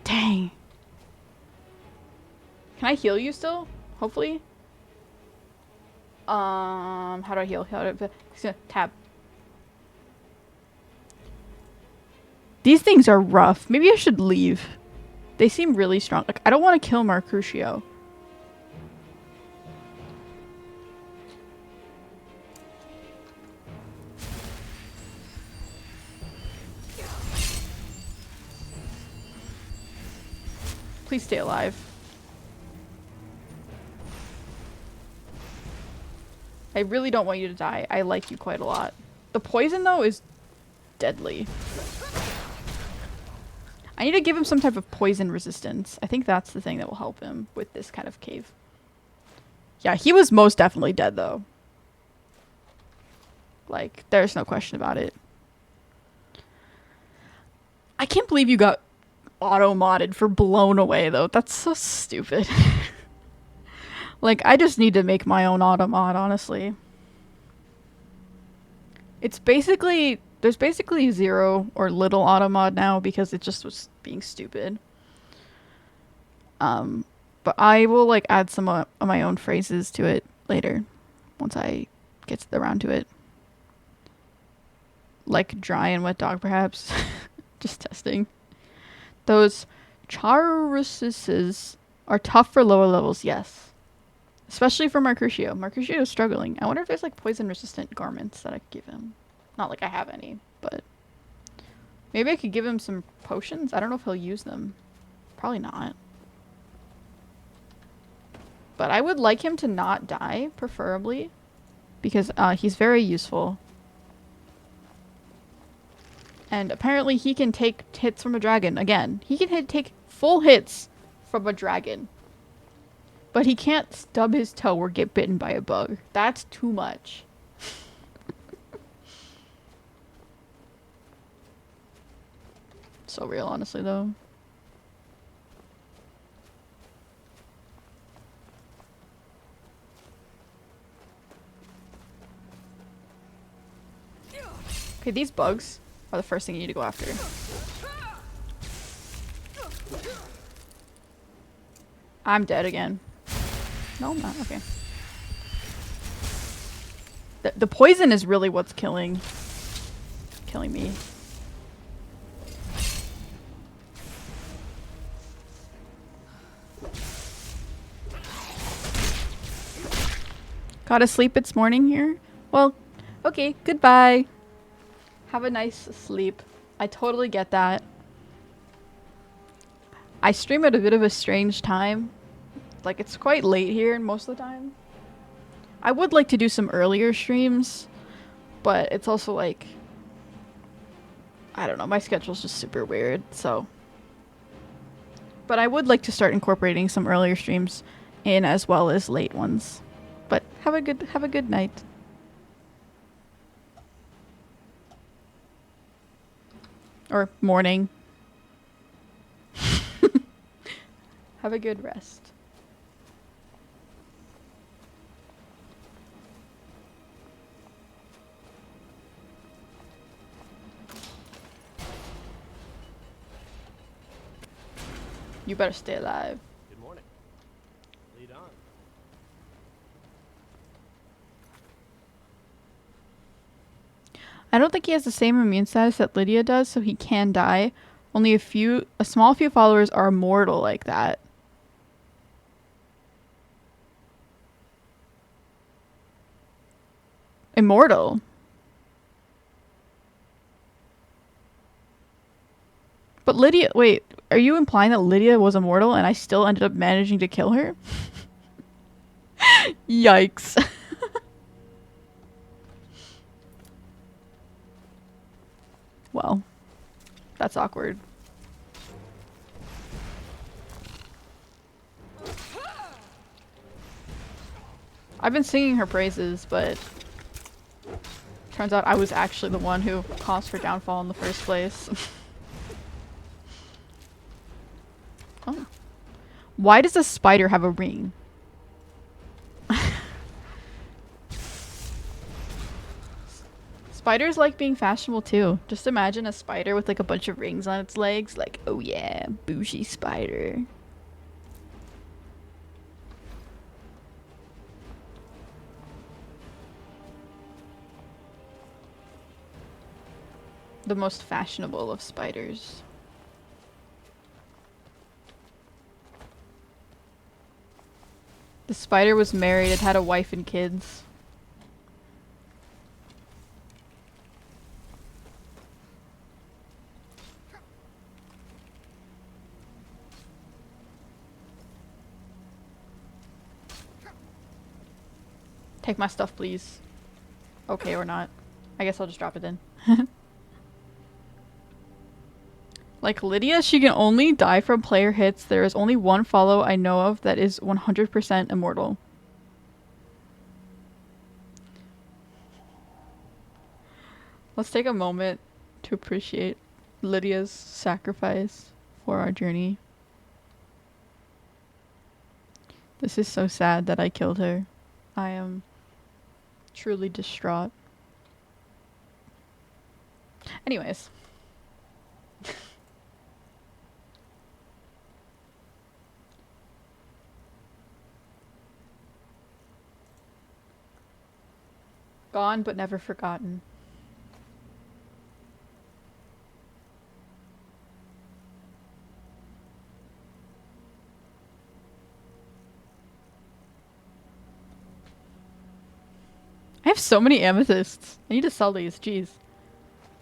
S2: Dang. Can I heal you still? Hopefully. How do I heal? How do I tab? These things are rough. Maybe I should leave. They seem really strong. Like, I don't want to kill Mercutio. Please stay alive. I really don't want you to die. I like you quite a lot. The poison, though, is deadly. I need to give him some type of poison resistance. I think that's the thing that will help him with this kind of cave. Yeah, he was most definitely dead, though. Like, there's no question about it. I can't believe you got auto-modded for blown away, though. That's so stupid. Like, I just need to make my own auto-mod, honestly. It's basically... There's basically zero or little auto-mod now because it just was being stupid. But I will, like, add some of my own phrases to it later. Once I get around to it. Like, dry and wet dog, perhaps. Just testing. Those Charuses are tough for lower levels, yes. Especially for Mercutio. Mercutio is struggling. I wonder if there's, like, poison-resistant garments that I could give him. Not like I have any, but... Maybe I could give him some potions? I don't know if he'll use them. Probably not. But I would like him to not die, preferably. Because he's very useful. And apparently he can take hits from a dragon. Again, he can take full hits from a dragon. But he can't stub his toe or get bitten by a bug. That's too much. So real, honestly, though. Okay, these bugs are the first thing you need to go after. I'm dead again. No, I'm not. Okay. The poison is really what's killing me. Gotta sleep, it's morning here? Well, okay, goodbye. Have a nice sleep. I totally get that. I stream at a bit of a strange time. Like, it's quite late here most of the time. I would like to do some earlier streams, but it's also like... I don't know, my schedule's just super weird, so. But I would like to start incorporating some earlier streams in as well as late ones. But have a good night. Or morning. Have a good rest. You better stay alive.
S10: Good morning. Lead on.
S2: I don't think he has the same immune status that Lydia does, so he can die. Only a small few followers are immortal like that. Immortal? But Lydia, wait, are you implying that Lydia was immortal and I still ended up managing to kill her? Yikes. Well, that's awkward. I've been singing her praises, but turns out I was actually the one who caused her downfall in the first place. Oh. Why does a spider have a ring? Spiders like being fashionable too. Just imagine a spider with like a bunch of rings on its legs. Like, oh yeah, bougie spider. The most fashionable of spiders. The spider was married. It had a wife and kids. Take my stuff, please. Okay, or not. I guess I'll just drop it in. Like Lydia, she can only die from player hits. There is only one follow I know of that is 100% immortal. Let's take a moment to appreciate Lydia's sacrifice for our journey. This is so sad that I killed her. I am truly distraught. Anyways. Gone but never forgotten. I have so many amethysts. I need to sell these. Jeez.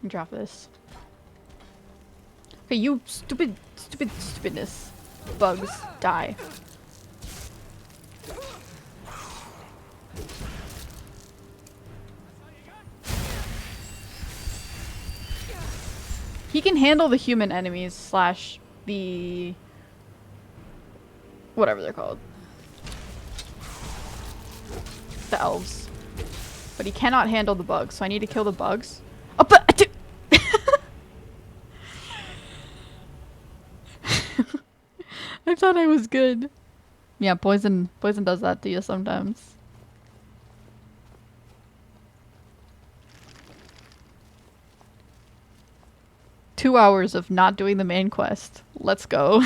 S2: Drop this. Okay, you stupidness. Bugs, die. He can handle the human enemies slash the whatever they're called. The elves. But he cannot handle the bugs, so I need to kill the bugs. Oh, but I thought I was good. Yeah, poison does that to you sometimes. Two hours of not doing the main quest. Let's go.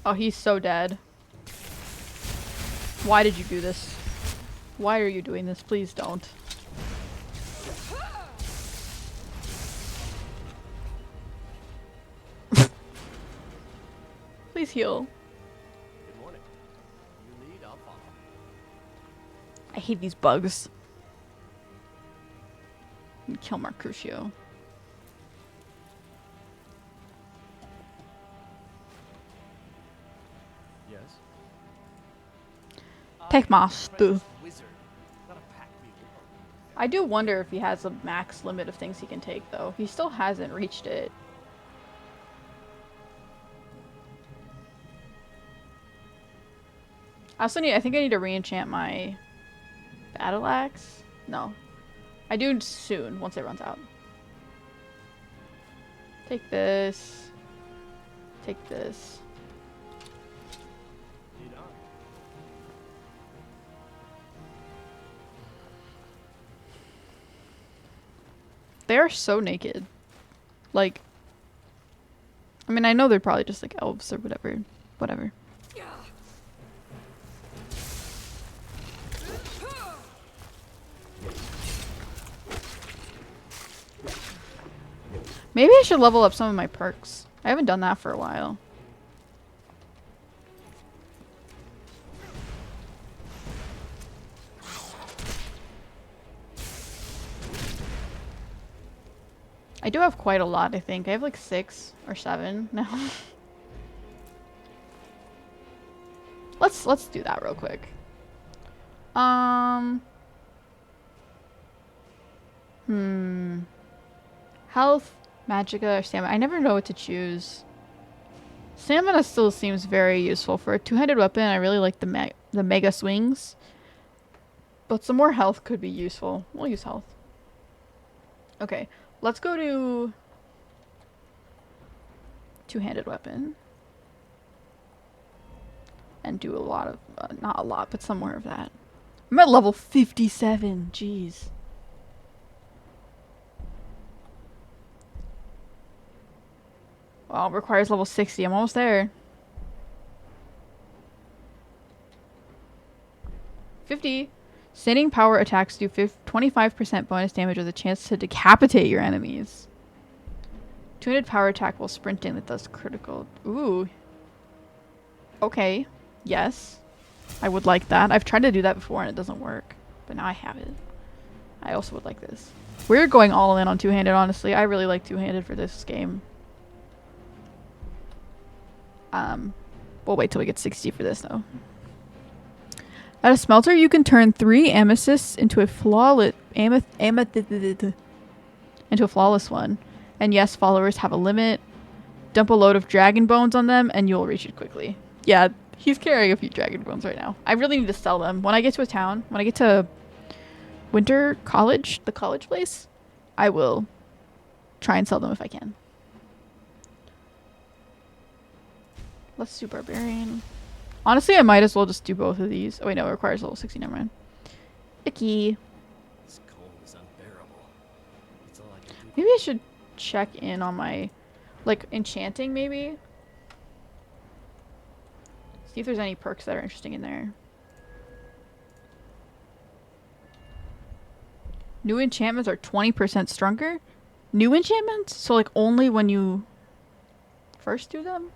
S2: Oh, he's so dead. Why did you do this? Why are you doing this? Please don't. Please heal.
S10: Good morning. You lead, I'll follow.
S2: I hate these bugs. Kill Mercutio. Take my stuff.
S5: Wizard, not a pack mule.
S2: I do wonder if he has a max limit of things he can take, though. He still hasn't reached it. I think I need to re-enchant my battle axe. No. I do soon, once it runs out. Take this. Take this.
S5: Lead on.
S2: They are so naked. Like, I mean, I know they're probably just like elves or whatever. Whatever. Maybe I should level up some of my perks. I haven't done that for a while. I do have quite a lot, I think. I have like 6 or 7 now. Let's do that real quick. Health, magicka, or stamina. I never know what to choose. Stamina still seems very useful for a two-handed weapon. I really like the mega swings. But some more health could be useful. We'll use health. Okay, let's go to two-handed weapon. And do a lot of, not a lot, but some more of that. I'm at level 57, jeez. Well, requires level 60, I'm almost there. 50. Standing power attacks do 25% bonus damage with a chance to decapitate your enemies. Two-handed power attack while sprinting that does critical. Ooh. Okay. Yes. I would like that. I've tried to do that before and it doesn't work. But now I have it. I also would like this. We're going all in on two-handed, honestly. I really like two-handed for this game. We'll wait till we get 60 for this, though. At a smelter, you can turn 3 amethysts into a flawless one. And yes, followers have a limit. Dump a load of dragon bones on them, and you'll reach it quickly. Yeah, he's carrying a few dragon bones right now. I really need to sell them. When I get to a town, when I get to Winter College, the college place, I will try and sell them if I can. Let's do Barbarian. Honestly, I might as well just do both of these. Oh wait, no, it requires level 60, never mind. Icky.
S5: This cold is unbearable. That's all I can do.
S2: Maybe I should check in on my, like, enchanting, maybe? See if there's any perks that are interesting in there. New enchantments are 20% stronger? New enchantments? So, like, only when you first do them?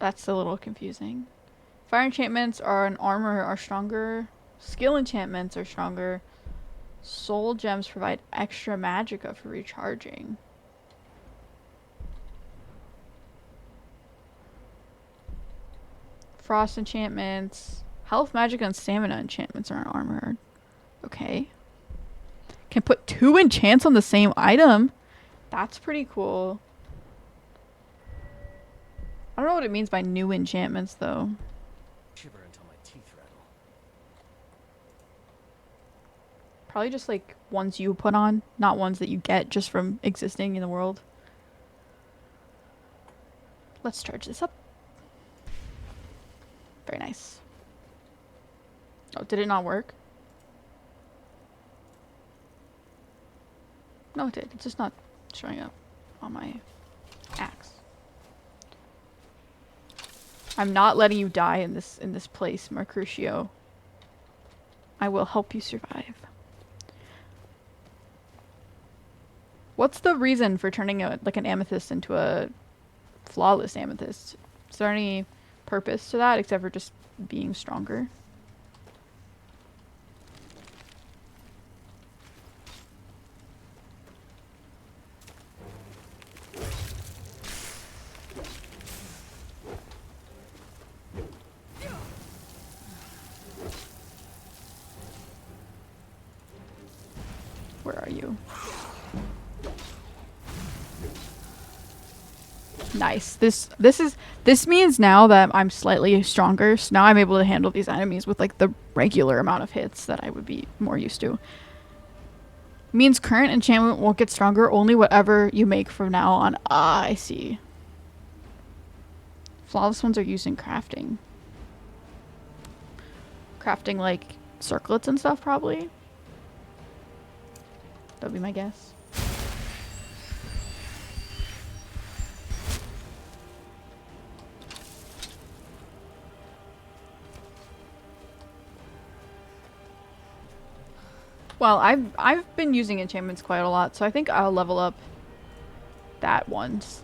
S2: That's a little confusing. Fire enchantments are an armor are stronger. Skill enchantments are stronger. Soul gems provide extra magicka for recharging. Frost enchantments. Health, magicka, and stamina enchantments are an armor. Okay. Can put 2 enchants on the same item. That's pretty cool. I don't know what it means by new enchantments, though.
S5: Shiver until my teeth rattle.
S2: Probably just, like, ones you put on, not ones that you get just from existing in the world. Let's charge this up. Very nice. Oh, did it not work? No, it did. It's just not showing up on my axe. I'm not letting you die in this place, Mercutio. I will help you survive. What's the reason for turning an amethyst into a flawless amethyst? Is there any purpose to that except for just being stronger? are you? Nice. This means now that I'm slightly stronger. So now I'm able to handle these enemies with like the regular amount of hits that I would be more used to. Means current enchantment won't get stronger, only whatever you make from now on. Ah, I see. Flawless ones are used in crafting. Crafting like circlets and stuff probably. That'd be my guess. Well, I've been using enchantments quite a lot, so I think I'll level up that once.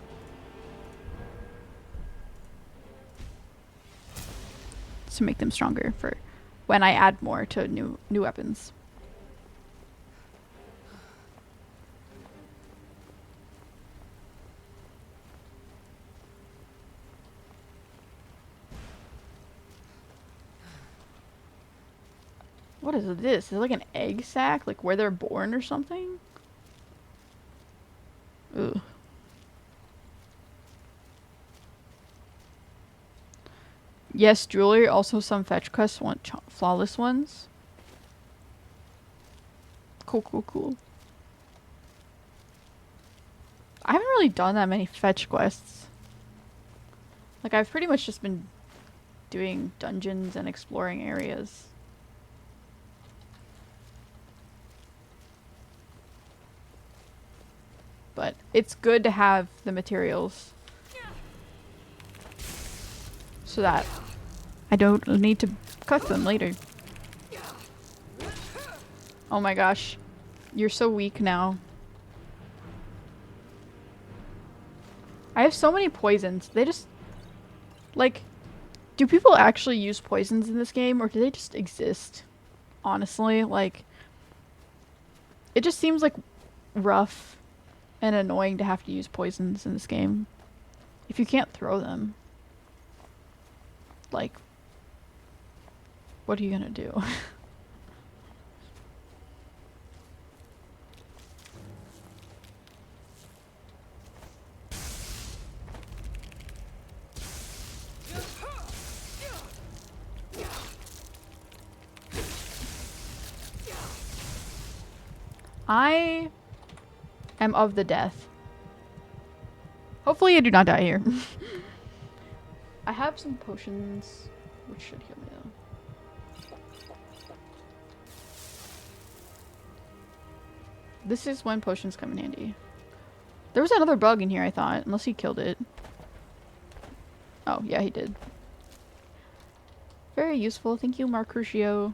S2: To make them stronger for when I add more to new weapons. What is this? Is it like an egg sack? Like where they're born or something? Ooh. Yes, jewelry. Also some fetch quests want flawless ones. Cool, cool, cool. I haven't really done that many fetch quests. Like I've pretty much just been doing dungeons and exploring areas. But it's good to have the materials so that I don't need to cut them later. Oh my gosh. You're so weak now. I have so many poisons. They just... Like, do people actually use poisons in this game, or do they just exist? Honestly, like... It just seems like rough and annoying to have to use poisons in this game. If you can't throw them. Like... What are you gonna do? I am of the death. Hopefully I do not die here. I have some potions, which should heal me though. This is when potions come in handy. There was another bug in here, I thought, unless he killed it. Oh, yeah, he did. Very useful. Thank you, Marcrucio.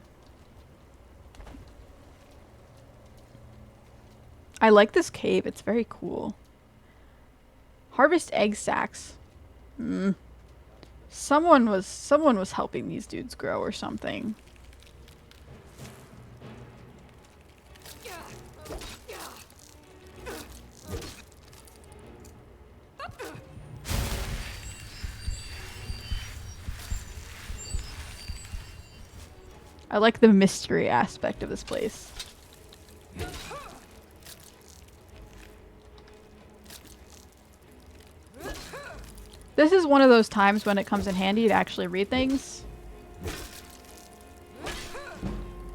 S2: I like this cave. It's very cool. Harvest egg sacks. Someone was helping these dudes grow or something. I like the mystery aspect of this place. This is one of those times when it comes in handy to actually read things.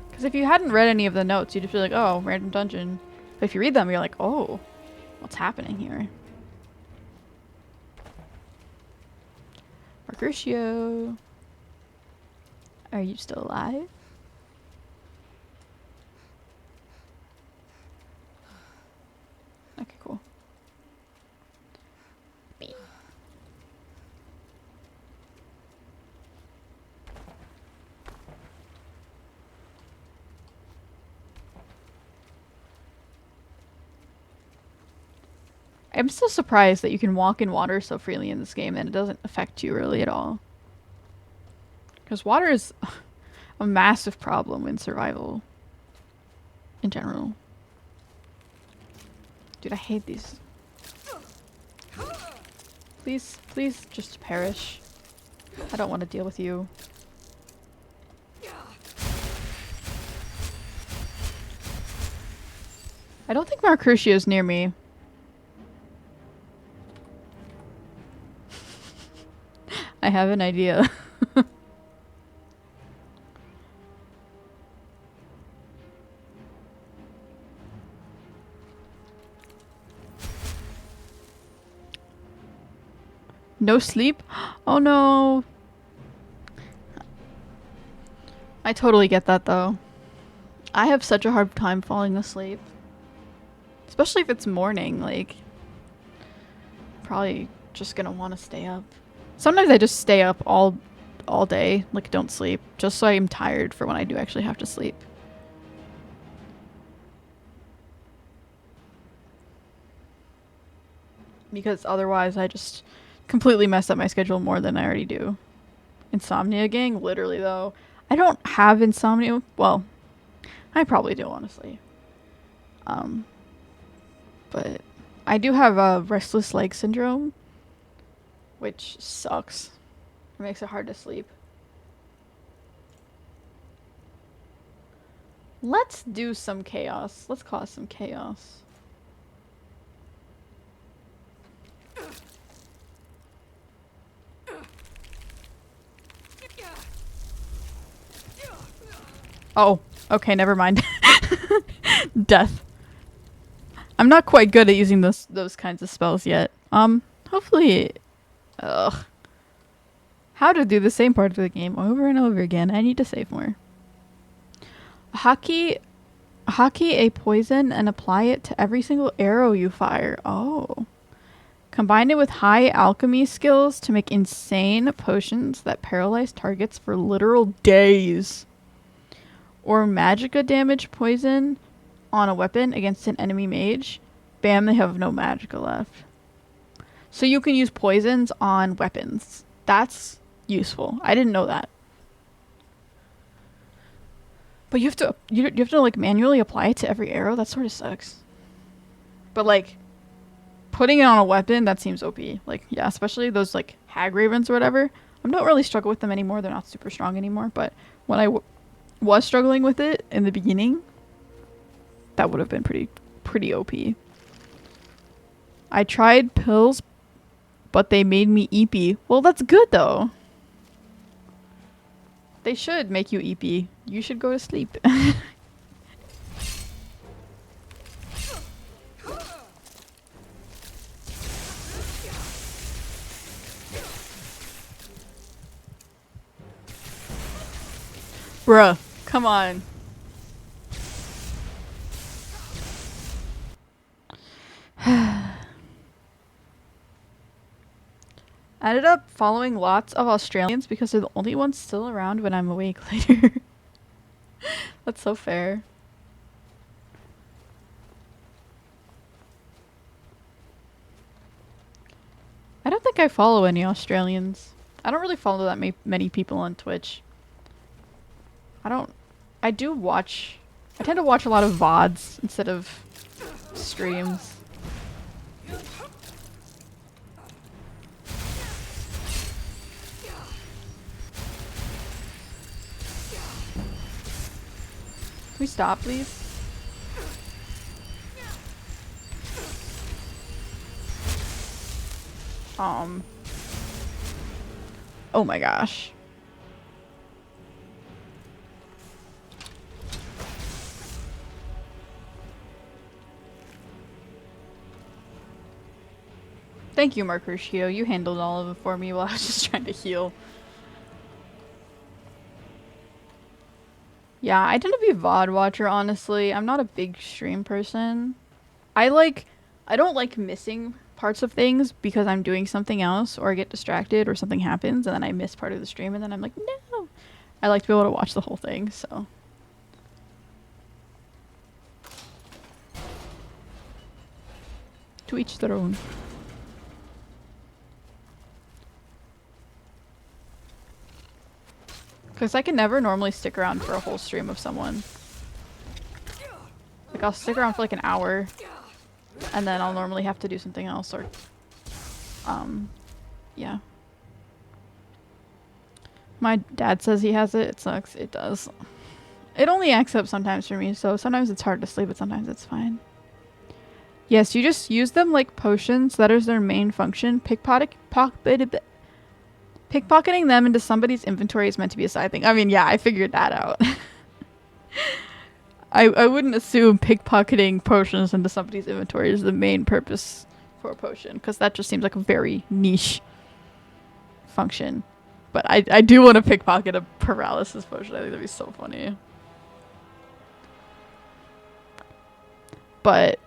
S2: Because if you hadn't read any of the notes, you'd just be like, oh, random dungeon. But if you read them, you're like, oh, what's happening here? Mercutio. Are you still alive? Okay, cool. I'm still surprised that you can walk in water so freely in this game and it doesn't affect you really at all. Because water is a massive problem in survival. In general. Dude, I hate these. Please, please just perish. I don't want to deal with you. I don't think Mercutio's near me. I have an idea. No sleep? Oh no. I totally get that though. I have such a hard time falling asleep. Especially if it's morning, like probably just gonna want to stay up. Sometimes I just stay up all day, like don't sleep, just so I'm tired for when I do actually have to sleep. Because otherwise I just completely mess up my schedule more than I already do. Insomnia gang? Literally though. I don't have insomnia. Well, I probably do honestly. But I do have a restless leg syndrome, which sucks. It makes it hard to sleep. Let's do some chaos. Let's cause some chaos. Oh, okay, never mind. Death. I'm not quite good at using those kinds of spells yet. Hopefully... Ugh. How to do the same part of the game over and over again. I need to save more. Hockey a poison and apply it to every single arrow you fire. Oh. Combine it with high alchemy skills to make insane potions that paralyze targets for literal days. Or magicka damage poison on a weapon against an enemy mage. Bam, they have no magicka left. So you can use poisons on weapons. That's useful. I didn't know that. But you have to like manually apply it to every arrow. That sort of sucks. But like putting it on a weapon, that seems OP. Like yeah, especially those like hag ravens or whatever. I don't really struggle with them anymore. They're not super strong anymore. But when I was struggling with it in the beginning, that would have been pretty OP. I tried pills, but they made me eepy. Well, that's good though. They should make you eepy. You should go to sleep. Bruh, come on. I ended up following lots of Australians because they're the only ones still around when I'm awake later. That's so fair. I don't think I follow any Australians. I don't really follow that many people on Twitch. I tend to watch a lot of VODs instead of streams. Can we stop, please? Oh my gosh. Thank you, Mercutio. You handled all of it for me while I was just trying to heal. Yeah, I tend to be a VOD watcher, honestly. I'm not a big stream person. I don't like missing parts of things because I'm doing something else or I get distracted or something happens and then I miss part of the stream and then I'm like, no. I like to be able to watch the whole thing, so. To each their own. Because I can never normally stick around for a whole stream of someone. Like, I'll stick around for like an hour, and then I'll normally have to do something else, or, yeah. My dad says he has it. It sucks. It does. It only acts up sometimes for me, so sometimes it's hard to sleep, but sometimes it's fine. Yes, you just use them like potions. That is their main function. Pickpocketing them into somebody's inventory is meant to be a side thing. I mean, yeah, I figured that out. I wouldn't assume pickpocketing potions into somebody's inventory is the main purpose for a potion, because that just seems like a very niche function. But I do want to pickpocket a paralysis potion. I think that'd be so funny. But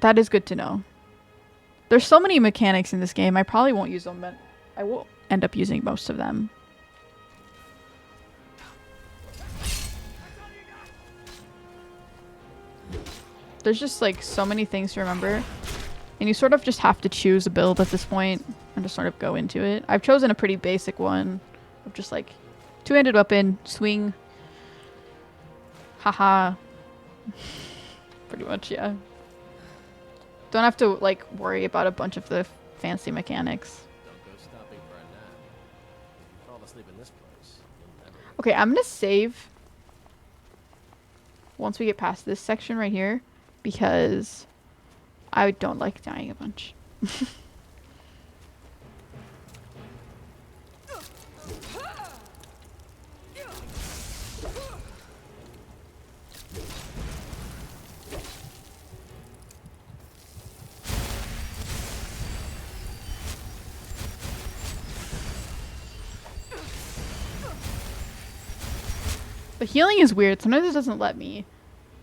S2: that is good to know. There's so many mechanics in this game. I probably won't use them, but I will end up using most of them. There's just like so many things to remember. And you sort of just have to choose a build at this point and just sort of go into it. I've chosen a pretty basic one of just like two-handed weapon, swing. Haha. Pretty much, yeah. Don't have to like worry about a bunch of the fancy mechanics.
S9: Don't go stopping for a nap. Fall asleep in this place. You'll never.
S2: Okay, I'm gonna save once we get past this section right here, because I don't like dying a bunch. The healing is weird. Sometimes it doesn't let me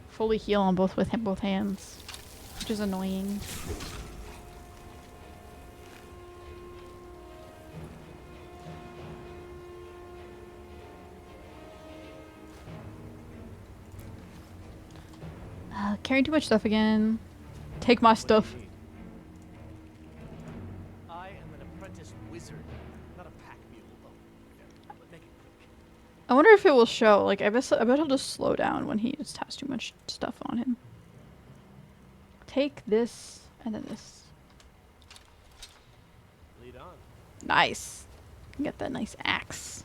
S2: fully heal on both hands, which is annoying. Carrying too much stuff again. Take my stuff.
S5: I am an apprentice wizard, not a pack mule, though. But make it quick.
S2: I wonder if it will show. Like, I bet he'll just slow down when he just has too much stuff on him. Take this and then this.
S9: Lead on.
S2: Nice. Get that nice axe.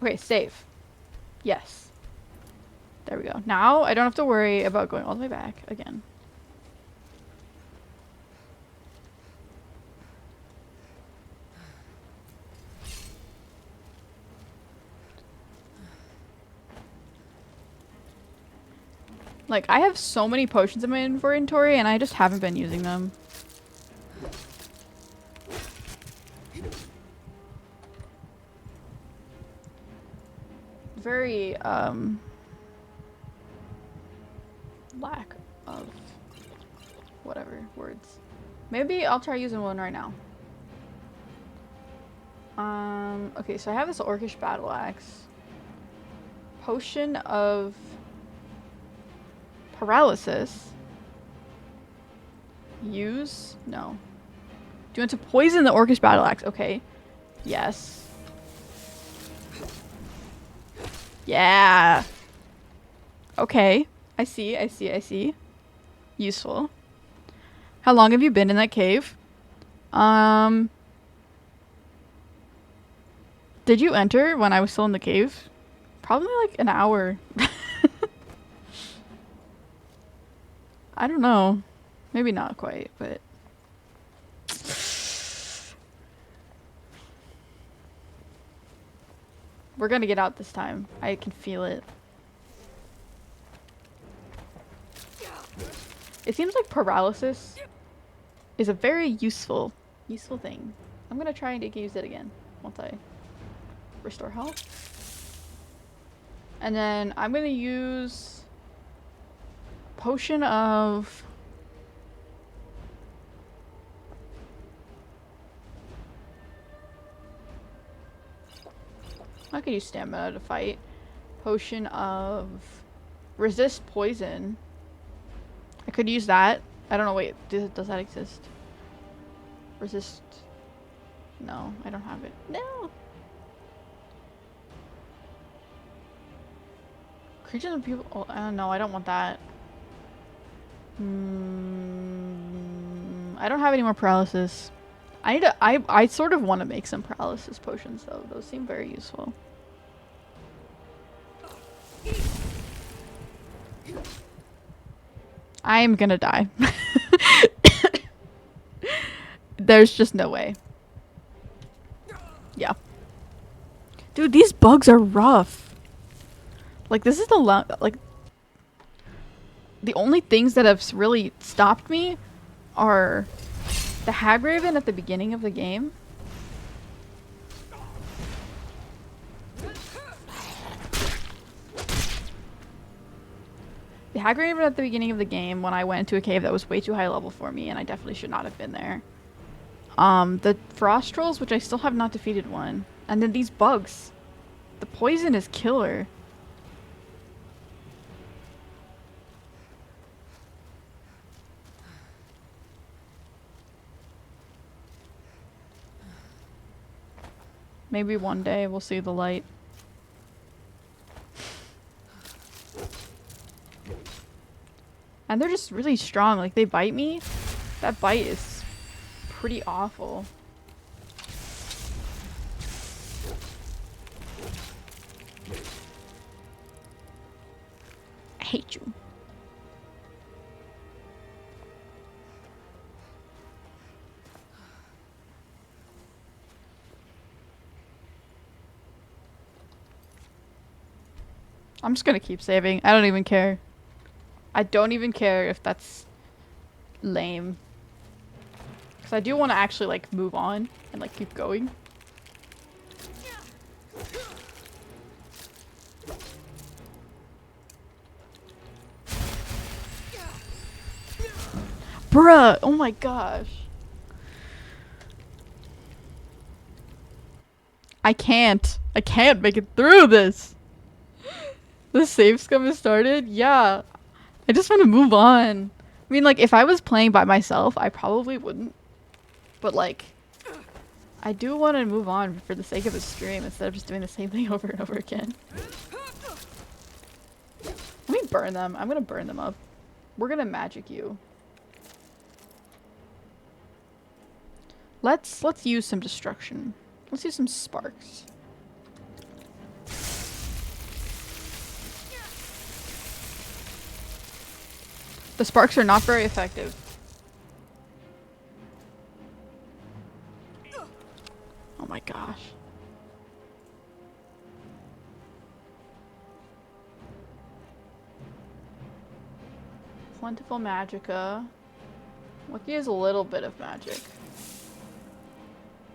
S2: Okay, save. Yes. There we go. Now I don't have to worry about going all the way back again. Like, I have so many potions in my inventory and I just haven't been using them. Very, lack of whatever words. Maybe I'll try using one right now. Okay, so I have this orcish battle axe. Potion of paralysis. Use? No. Do you want to poison the orcish battle axe? Okay. Yes. Yeah. Okay. I see. Useful. How long have you been in that cave? Did you enter when I was still in the cave? Probably like an hour. I don't know. Maybe not quite, but... We're gonna get out this time. I can feel it. It seems like paralysis is a very useful thing. I'm gonna try and use it again once I restore health. And then I'm gonna use potion of I could use stamina to fight. Potion of resist poison. I could use that. I don't know, wait, does that exist? Resist. No, I don't have it. No! Creatures and people. Oh, no, I don't want that. I don't have any more paralysis. I need to. I sort of want to make some paralysis potions though. Those seem very useful. I'm gonna die. There's just no way. Yeah. Dude, these bugs are rough. Like, this is the like the only things that have really stopped me are the Hag Raven at the beginning of the game. The Hag Raven at the beginning of the game when I went into a cave that was way too high level for me and I definitely should not have been there. The Frost Trolls, which I still have not defeated one. And then these bugs. The poison is killer. Maybe one day we'll see the light. And they're just really strong. Like, they bite me. That bite is pretty awful. I hate you. I'm just gonna keep saving. I don't even care. I don't even care if that's lame. Because I do want to actually, like, move on and, like, keep going. Bruh! Oh my gosh. I can't make it through this! The save scum has started? Yeah. I just want to move on. I mean, like, if I was playing by myself, I probably wouldn't. But, like, I do want to move on for the sake of the stream instead of just doing the same thing over and over again. Let me burn them. I'm gonna burn them up. We're gonna magic you. Let's use some destruction. Let's use some sparks. The sparks are not very effective. Oh my gosh. Plentiful Magicka. What gives a little bit of magic?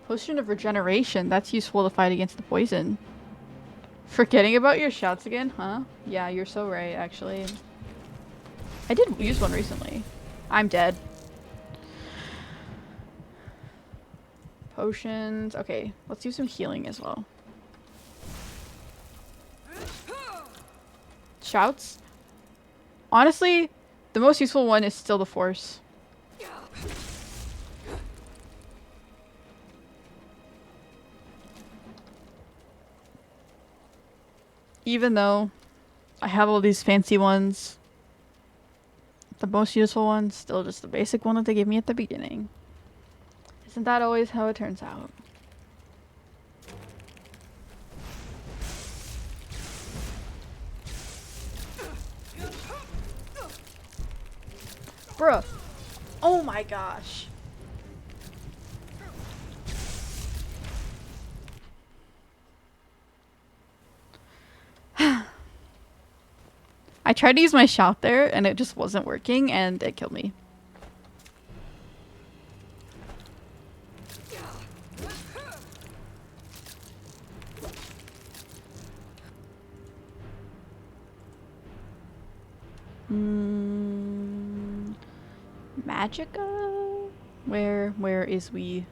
S2: Potion of Regeneration. That's useful to fight against the poison. Forgetting about your shouts again, huh? Yeah, you're so right, actually. I did use one recently. I'm dead. Potions. Okay, let's do some healing as well. Shouts. Honestly, the most useful one is still the Force. Even though I have all these fancy ones, the most useful one's still just the basic one that they gave me at the beginning. Isn't that always how it turns out? Bruh. Oh my gosh. I tried to use my shout there and it just wasn't working and it killed me. Magicka? Where is we?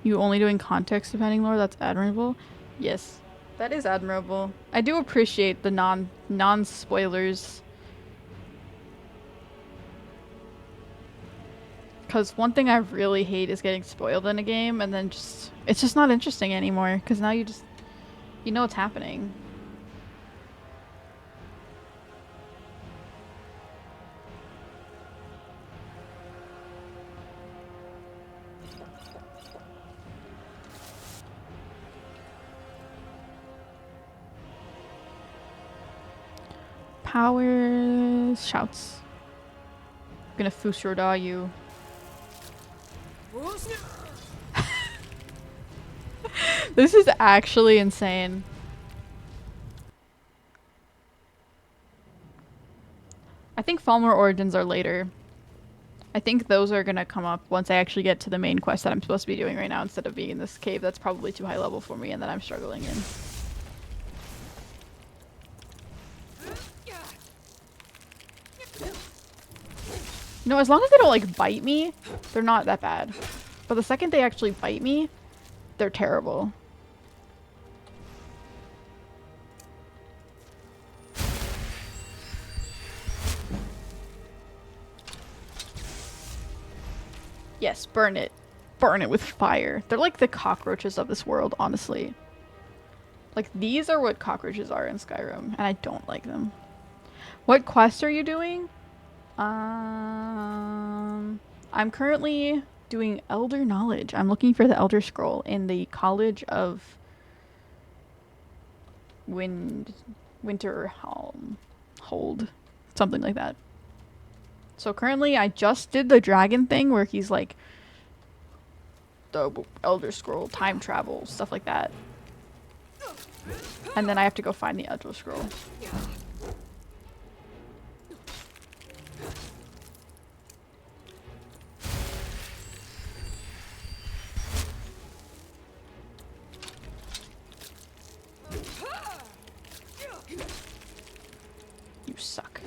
S2: You only doing context depending lore? That's admirable. Yes, that is admirable. I do appreciate the non-spoilers. Because one thing I really hate is getting spoiled in a game and then it's just not interesting anymore. Because now you know what's happening. powers. Shouts. I'm gonna Fushroda you. This is actually insane. I think Falmer Origins are later. I think those are gonna come up once I actually get to the main quest that I'm supposed to be doing right now instead of being in this cave that's probably too high level for me and that I'm struggling in. You know, as long as they don't like bite me, they're not that bad. But the second they actually bite me, they're terrible. Yes, burn it. Burn it with fire. They're like the cockroaches of this world, honestly. Like, these are what cockroaches are in Skyrim, and I don't like them. What quest are you doing? I'm currently doing Elder Knowledge. I'm looking for the Elder Scroll in the College of Winterholm. Hold. Something like that. So currently I just did the dragon thing where he's like the Elder Scroll, time travel, stuff like that. And then I have to go find the Elder Scroll. You suck.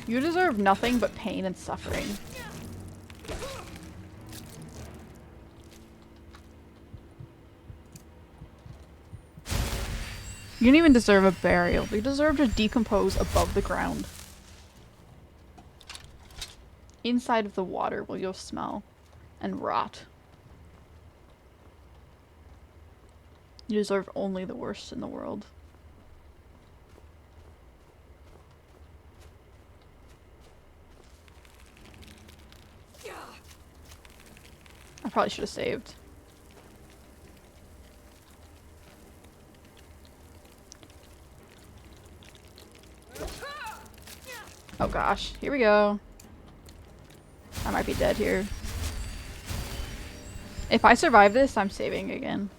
S2: You deserve nothing but pain and suffering. You don't even deserve a burial. You deserve to decompose above the ground. Inside of the water where you'll smell and rot. You deserve only the worst in the world. I probably should have saved. Oh gosh, here we go. I might be dead here. If I survive this, I'm saving again.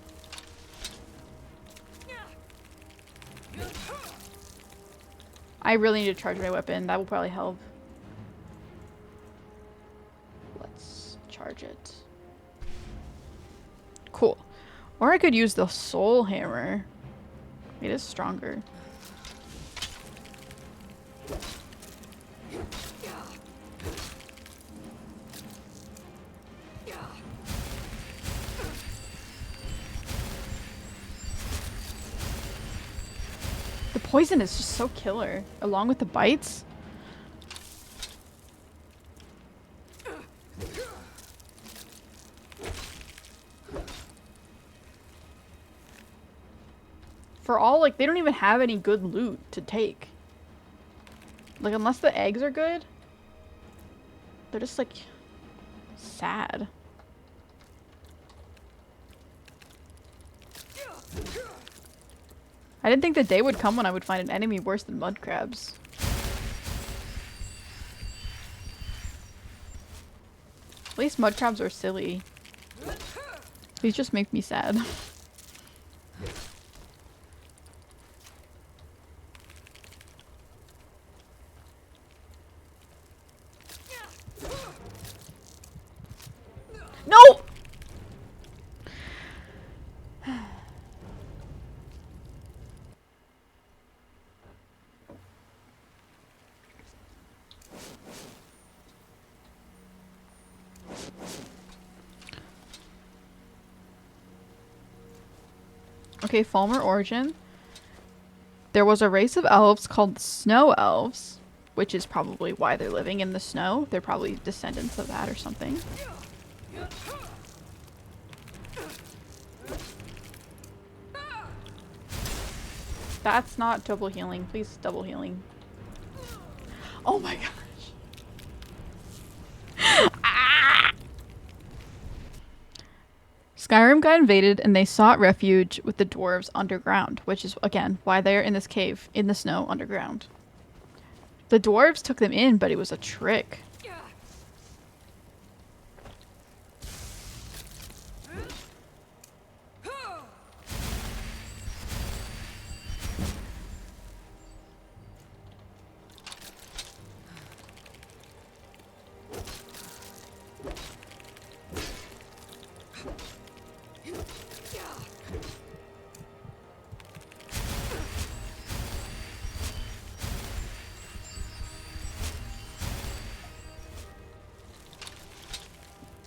S2: I really need to charge my weapon. That will probably help. Let's charge it. Cool. Or I could use the soul hammer. It is stronger. The poison is just so killer, along with the bites. For all, like, they don't even have any good loot to take. Like, unless the eggs are good, they're just, like, sad. I didn't think the day would come when I would find an enemy worse than mud crabs. At least mud crabs are silly. These just make me sad. No! Okay, Falmer origin. There was a race of elves called the Snow Elves, which is probably why they're living in the snow. They're probably descendants of that or something. That's not double healing. Please, double healing. Oh my gosh. Ah! Skyrim got invaded and they sought refuge with the dwarves underground, which is, again, why they're in this cave, in the snow, underground. The dwarves took them in, but it was a trick.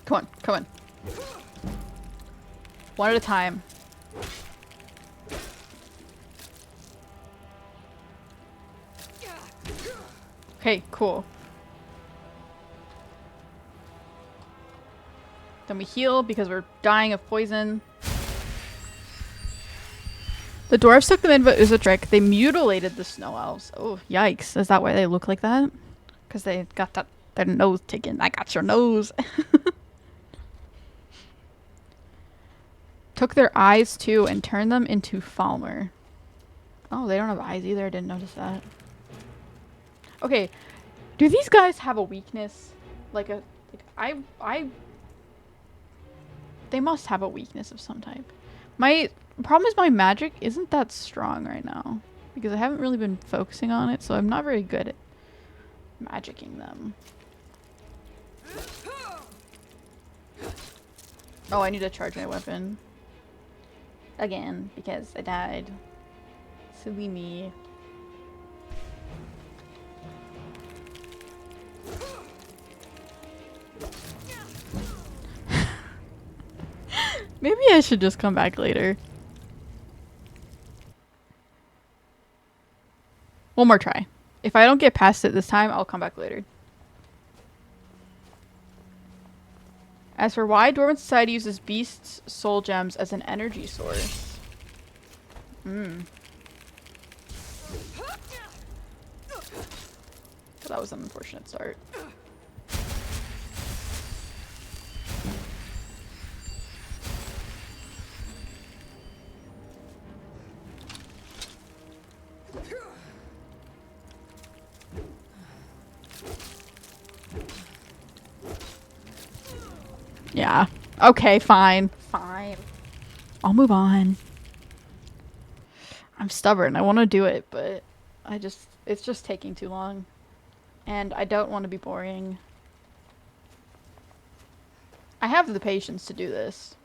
S2: Come on, come on. One at a time. Okay, cool. Then we heal because we're dying of poison. The dwarves took them in, but it was a trick. They mutilated the snow elves. Oh, yikes. Is that why they look like that? Because they got their nose taken. I got your nose. Took their eyes too and turned them into Falmer. Oh, they don't have eyes either. I didn't notice that. Okay, do these guys have a weakness? They must have a weakness of some type. My problem is my magic isn't that strong right now because I haven't really been focusing on it, so I'm not very good at magicking them. Oh, I need to charge my weapon. Again, because I died. Silly me. Maybe I should just come back later. One more try. If I don't get past it this time, I'll come back later. As for why Dwarven Society uses beasts' soul gems as an energy source. Well, that was an unfortunate start. Yeah. Okay, fine. Fine. I'll move on. I'm stubborn. I want to do it, but it's just taking too long. And I don't want to be boring. I have the patience to do this,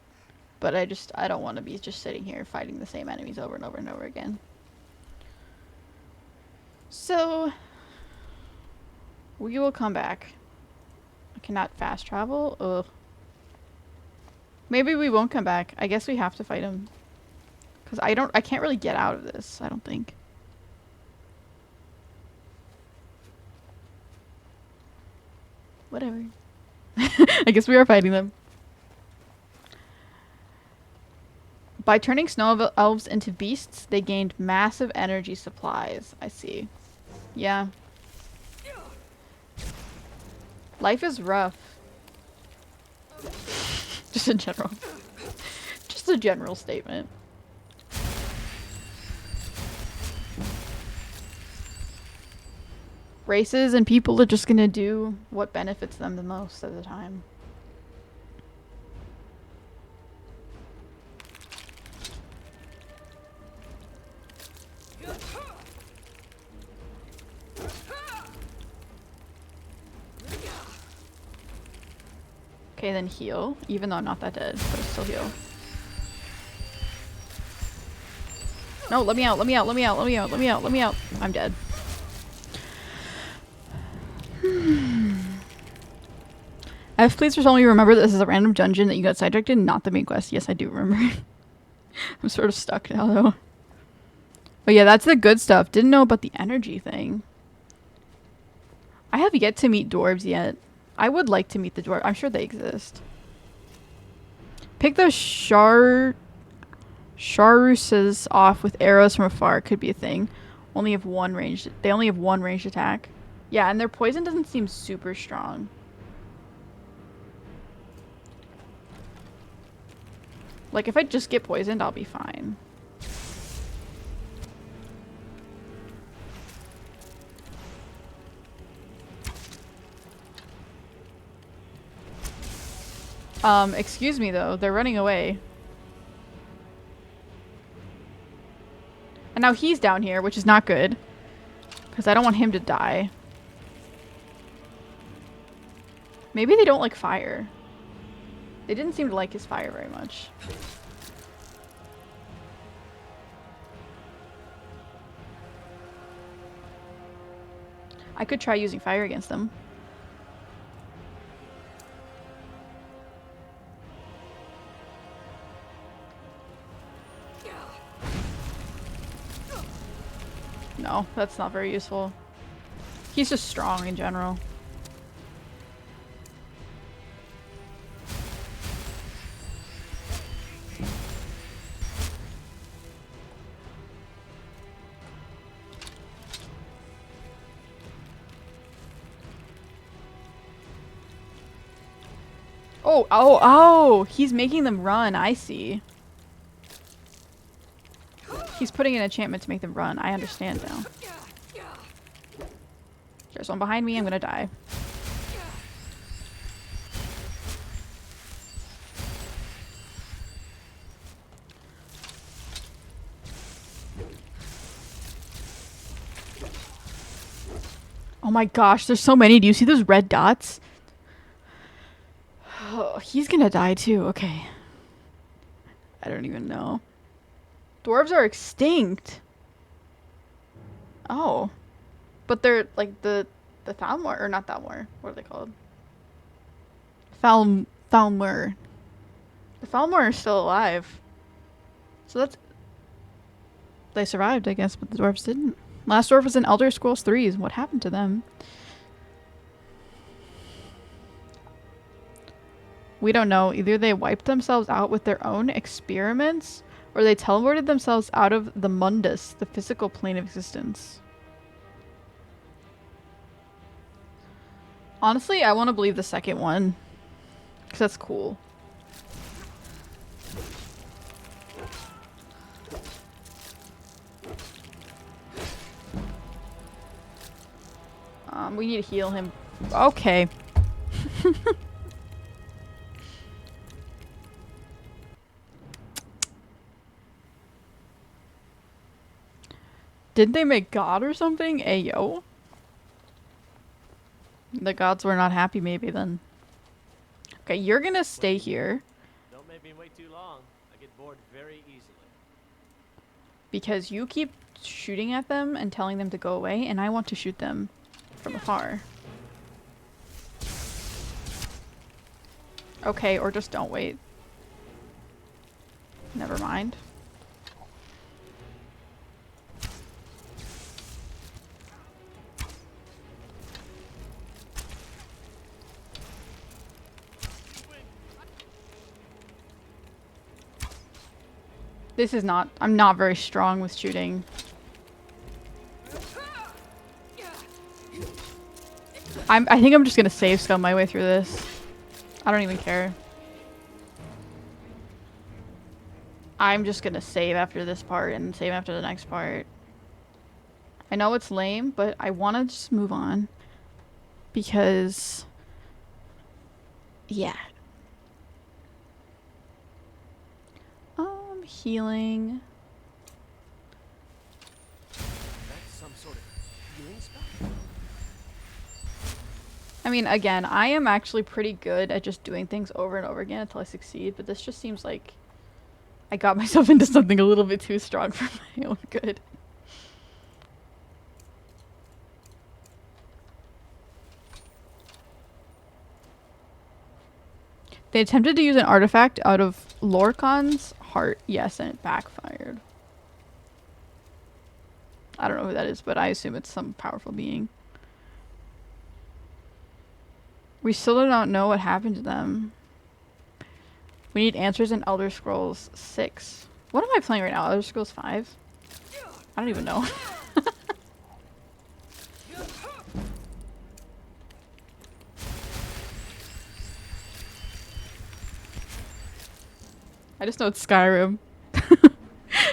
S2: but I don't want to be just sitting here fighting the same enemies over and over and over again. So, we will come back. I cannot fast travel. Ugh. Maybe we won't come back. I guess we have to fight him. Because I can't really get out of this, I don't think. Whatever. I guess we are fighting them. By turning snow elves into beasts, they gained massive energy supplies. I see. Yeah. Life is rough. Just in general. Just a general statement. Races and people are just gonna do what benefits them the most at the time. Okay, then heal. Even though I'm not that dead, but I still heal. No, let me out, let me out, let me out, let me out, let me out, let me out. I'm dead. F, please tell me remember that this is a random dungeon that you got sidetracked in, not the main quest. Yes, I do remember. I'm sort of stuck now, though. But yeah, that's the good stuff. Didn't know about the energy thing. I have yet to meet dwarves yet. I would like to meet the dwarf. I'm sure they exist. Pick the shard... Sharu says off with arrows from afar could be a thing. They only have one ranged attack. Yeah, and their poison doesn't seem super strong. Like, if I just get poisoned, I'll be fine. Excuse me though, they're running away. And now he's down here, which is not good. Because I don't want him to die. Maybe they don't like fire. They didn't seem to like his fire very much. I could try using fire against them. No, that's not very useful. He's just strong in general. Oh, he's making them run. I see. He's putting an enchantment to make them run. I understand now. There's one behind me. I'm gonna die. Oh my gosh, there's so many. Do you see those red dots? Oh, he's gonna die too. Okay. I don't even know. Dwarves are extinct. Oh. But they're like the Thalmor, or not Thalmor. What are they called? Thalmor. The Thalmor are still alive. So that's... They survived, I guess, but the dwarves didn't. Last dwarf was in Elder Scrolls 3. What happened to them? We don't know. Either they wiped themselves out with their own experiments, or they teleported themselves out of the mundus, the physical plane of existence. Honestly, I want to believe the second one, because that's cool. We need to heal him. Okay. Did they make God or something? Ayo. The gods were not happy maybe then. Okay, you're gonna stay here.
S12: Don't make me wait too long. I get bored very easily.
S2: Because you keep shooting at them and telling them to go away, and I want to shoot them from afar. Okay, or just don't wait. Never mind. This is not... I'm not very strong with shooting. I think I'm just gonna save scum my way through this. I don't even care. I'm just gonna save after this part and save after the next part. I know it's lame, but I want to just move on. Because... yeah. Healing.
S12: That's some sort of healing spell?
S2: I mean, again, I am actually pretty good at just doing things over and over again until I succeed, but this just seems like I got myself into something a little bit too strong for my own good. They attempted to use an artifact out of Lorcan's heart. Yes, and it backfired. I don't know who that is, but I assume it's some powerful being. We still do not know what happened to them. We need answers in Elder Scrolls 6. What am I playing right now? Elder Scrolls 5? I don't even know. I just know it's Skyrim.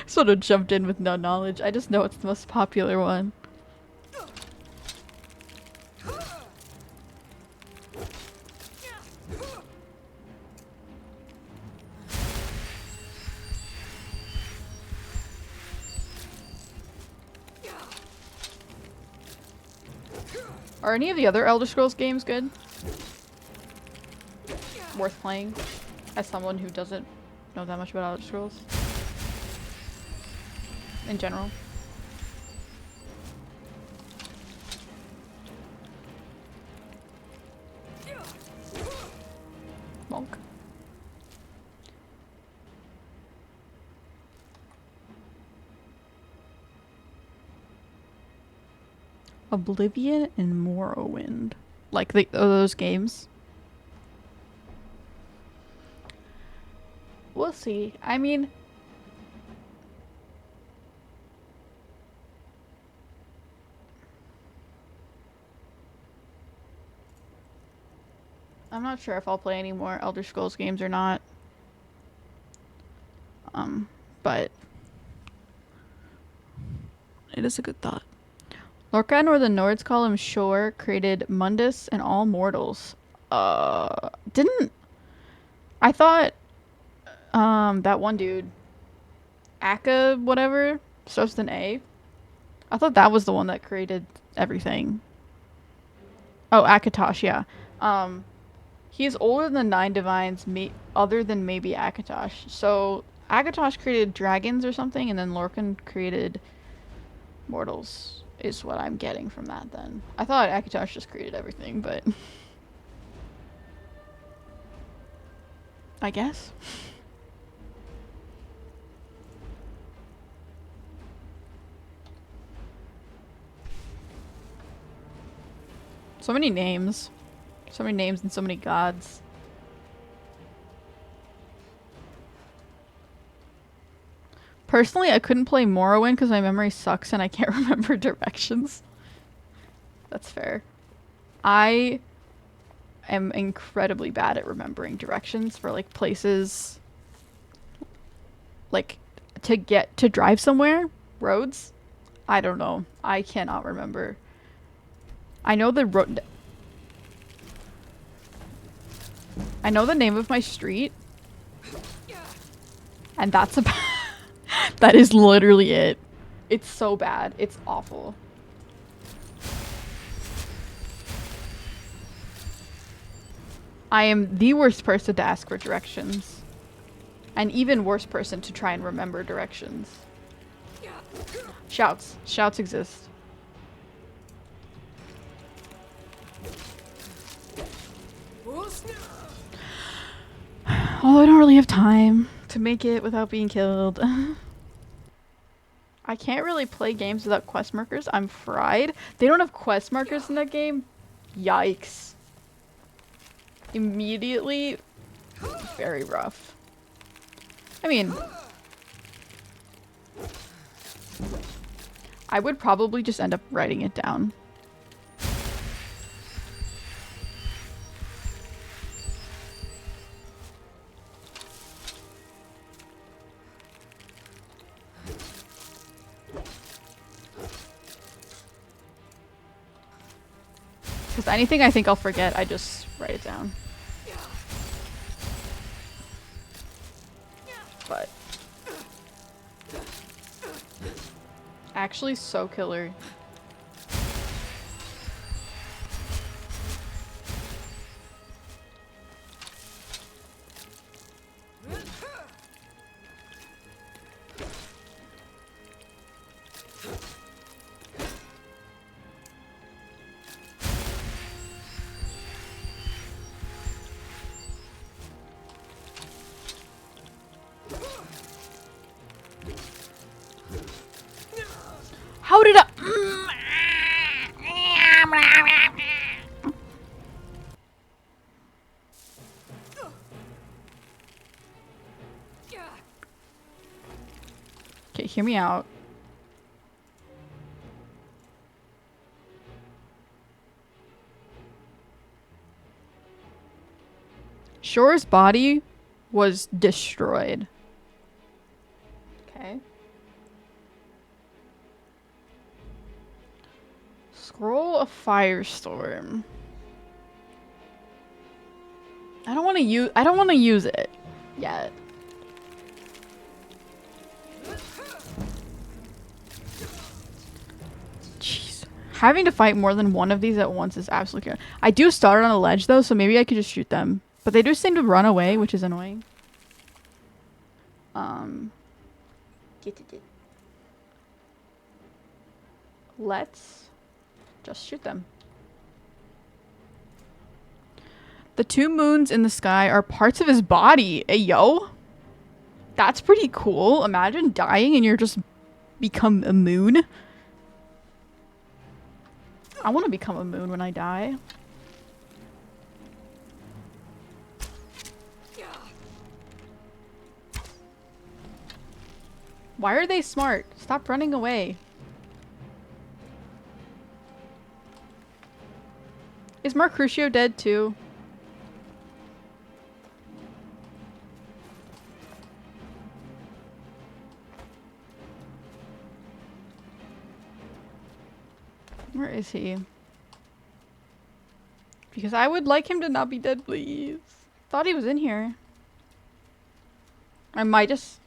S2: Sort of jumped in with no knowledge. I just know it's the most popular one. Are any of the other Elder Scrolls games good? Worth playing? As someone who doesn't know that much about Elder Scrolls? In general. Monk. Oblivion and Morrowind. Like those games. We'll see. I mean, I'm not sure if I'll play any more Elder Scrolls games or not. But it is a good thought. Lorcan, or the Nords call him Shor, created Mundus and all mortals. Didn't I thought that one dude, Akka whatever, starts with an A. I thought that was the one that created everything. Oh, Akatosh, yeah. He's older than the 9 divines, other than maybe Akatosh. So Akatosh created dragons or something, and then Lorcan created mortals, is what I'm getting from that then. I thought Akatosh just created everything, but I guess. So many names. So many names and so many gods. Personally, I couldn't play Morrowind because my memory sucks and I can't remember directions. That's fair. I am incredibly bad at remembering directions for like places, like to drive somewhere, roads. I don't know. I cannot remember. I know the road. I know the name of my street. And that's about that is literally it. It's so bad. It's awful. I am the worst person to ask for directions. An even worse person to try and remember directions. Shouts. Shouts exist. Although I don't really have time to make it without being killed. I can't really play games without quest markers. I'm fried. They don't have quest markers in that game? Yikes. Immediately, very rough. I mean, I would probably just end up writing it down. Because anything I think I'll forget, I just write it down. But actually so killer. How did I? hear me out. Shore's body was destroyed. Okay. Scroll of Firestorm. I don't want to use it yet. Jeez. Having to fight more than one of these at once is absolutely crazy. I do start on a ledge though, so maybe I could just shoot them. But they do seem to run away, which is annoying. Let's just shoot them. The 2 moons in the sky are parts of his body. Hey, yo. That's pretty cool. Imagine dying and you're just become a moon. I want to become a moon when I die. Why are they smart? Stop running away. Is Mercutio dead too? Where is he? Because I would like him to not be dead, please. Thought he was in here. I might just...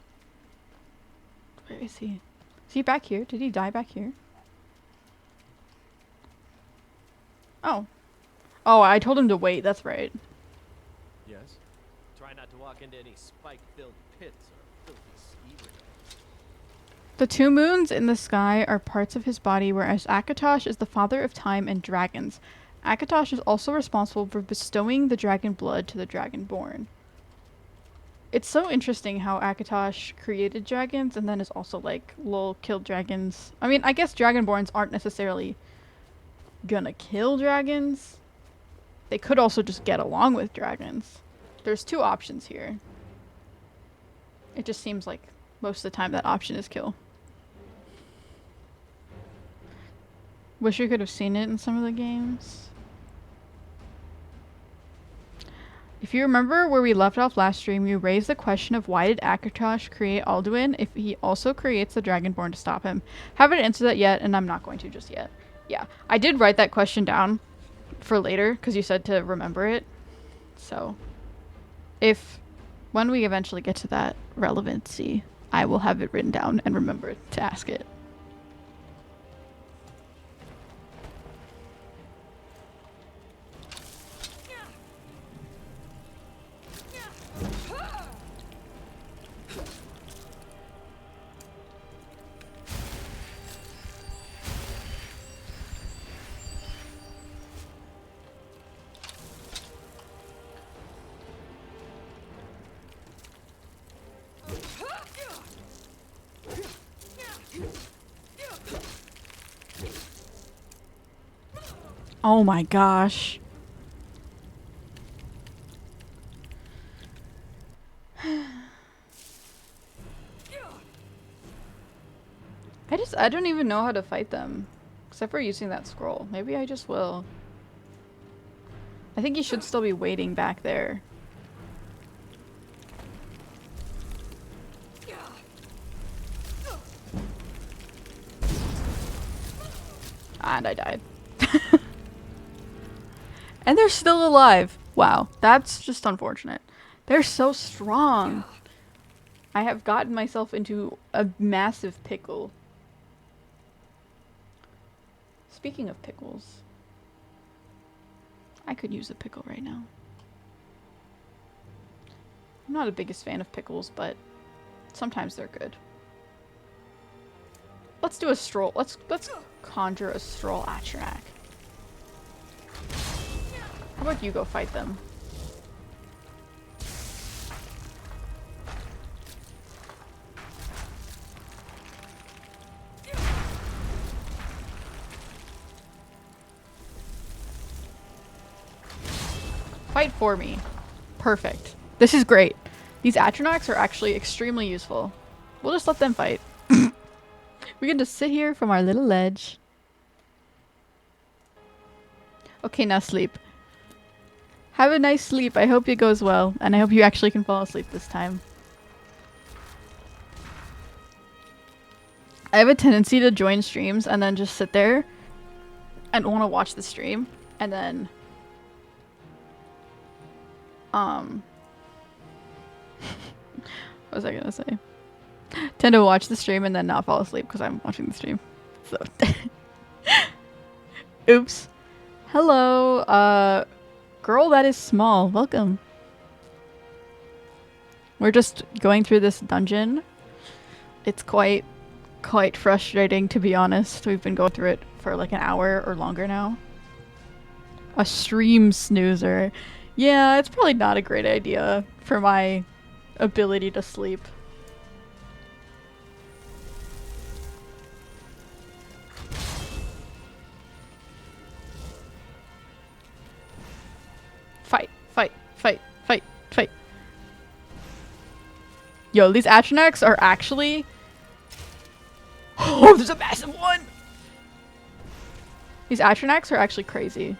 S2: Where is he? Is he back here? Did he die back here? Oh. Oh, I told him to wait. That's right.
S12: Yes? Try not to walk into any spike-filled pits or filthy ski.
S2: The 2 moons in the sky are parts of his body, whereas Akatosh is the father of time and dragons. Akatosh is also responsible for bestowing the dragon blood to the dragonborn. It's so interesting how Akatosh created dragons and then is also like, lol, killed dragons. I mean, I guess dragonborns aren't necessarily gonna kill dragons. They could also just get along with dragons. There's 2 options here. It just seems like most of the time that option is kill. Wish you could have seen it in some of the games. If you remember where we left off last stream, you raised the question of why did Akatosh create Alduin if he also creates the Dragonborn to stop him? Haven't answered that yet, and I'm not going to just yet. Yeah, I did write that question down for later, because you said to remember it. So, when we eventually get to that relevancy, I will have it written down and remember to ask it. Oh my gosh. I don't even know how to fight them. Except for using that scroll. Maybe I just will. I think you should still be waiting back there. And I died. And they're still alive. Wow, that's just unfortunate. They're so strong. I have gotten myself into a massive pickle. Speaking of pickles, I could use a pickle right now. I'm not the biggest fan of pickles, but sometimes they're good. Let's do a stroll. Let's conjure a stroll Atronach. How about you go fight them? Fight for me. Perfect. This is great. These Atronachs are actually extremely useful. We'll just let them fight. We can just sit here from our little ledge. Okay, now sleep. Have a nice sleep. I hope it goes well. And I hope you actually can fall asleep this time. I have a tendency to join streams and then just sit there and want to watch the stream. And then... what was I gonna say? Tend to watch the stream and then not fall asleep because I'm watching the stream. So... Oops. Hello, girl that is small. Welcome. We're just going through this dungeon. It's quite frustrating, to be honest. We've been going through it for like an hour or longer now. A stream snoozer. Yeah, it's probably not a great idea for my ability to sleep. Fight, fight, fight, fight, fight. Yo, these Atronachs are actually... Oh, there's a massive one! These Atronachs are actually crazy.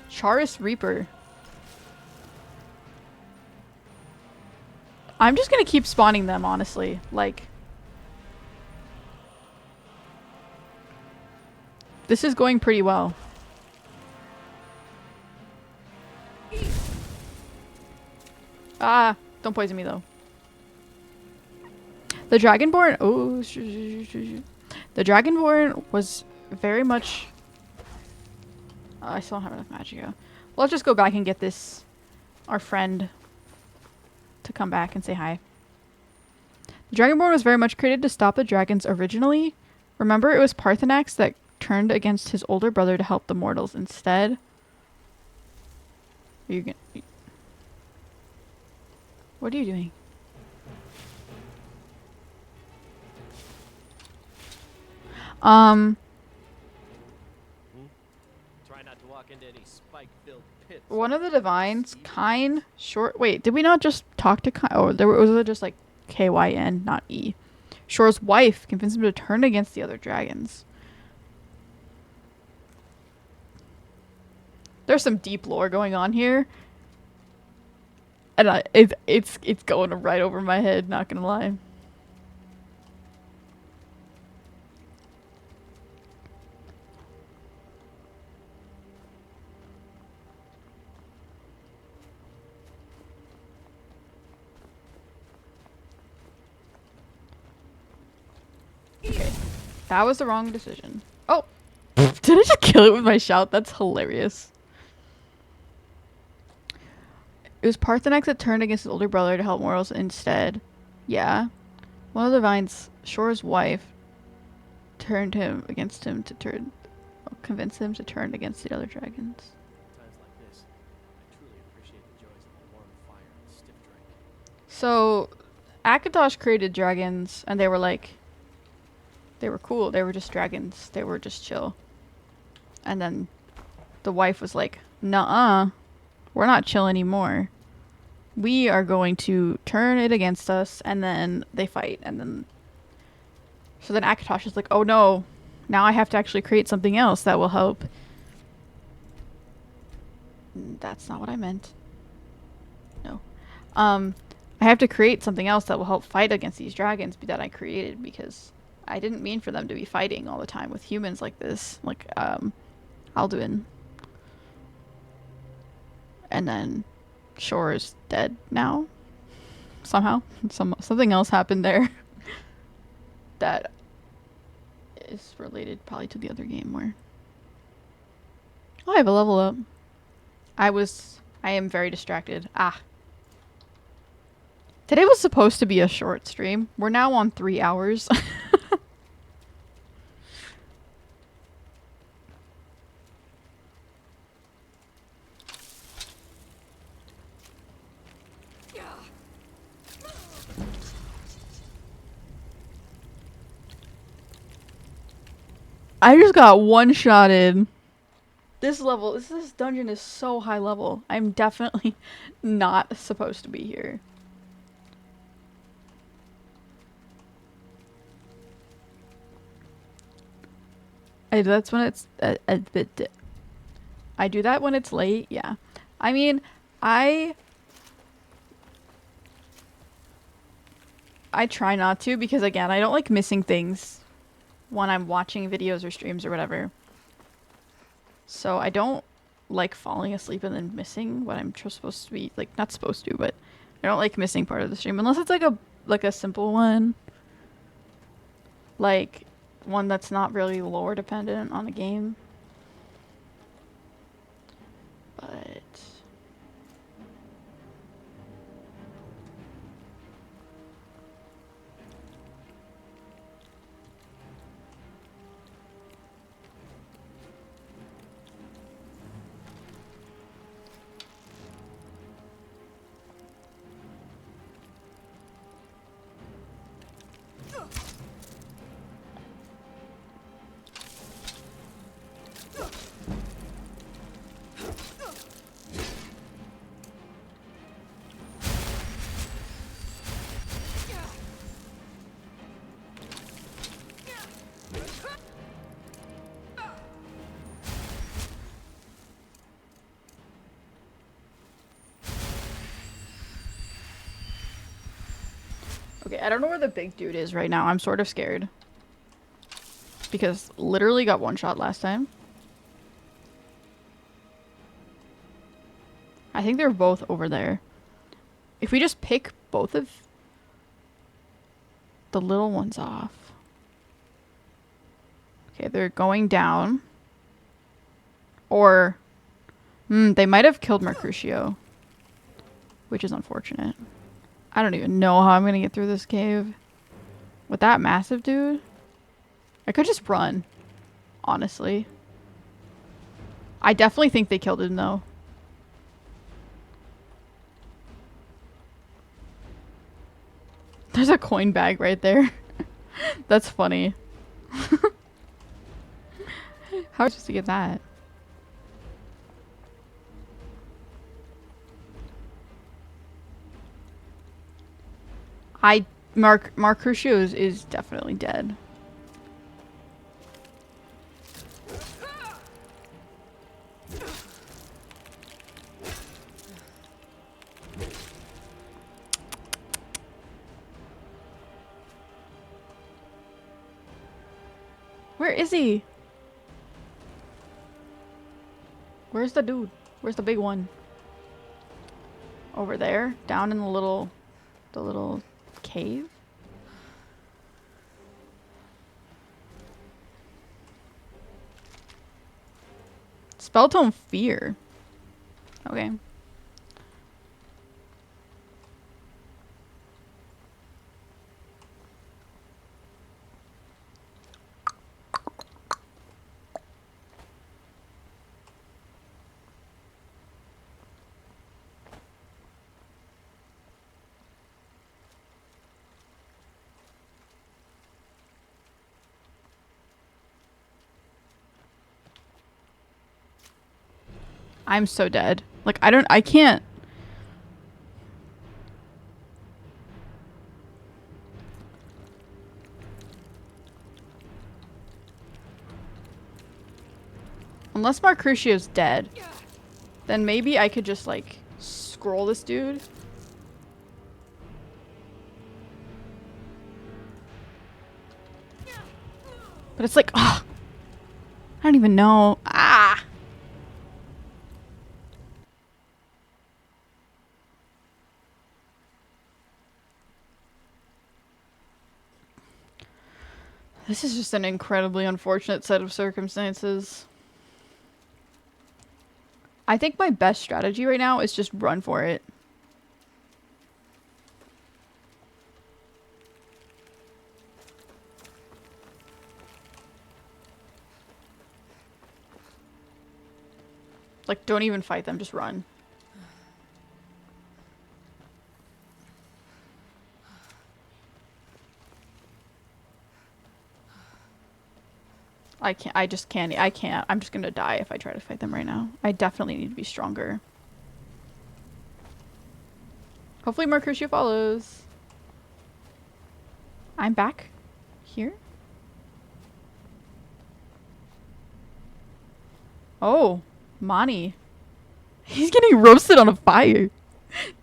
S2: Charis Reaper. I'm just gonna keep spawning them, honestly. Like... This is going pretty well. Ah, don't poison me though. The Dragonborn, oh, the Dragonborn was very much. I still don't have enough Magicka. Well, let's just go back and get this, our friend, to come back and say hi. The Dragonborn was very much created to stop the dragons originally. Remember, it was Parthenax that turned against his older brother to help the mortals instead. Are you gonna? What are you doing?
S12: Try not to walk into any spike-filled pits.
S2: One of the divines, Kyn, short. Wait, did we not just talk to Kyn? Oh, was it just like Kyn, not E? Shore's wife convinced him to turn against the other dragons. There's some deep lore going on here. And it's going right over my head, not gonna lie. Okay. That was the wrong decision. Oh! Did I just kill it with my shout? That's hilarious. It was Parthenax that turned against his older brother to help mortals instead. Yeah. One of the vines, Shore's wife, turned him against him to turn... convince him to turn against the other dragons.
S12: Times like this, I truly appreciate the joys of a warm fire and stiff drink.
S2: So, Akatosh created dragons, and they were like... They were cool. They were just dragons. They were just chill. And then the wife was like, nuh-uh. We're not chill anymore. We are going to turn it against us, and then they fight, and then... So then Akatosh is like, oh no, now I have to actually create something else that will help. That's not what I meant. No. I have to create something else that will help fight against these dragons that I created, because I didn't mean for them to be fighting all the time with humans like this. Like, Alduin. And then Shore is dead now. Somehow. Something else happened there. That is related probably to the other game where... Oh, I have a level up. I am very distracted. Ah. Today was supposed to be a short stream. We're now on 3 hours. I just got one-shotted. This dungeon is so high level. I'm definitely not supposed to be here. That's when it's a bit. I do that when it's late. Yeah. I mean, I try not to because again, I don't like missing things when I'm watching videos or streams or whatever. So I don't like falling asleep and then missing what I'm supposed to be, like, not supposed to, but I don't like missing part of the stream unless it's like a simple one. Like one that's not really lore dependent on the game. But okay, I don't know where the big dude is right now. I'm sort of scared. Because literally got one shot last time. I think they're both over there. If we just pick both of the little ones off. Okay, they're going down. Or they might have killed Mercutio. Which is unfortunate. I don't even know how I'm gonna get through this cave. With that massive dude? I could just run. Honestly. I definitely think they killed him though. There's a coin bag right there. That's funny. How was I supposed to get that? Mercutio is definitely dead. Where is he? Where's the dude? Where's the big one? Over there? Down in the little cave? Spell tome fear. Okay. I'm so dead. Like, I can't. Unless Mercutio's dead, then maybe I could just, like, scroll this dude. But it's like, ah, I don't even know. Ah. This is just an incredibly unfortunate set of circumstances. I think my best strategy right now is just run for it. Like, don't even fight them, just run. I can't, I just can't, I can't. I'm just gonna die if I try to fight them right now. I definitely need to be stronger. Hopefully Mercutio follows. I'm back here. Oh, Monty. He's getting roasted on a fire.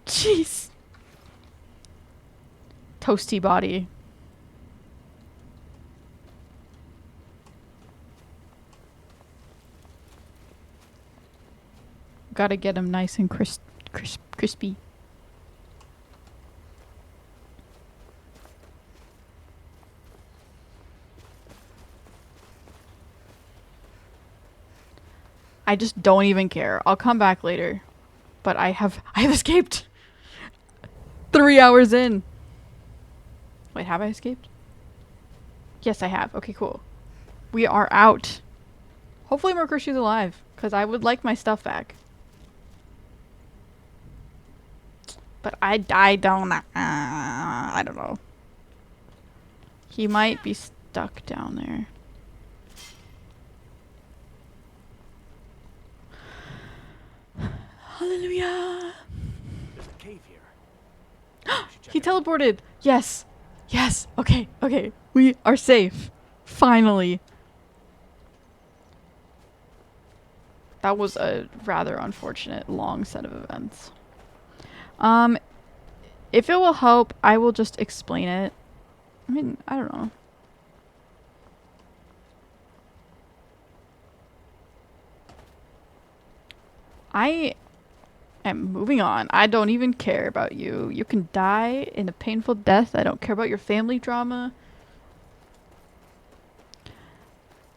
S2: Jeez. Toasty body. Gotta get him nice and crispy. I just don't even care. I'll come back later. But I have escaped. 3 hours in. Wait, have I escaped? Yes, I have. Okay, cool. We are out. Hopefully Mercurci's alive, because I would like my stuff back. But I don't know. He might be stuck down there. Hallelujah.
S5: There's a cave here.
S2: He teleported. Yes. Yes. Okay. Okay. We are safe. Finally. That was a rather unfortunate long set of events. If it will help, I will just explain it. I mean, I don't know. I am moving on. I don't even care about you. You can die in a painful death. I don't care about your family drama.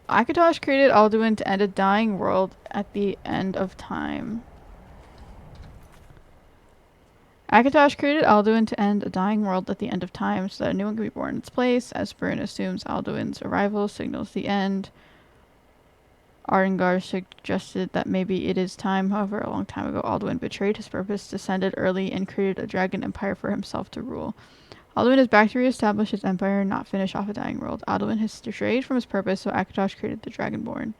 S2: Akatosh created Alduin to end a dying world at the end of time. Akatosh created Alduin to end a dying world at the end of time so that a new one can be born in its place. Esperin assumes Alduin's arrival signals the end. Arengar suggested that maybe it is time. However, a long time ago, Alduin betrayed his purpose, descended early, and created a dragon empire for himself to rule. Alduin is back to reestablish his empire, not finish off a dying world. Alduin has strayed from his purpose, so Akatosh created the Dragonborn.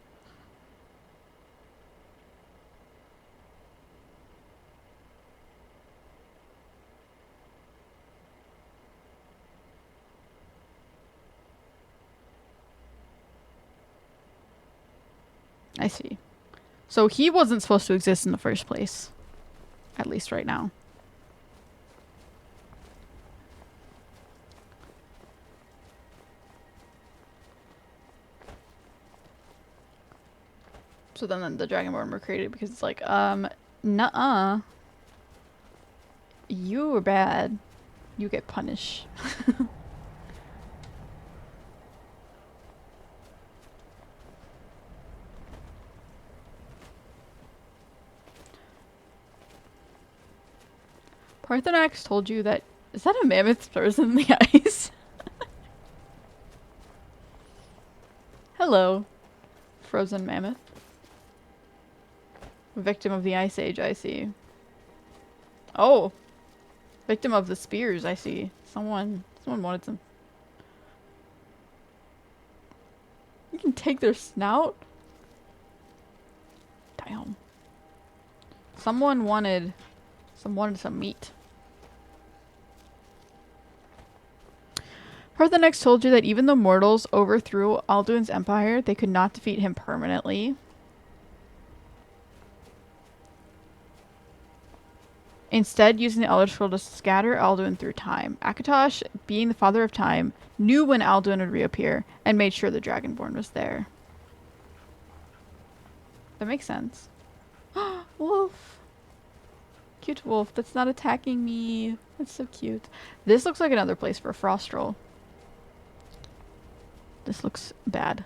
S2: I see. So he wasn't supposed to exist in the first place. At least right now. So then the Dragonborn were created because it's like, nuh-uh. You were bad. You get punished. Parthenax told you that... Is that a mammoth frozen in the ice? Hello. Frozen mammoth. Victim of the Ice Age, I see. Oh! Victim of the spears, I see. Someone wanted some... You can take their snout? Damn. Someone wanted some meat. Parthenax told you that even though mortals overthrew Alduin's empire, they could not defeat him permanently. Instead, using the Elder Scroll to scatter Alduin through time. Akatosh, being the father of time, knew when Alduin would reappear and made sure the Dragonborn was there. That makes sense. Wolf! Cute wolf that's not attacking me. That's so cute. This looks like another place for a frost troll. This looks bad.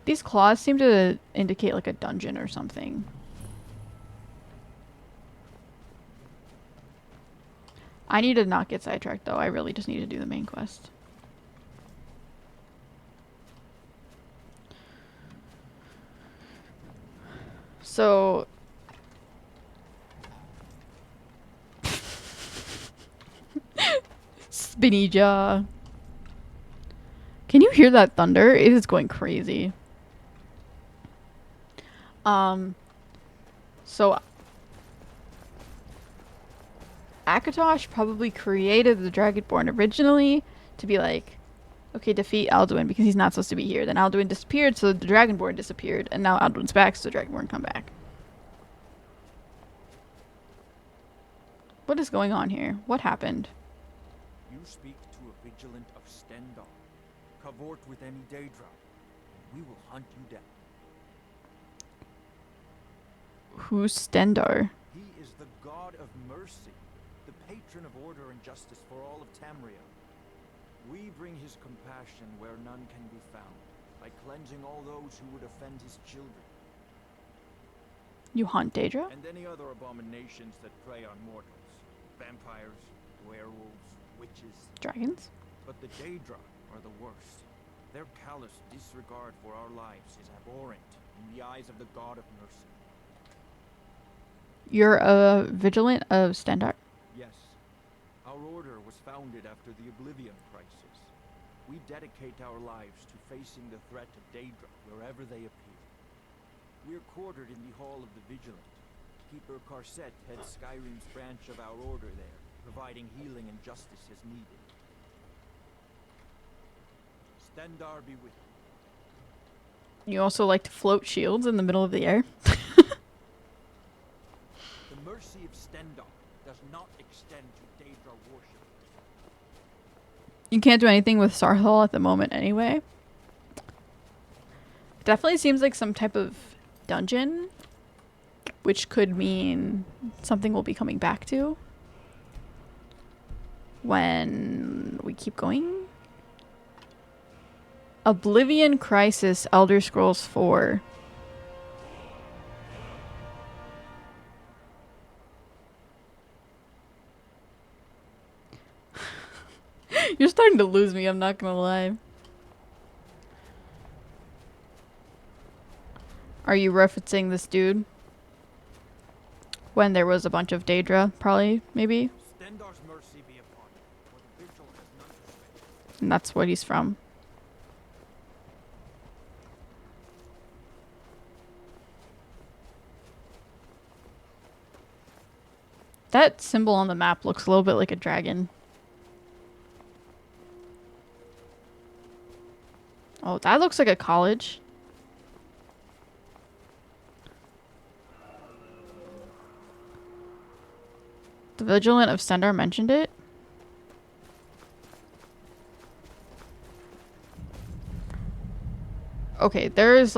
S2: These claws seem to indicate like a dungeon or something. I need to not get sidetracked though. I really just need to do the main quest. So... Spinny jaw. Can you hear that thunder? It is going crazy. So Akatosh probably created the Dragonborn originally to be like, Okay, defeat Alduin because he's not supposed to be here. Then Alduin disappeared, so the Dragonborn disappeared. And now Alduin's back, so the Dragonborn come back. What is going on here? What happened?
S13: You speak to a vigilant of Stendar. Cavort with any Daedra, and we will hunt you down.
S2: Who's Stendar?
S13: He is the god of mercy, the patron of order and justice for all of Tamriel. We bring his compassion where none can be found, by cleansing all those who would offend his children.
S2: You hunt Daedra?
S13: And any other abominations that prey on mortals. Vampires, werewolves, witches.
S2: Dragons?
S13: But the Daedra are the worst. Their callous disregard for our lives is abhorrent in the eyes of the god of mercy.
S2: You're a vigilant of Stendar?
S13: Yes. Our order was founded after the Oblivion Crisis. We dedicate our lives to facing the threat of Daedra wherever they appear. We're quartered in the Hall of the Vigilant. Keeper Karset heads Skyrim's branch of our order there, providing healing and justice as needed. Stendar be with you.
S2: You also like to float shields in the middle of the air?
S13: The mercy of Stendar does not extend to Daedra worship.
S2: You can't do anything with Sarthal at the moment anyway. Definitely seems like some type of dungeon, which could mean something we'll be coming back to when we keep going. Oblivion Crisis, Elder Scrolls 4. You're starting to lose me, I'm not gonna lie. Are you referencing this dude? When there was a bunch of Daedra, probably, maybe?
S13: Stendar's mercy be upon you, for the vigil has none to spare.
S2: And that's what he's from. That symbol on the map looks a little bit like a dragon. Oh, that looks like a college. The Vigilant of Stendar mentioned it. Okay, there is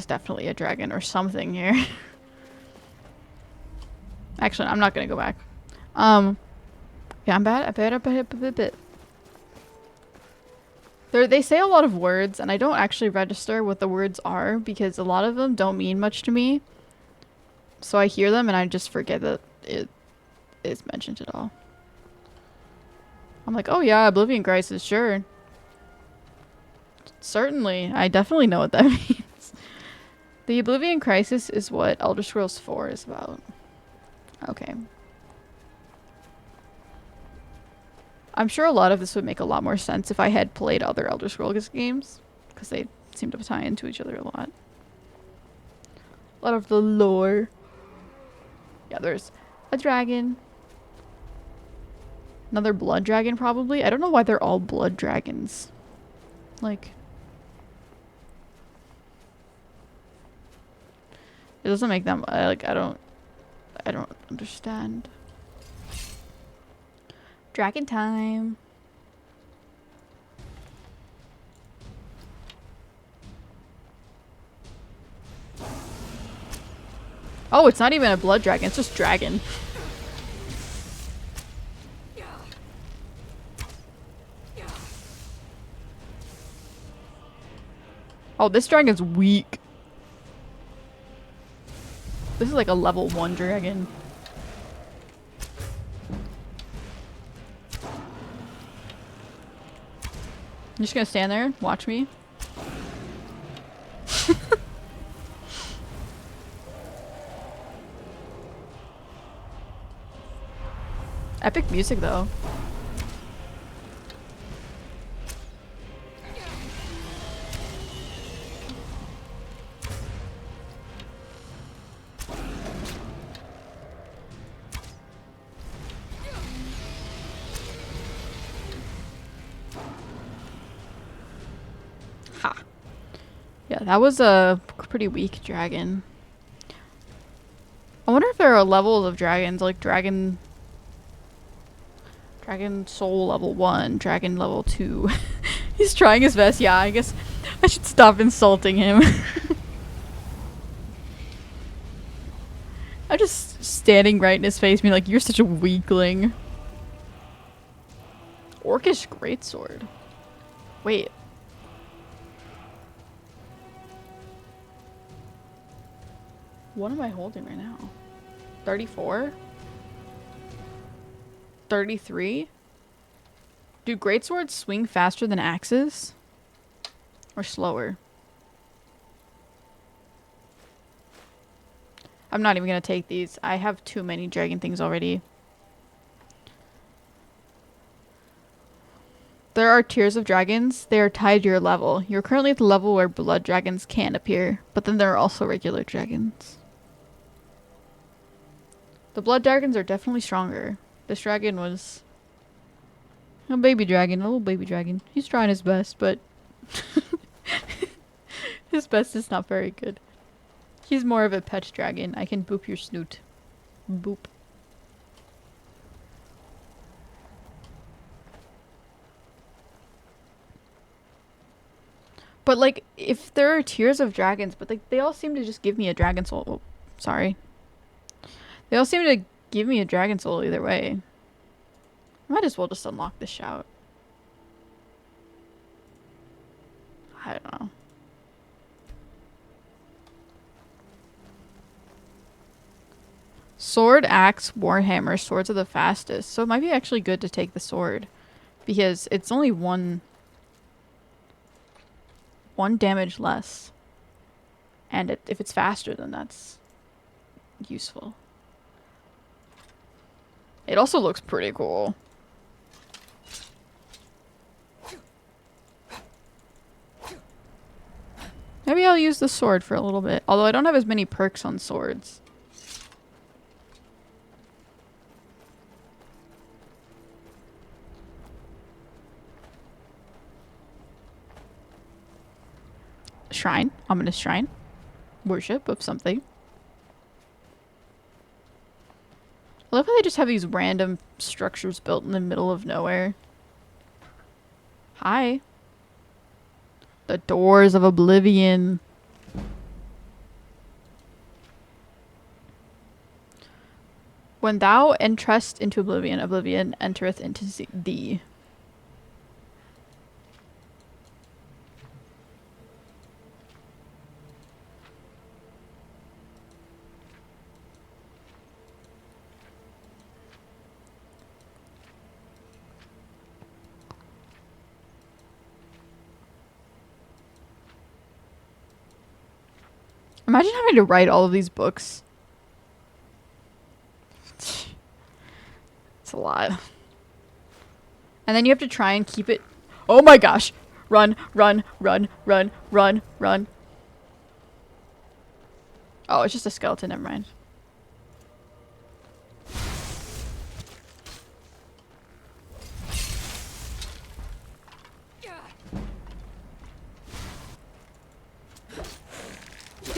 S2: definitely a dragon or something here. Actually, I'm not gonna go back. Yeah, I'm bad. They say a lot of words, and I don't actually register what the words are because a lot of them don't mean much to me. So I hear them and I just forget that it is mentioned at all. I'm like, oh yeah, Oblivion Crisis, sure. Certainly, I definitely know what that means. The Oblivion Crisis is what Elder Scrolls 4 is about. Okay. I'm sure a lot of this would make a lot more sense if I had played other Elder Scrolls games, because they seem to tie into each other a lot. A lot of the lore. Yeah, there's a dragon. Another blood dragon, probably. I don't know why they're all blood dragons. Like, it doesn't make them, I don't understand. Dragon time. Oh, it's not even a blood dragon, it's just dragon. Oh, this dragon's weak. This is like a level 1 dragon. I'm just gonna stand there, watch me. Epic music though. Yeah, that was a pretty weak dragon. I wonder if there are levels of dragons, like Dragon Soul level 1, Dragon level 2. He's trying his best. Yeah, I guess I should stop insulting him. I'm just standing right in his face being like, you're such a weakling. Orcish greatsword. Wait. What am I holding right now? 34? 33? Do greatswords swing faster than axes? Or slower? I'm not even gonna take these. I have too many dragon things already. There are tiers of dragons. They are tied to your level. You're currently at the level where blood dragons can appear, but then there are also regular dragons. The blood dragons are definitely stronger. This dragon was a baby dragon, a little baby dragon. He's trying his best, but his best is not very good. He's more of a pet dragon. I can boop your snoot. Boop. But like, if there are tiers of dragons, but like they all seem to just give me a dragon soul. Oh, sorry. They all seem to give me a dragon soul either way. I might as well just unlock this shout. I don't know. Sword, axe, warhammer. Swords are the fastest. So it might be actually good to take the sword. Because it's only one damage less. And if it's faster, then that's useful. It also looks pretty cool. Maybe I'll use the sword for a little bit. Although I don't have as many perks on swords. Shrine. Ominous shrine. Worship of something. I love how they just have these random structures built in the middle of nowhere. Hi. The doors of oblivion. When thou enterest into oblivion, oblivion entereth into thee. Imagine having to write all of these books. It's a lot. And then you have to try and keep it. Oh my gosh. Run, run, run, run, run, run. Oh, it's just a skeleton. Never mind.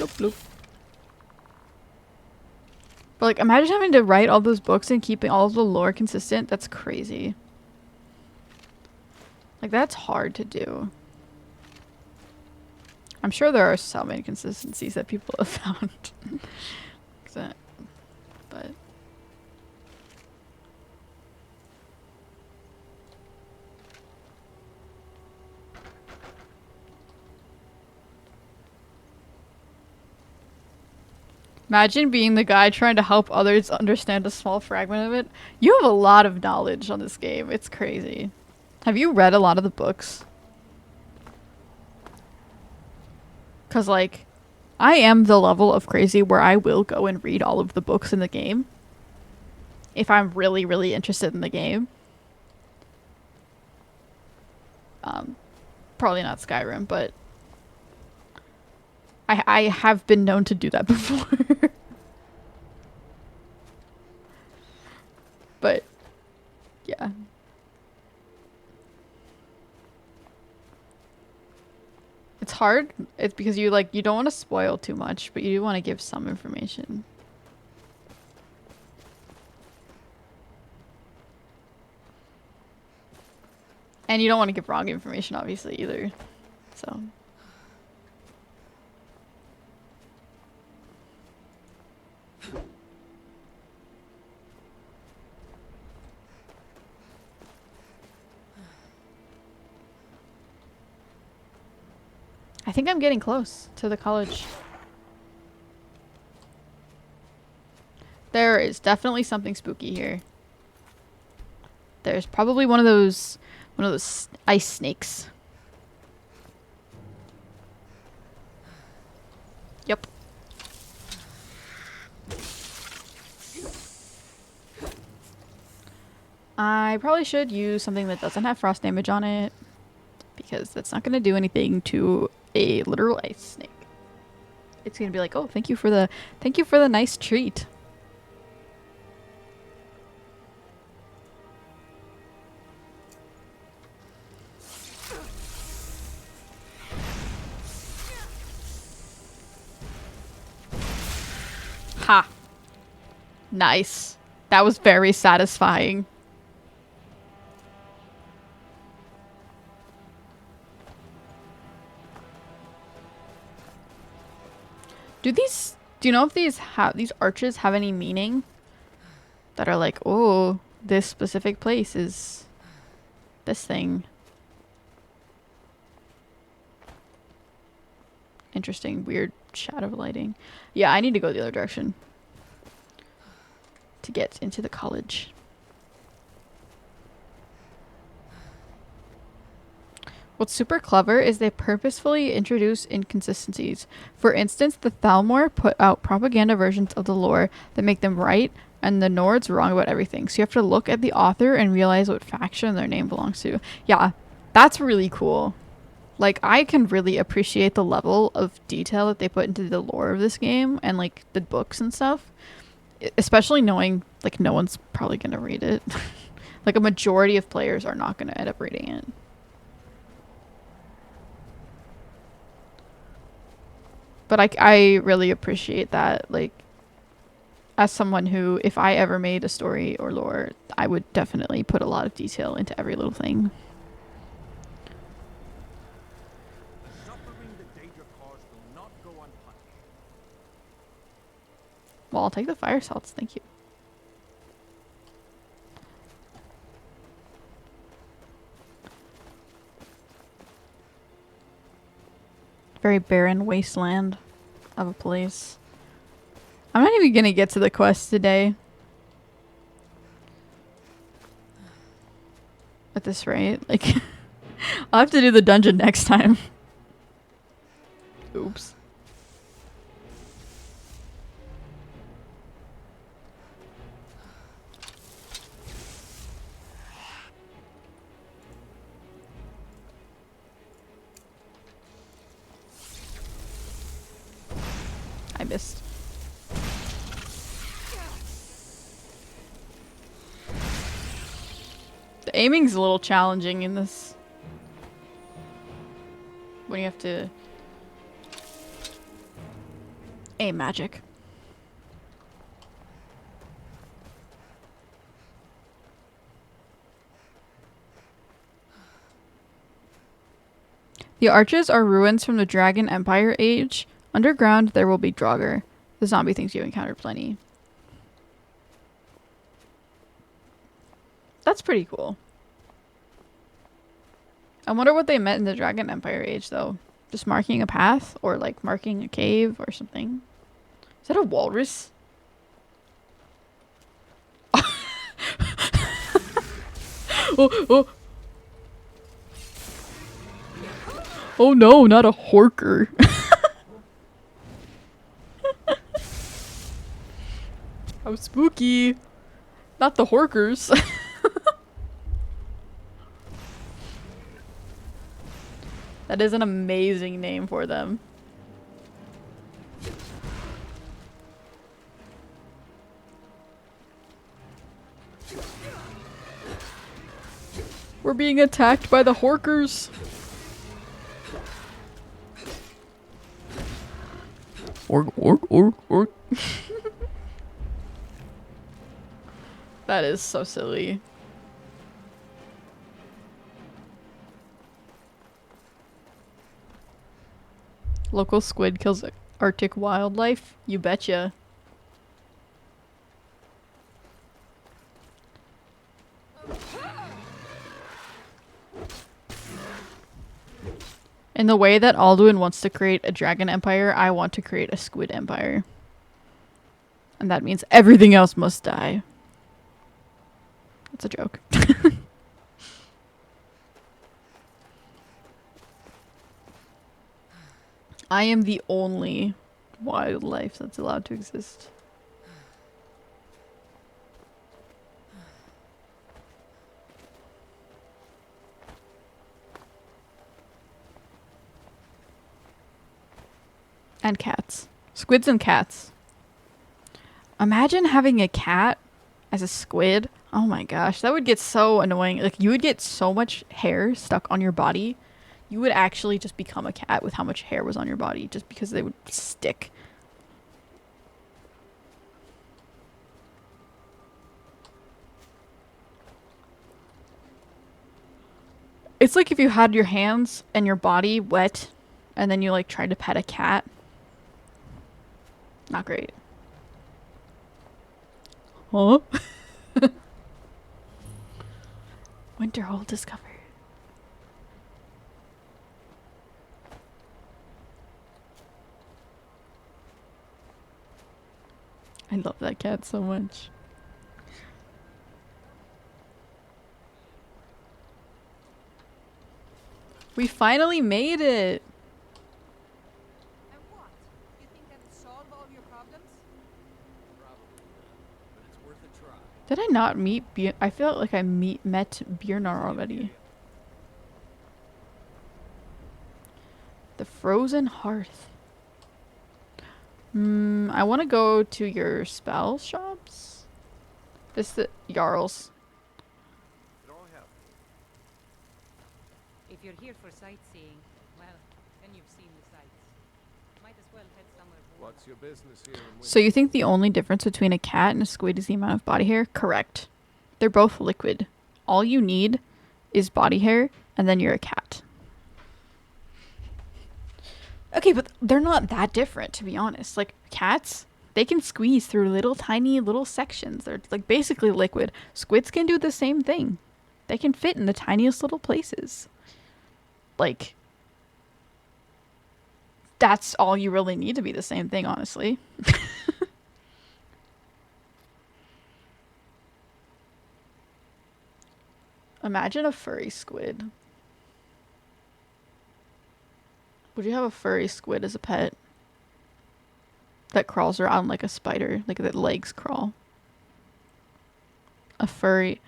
S2: Bloop, bloop. But like, imagine having to write all those books and keeping all of the lore consistent. That's crazy. Like, that's hard to do. I'm sure there are some inconsistencies that people have found. But imagine being the guy trying to help others understand a small fragment of it. You have a lot of knowledge on this game. It's crazy. Have you read a lot of the books? Because, like, I am the level of crazy where I will go and read all of the books in the game. If I'm really, really interested in the game. Probably not Skyrim, but I have been known to do that before. But, yeah. It's hard. It's because you don't want to spoil too much, but you do want to give some information. And you don't want to give wrong information, obviously, either. So. I think I'm getting close to the college. There is definitely something spooky here. There's probably one of those ice snakes. Yep. I probably should use something that doesn't have frost damage on it, because that's not going to do anything to a literal ice snake. It's going to be like, "Oh, thank you for the nice treat." Ha. Nice. That was very satisfying. Do you know if these arches have any meaning? That are like, oh, this specific place is this thing. Interesting, weird shadow lighting. Yeah, I need to go the other direction to get into the college. What's super clever is they purposefully introduce inconsistencies. For instance, the Thalmor put out propaganda versions of the lore that make them right, and the Nords wrong about everything. So you have to look at the author and realize what faction their name belongs to. Yeah, that's really cool. Like, I can really appreciate the level of detail that they put into the lore of this game and, like, the books and stuff. Especially knowing, like, no one's probably going to read it. Like, a majority of players are not going to end up reading it. But I really appreciate that, like, as someone who, if I ever made a story or lore, I would definitely put a lot of detail into every little thing. Well, I'll take the fire salts, thank you. Very barren wasteland of a place. I'm not even gonna get to the quest today. At this rate, like, I'll have to do the dungeon next time. Oops. I missed. The aiming's a little challenging in this. When you have to aim magic. The arches are ruins from the Dragon Empire age. Underground, there will be Draugr. The zombie things you encountered plenty. That's pretty cool. I wonder what they meant in the Dragon Empire age, though. Just marking a path? Or, like, marking a cave or something? Is that a walrus? Oh! Oh no, not a horker. How spooky. Not the horkers. That is an amazing name for them. We're being attacked by the horkers. Org. That is so silly. Local squid kills Arctic wildlife? You betcha. In the way that Alduin wants to create a dragon empire, I want to create a squid empire. And that means everything else must die. That's a joke. I am the only wildlife that's allowed to exist. And cats. Squids and cats. Imagine having a cat as a squid. Oh my gosh, that would get so annoying. Like, you would get so much hair stuck on your body. You would actually just become a cat with how much hair was on your body, just because they would stick. It's like if you had your hands and your body wet, and then you like tried to pet a cat. Not great. Huh? Winterhold discovered. I love that cat so much. We finally made it!
S7: And what? You think that would solve all your problems?
S9: Probably not, but it's worth a try.
S2: Did I not meet I feel like I met Bjornar already. The Frozen Hearth. I want to go to your spell shops. This the Jarl's.
S7: If you're here for sightseeing, well, then you've seen the sights. Might as well head somewhere warm.
S10: What's your business here in
S2: So you think the only difference between a cat and a squid is the amount of body hair? Correct. They're both liquid. All you need is body hair, and then you're a cat. Okay, but they're not that different, to be honest. Like, cats, they can squeeze through tiny little sections. They're like basically liquid. Squids can do the same thing. They can fit in the tiniest little places. Like, that's all you really need to be the same thing, honestly. Imagine a furry squid. Would you have a furry squid as a pet? That crawls around like a spider, like that legs crawl. A furry.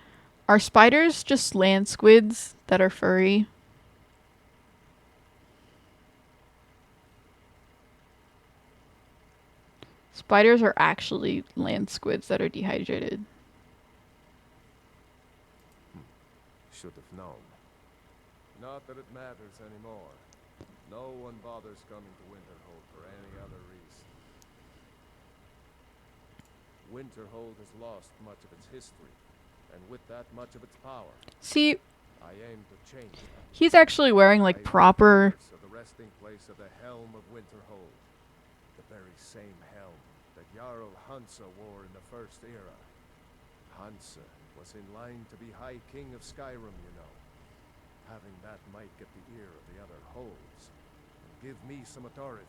S2: Are spiders just land squids that are furry? Spiders are actually land squids that are dehydrated.
S10: Should have known. Not that it matters anymore. No one bothers coming to Winterhold for any other reason. Winterhold has lost much of its history, and with that much of its power.
S2: See,
S10: I aim to change that.
S2: He's actually wearing like proper.
S10: So the resting place of the helm of Winterhold, the very same helm that Jarl Hansa wore in the First Era. Hansa was in line to be High King of Skyrim, you know. Having that might get the ear of the other holds, and give me some authority.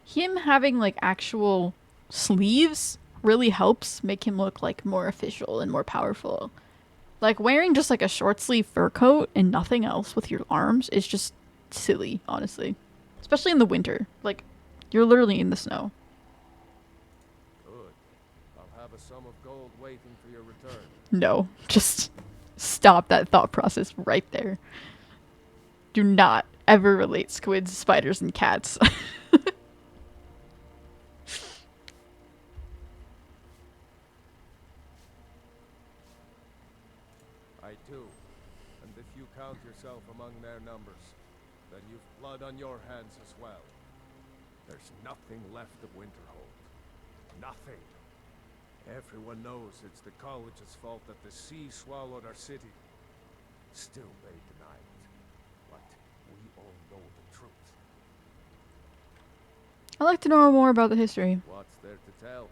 S2: Him having like actual sleeves really helps make him look like more official and more powerful. Like wearing just like a short sleeve fur coat and nothing else with your arms is just silly, honestly. Especially in the winter. Like, you're literally in the snow.
S10: Good. I'll have a sum of gold waiting for your return.
S2: No, just stop that thought process right there. Do not ever relate squids, spiders, and cats.
S10: I do. And if you count yourself among their numbers, then you've blood on your hands as well. There's nothing left of Winterhold. Nothing. Everyone knows it's the college's fault that the sea swallowed our city. Still they deny it. But we all know the truth.
S2: I'd like to know more about the history.
S10: What's there to tell?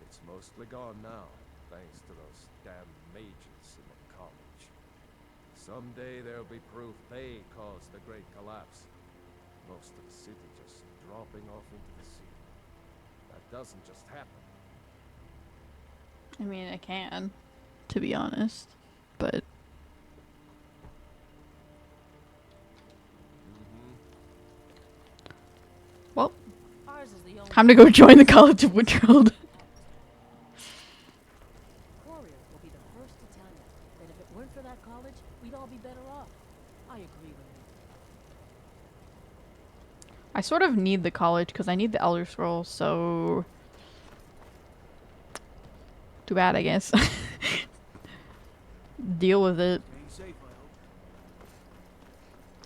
S10: It's mostly gone now, thanks to those damn mages in the college. Someday there'll be proof they caused the Great Collapse. Most of the city just dropping off into the sea. That doesn't just happen.
S2: I mean, it can, to be honest, but... Well, time to go join the College of Winterhold.
S11: Courier will be the first to tell you that if it weren't for that college, we'd all be better off. I agree with him.
S2: I sort of need the college because I need the Elder Scrolls, so... Too bad, I guess. Deal with it.
S5: Staying safe, I hope.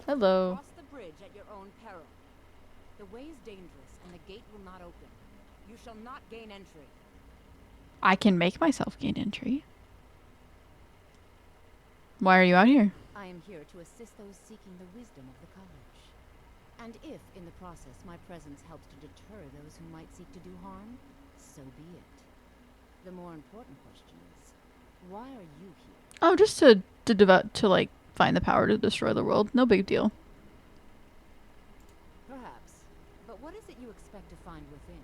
S2: Hello.
S7: Cross the bridge at your own peril. The way is dangerous, and the gate will not open. You shall not gain entry.
S2: I can make myself gain entry. Why are you out here?
S7: I am here to assist those seeking the wisdom of the college. And if, in the process, my presence helps to deter those who might seek to do harm, so be it. The more important question is, why are you here?
S2: Oh, just to like find the power to destroy the world. No big deal.
S7: Perhaps. But what is it you expect to find within?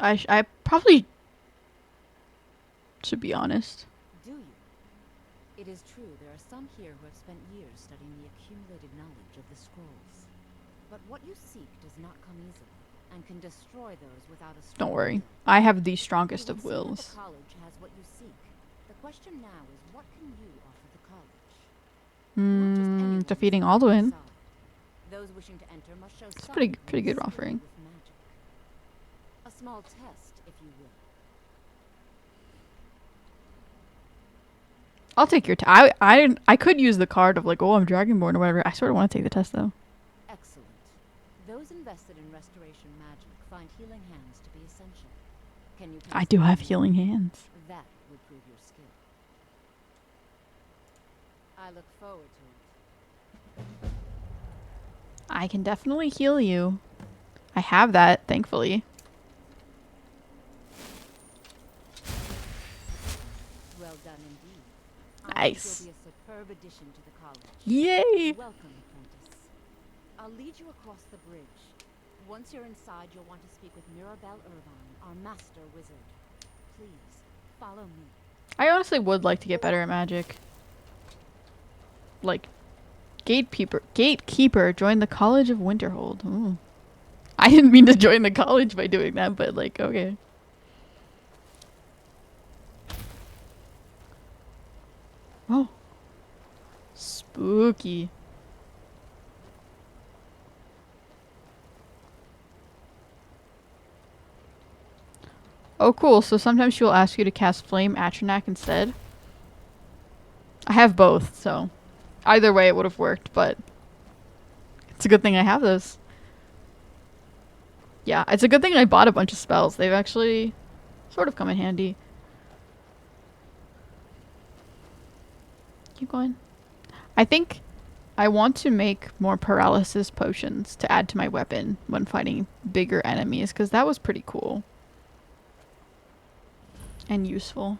S2: I probably should be honest.
S7: Do you? It is true, there are some here who have spent years studying the accumulated knowledge of the scrolls. But what you seek does not come easily, and can destroy those without a strong
S2: Don't worry.
S7: will.
S2: I have the strongest of
S7: You would see that
S2: wills.
S7: the college has what you seek. The question now is, what can you offer the college? Not just anyone
S2: Defeating
S7: seeking to
S2: Alduin.
S7: decide. Those wishing to enter must show
S2: It's
S7: some
S2: pretty good
S7: skill
S2: offering.
S7: with magic. A small test, if you will.
S2: I'll take your I could use the card of like, oh, I'm Dragonborn or whatever. I sort of want to take the test though.
S7: Excellent. Those invested in restoration magic find healing hands to be essential. Can you
S2: I do have healing hands.
S7: That would prove your skill. I look forward to it.
S2: I can definitely heal you. I have that, thankfully.
S7: Well done indeed.
S2: Nice.
S7: I think you'll be a superb addition to the college.
S2: Yay!
S7: Welcome, apprentice. I'll lead you across the bridge. Once you're inside, you'll want to speak with Mirabelle Irvine, our master wizard. Please, follow me.
S2: I honestly would like to get better at magic. Like, gatekeeper, join the College of Winterhold. Ooh. I didn't mean to join the college by doing that, but like, okay. Oh. Spooky. Oh, cool. So sometimes she will ask you to cast Flame Atronach instead. I have both, so either way it would have worked, but it's a good thing I have those. Yeah, it's a good thing I bought a bunch of spells. They've actually sort of come in handy. Keep going. I think I want to make more paralysis potions to add to my weapon when fighting bigger enemies, because that was pretty cool. And useful.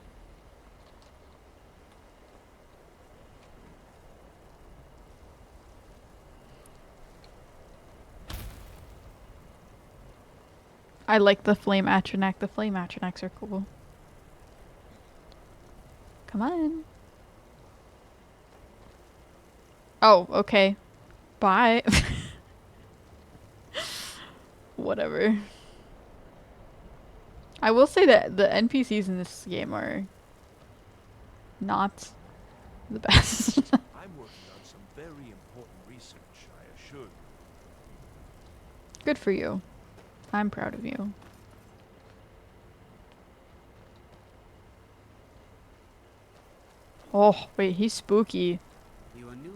S2: I like the Flame Atronach. The Flame Atronachs are cool. Come on. Oh, okay. Bye. Whatever. I will say that the NPCs in this game are not the best.
S13: I'm working on some very important research, I assure you.
S2: Good for you. I'm proud of you. Oh, wait, he's spooky.
S5: You are new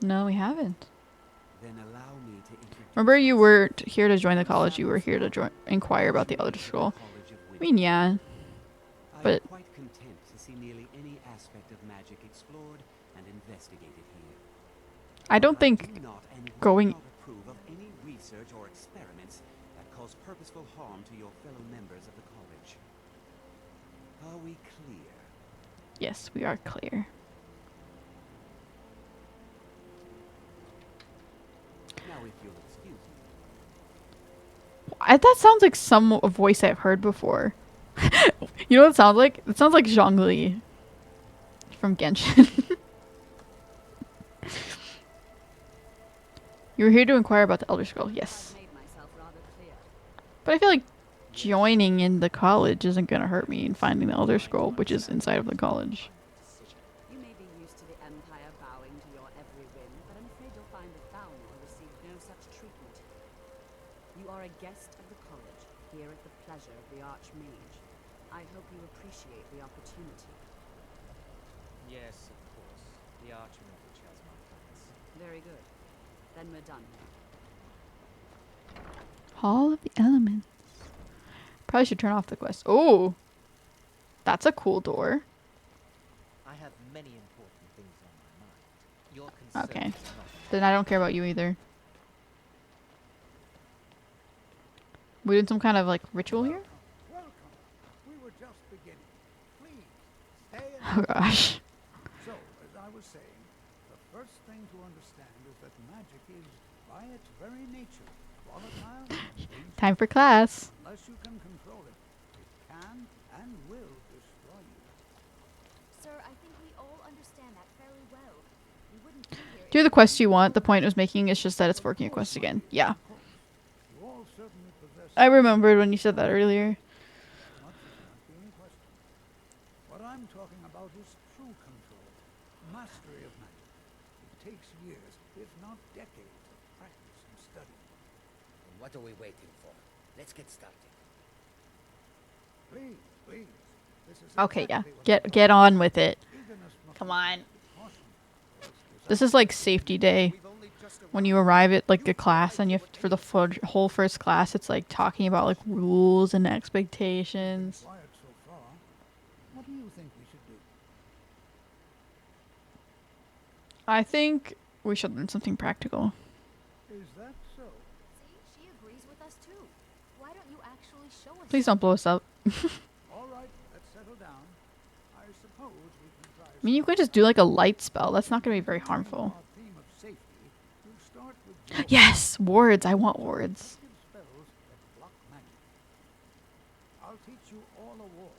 S2: No, we haven't.
S14: Then allow me to introduce
S2: Remember, you weren't here to join the college. You were here to inquire about the Elder Scroll. I mean, yeah. But
S14: I'm quite content to see nearly any aspect of magic explored and investigated here.
S2: I don't think
S14: I do not and will
S2: going...
S14: not approve of any research or experiments that cause purposeful harm to your fellow members of the college. Are we clear?
S2: Yes, we are clear.
S14: Now, if you'll excuse me.
S2: That sounds like a voice I've heard before. You know what it sounds like? It sounds like Zhongli from Genshin. You were here to inquire about the Elder Scroll, yes. But I feel like joining in the college isn't going to hurt me in finding the Elder Scroll, which is inside of the college.
S7: You may be used to the Empire bowing to your every whim, but I'm afraid you'll find that Balnor received no such treatment. You are a guest of the college, here at the pleasure of the Archmage. I hope you appreciate the opportunity.
S12: Yes, of course. The Archmage has my thanks.
S7: Very good. Then we're done here.
S2: Hall of the Elements. Probably should turn off the quest. Oh! That's a cool door.
S12: I have many important things on my mind. Your concern
S2: Okay.
S12: is not
S2: Then I don't care about you either. We doing some kind of like ritual here?
S3: Welcome. We were just beginning. Please, stay and
S2: Oh gosh.
S3: So, as I was saying, the first thing to understand is that magic is, by its very nature, volatile and dangerous.
S2: Time for class.
S3: Unless you can control it, it can and will destroy you.
S6: Sir, I think we all understand that fairly well. We wouldn't be here
S2: Do the quest you want. The point it was making is just that it's working a quest again. Yeah.
S3: You all certainly possess
S2: I remembered when you said that earlier.
S3: much as might be in question. What I'm talking about is true control, mastery of magic. It takes years, if not decades, of practice and study.
S15: What are we waiting for? Let's get started.
S3: Please, please. This is
S2: Okay, yeah.
S3: exactly what
S2: Get on with it.
S3: eagerness must
S2: Come
S3: be
S2: on.
S3: caution.
S2: This is like safety day. When you arrive at like a class and you have for the whole first class, it's like talking about like rules and expectations.
S3: Quiet so far. What do you think we should do?
S2: I think we should learn something practical.
S3: Is that so?
S6: See, she agrees with us too. Why don't you actually show us?
S2: Please don't blow us up.
S3: All right, let's settle down. I suppose we can try.
S2: I mean, you could just do like a light spell. That's not going to be very harmful.
S3: Our theme of safety. We'll start with
S2: Yes, wards. I want wards.
S3: spells that block magic. I'll teach you all a ward.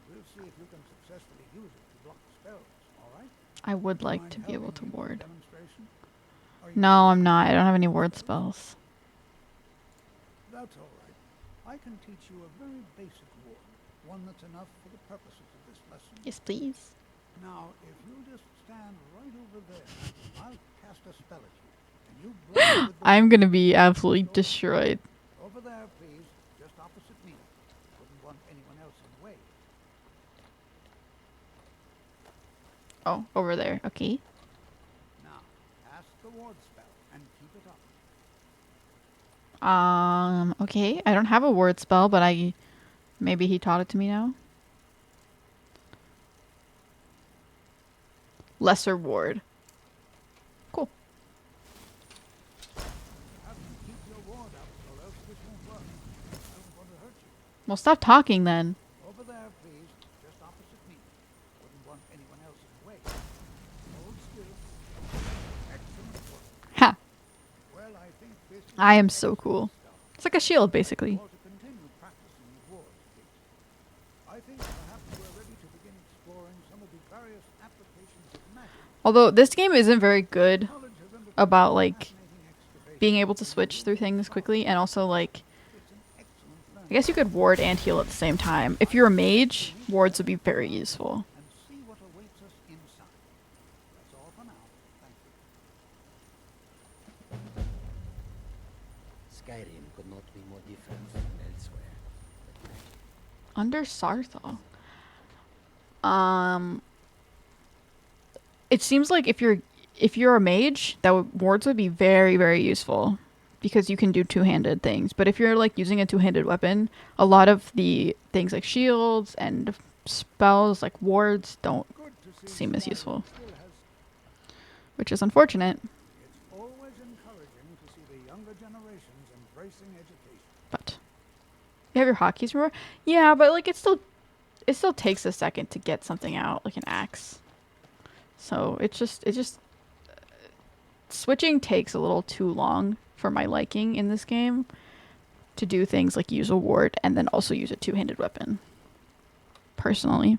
S3: We'll see if you can successfully use it to block spells. All right?
S2: I would like
S3: Mind
S2: to be able to
S3: helping me with the
S2: ward.
S3: demonstration? Are you
S2: No, I'm not. I don't have any ward spells.
S3: That's all right. I can teach you a very basic ward, one that's enough for the purposes of this lesson.
S2: Yes, please.
S3: Now, if you'll just stand right over there, I'll cast a spell at you, and you block it with the
S2: I'm going to be absolutely destroyed.
S3: over there, please, just opposite me. Wouldn't want anyone else in the way.
S2: Oh, over there. Okay.
S3: Now, cast the ward spell and keep it up.
S2: Okay. I don't have a ward spell, but maybe he taught it to me now. Lesser ward. Cool.
S3: Have to keep your ward up, or else this won't work. I don't want to hurt you.
S2: Well, stop talking then.
S3: Over there, please, just opposite me. Wouldn't want anyone else in the way. Hold still. Excellent work.
S2: Ha.
S3: Well, I think this is
S2: I am so cool. It's like a shield, basically.
S3: or to continue practicing the wards, Kate. I think perhaps we're ready to begin exploring some of the various applications of magic.
S2: Although this game isn't very good
S3: Knowledge has undergone
S2: about like
S3: fascinating excavation.
S2: being able to switch through things quickly, and also like
S3: It's an excellent learning
S2: I guess you could ward and heal at the same time. If you're a mage, wards would be very useful.
S3: and see what awaits us inside. That's all for now. Thank you.
S15: Skyrim could not be more different from elsewhere. But magic.
S2: Under Sarthal. It seems like if if you're a mage, wards would be very, very useful because you can do two-handed things. But if you're like using a two-handed weapon, a lot of the things like shields and spells like wards don't seem as useful, which is unfortunate.
S3: It's always encouraging to see the younger generations embracing education.
S2: But you have your hotkeys, remember? Yeah, but like it still takes a second to get something out, like an axe. So it just switching takes a little too long for my liking in this game to do things like use a ward and then also use a two-handed weapon. Personally.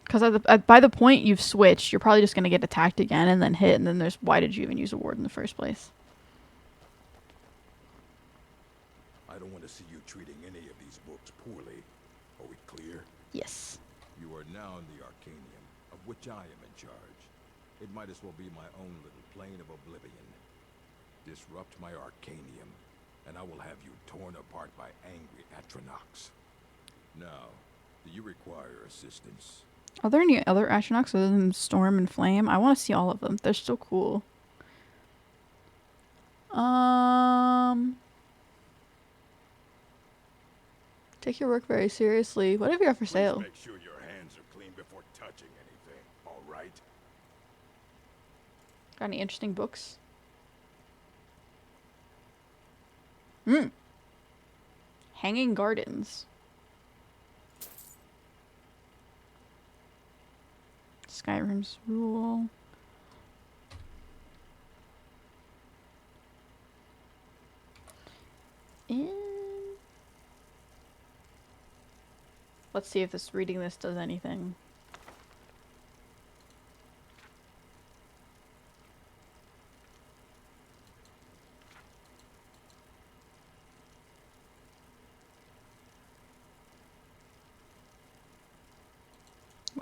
S2: Because by the point you've switched, you're probably just going to get attacked again and then hit, and then there's why did you even use a ward in the first place?
S16: I don't want to see you treating any of these books poorly. Are we clear?
S2: Yes.
S16: You are now in the Arcanium, of which I am in charge. It might as well be my own little plane of oblivion. Disrupt my Arcanium, and I will have you torn apart by angry Atronachs. Now, do you require assistance?
S2: Are there any other Atronachs other than Storm and Flame? I want to see all of them. They're still cool. Take your work very seriously. What have you got for sale?
S16: Make sure your hands are clean before touching anything, all right?
S2: Got any interesting books? Hanging Gardens. Skyrim's Rule. And let's see if reading this does anything.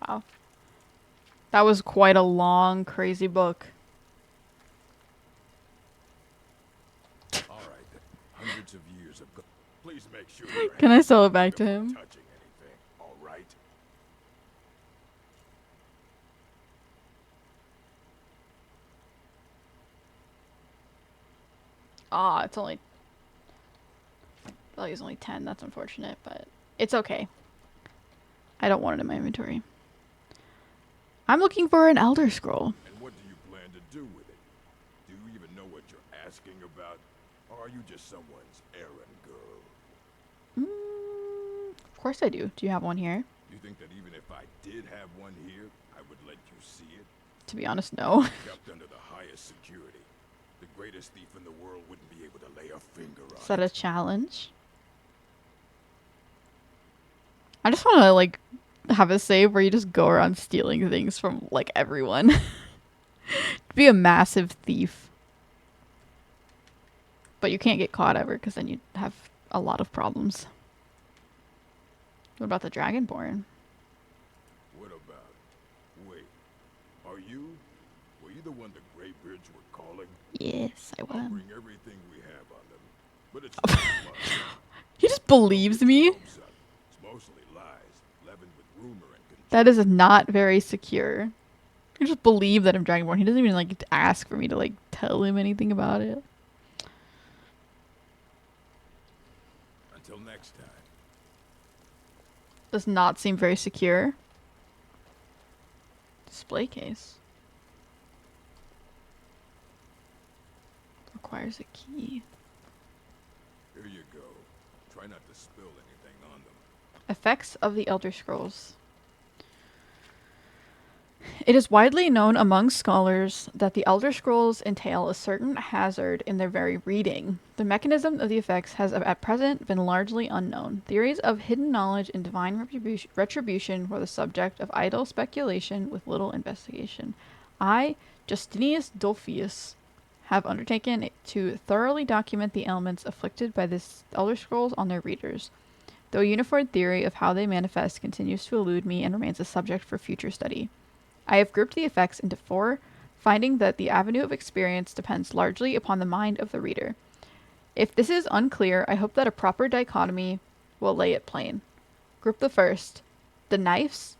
S2: Wow. That was quite a long, crazy book.
S16: All right, hundreds of years of please make sure
S2: Can I sell it back to him?
S16: touching anything, all right?
S2: Ah, it's only value's only 10. That's unfortunate, but it's okay. I don't want it in my inventory. I'm looking for an Elder Scroll.
S16: And what do you plan to do with it? Do you even know what you're asking about? Or are you just someone's errand girl?
S2: Of course I do. Do you have one here?
S16: You think that even if I did have one here, I would let you see it?
S2: To be honest, no.
S16: Kept under the highest security. The greatest thief in the world wouldn't be able to lay a finger on
S2: Is that a challenge? I just want to, like, have a save where you just go around stealing things from, like, everyone. Be a massive thief. But you can't get caught ever, because then you'd have a lot of problems. What about the Dragonborn?
S16: What about? Wait. Were you the one the Greybeards were calling?
S2: Yes, I
S16: I'll
S2: was.
S16: bring everything we have on them. But it's not much.
S2: He just believes me?
S16: It's mostly lies, leavened with rumor and
S2: That is not very secure. You just believe that I'm Dragonborn. He doesn't even, like, ask for me to, like, tell him anything about it.
S16: Until next time.
S2: Does not seem very secure. Display case. Requires a key.
S16: Here you go. Try not to spill anything on them.
S2: Effects of the Elder Scrolls. It is widely known among scholars that the Elder Scrolls entail a certain hazard in their very reading. The mechanism of the effects has at present been largely unknown. Theories of hidden knowledge and divine retribution were the subject of idle speculation with little investigation. I, Justinius Dolpheus, have undertaken to thoroughly document the ailments afflicted by this Elder Scrolls on their readers, though a uniform theory of how they manifest continues to elude me and remains a subject for future study. I have grouped the effects into 4, finding that the avenue of experience depends largely upon the mind of the reader. If this is unclear, I hope that a proper dichotomy will lay it plain. Group the first, the knives,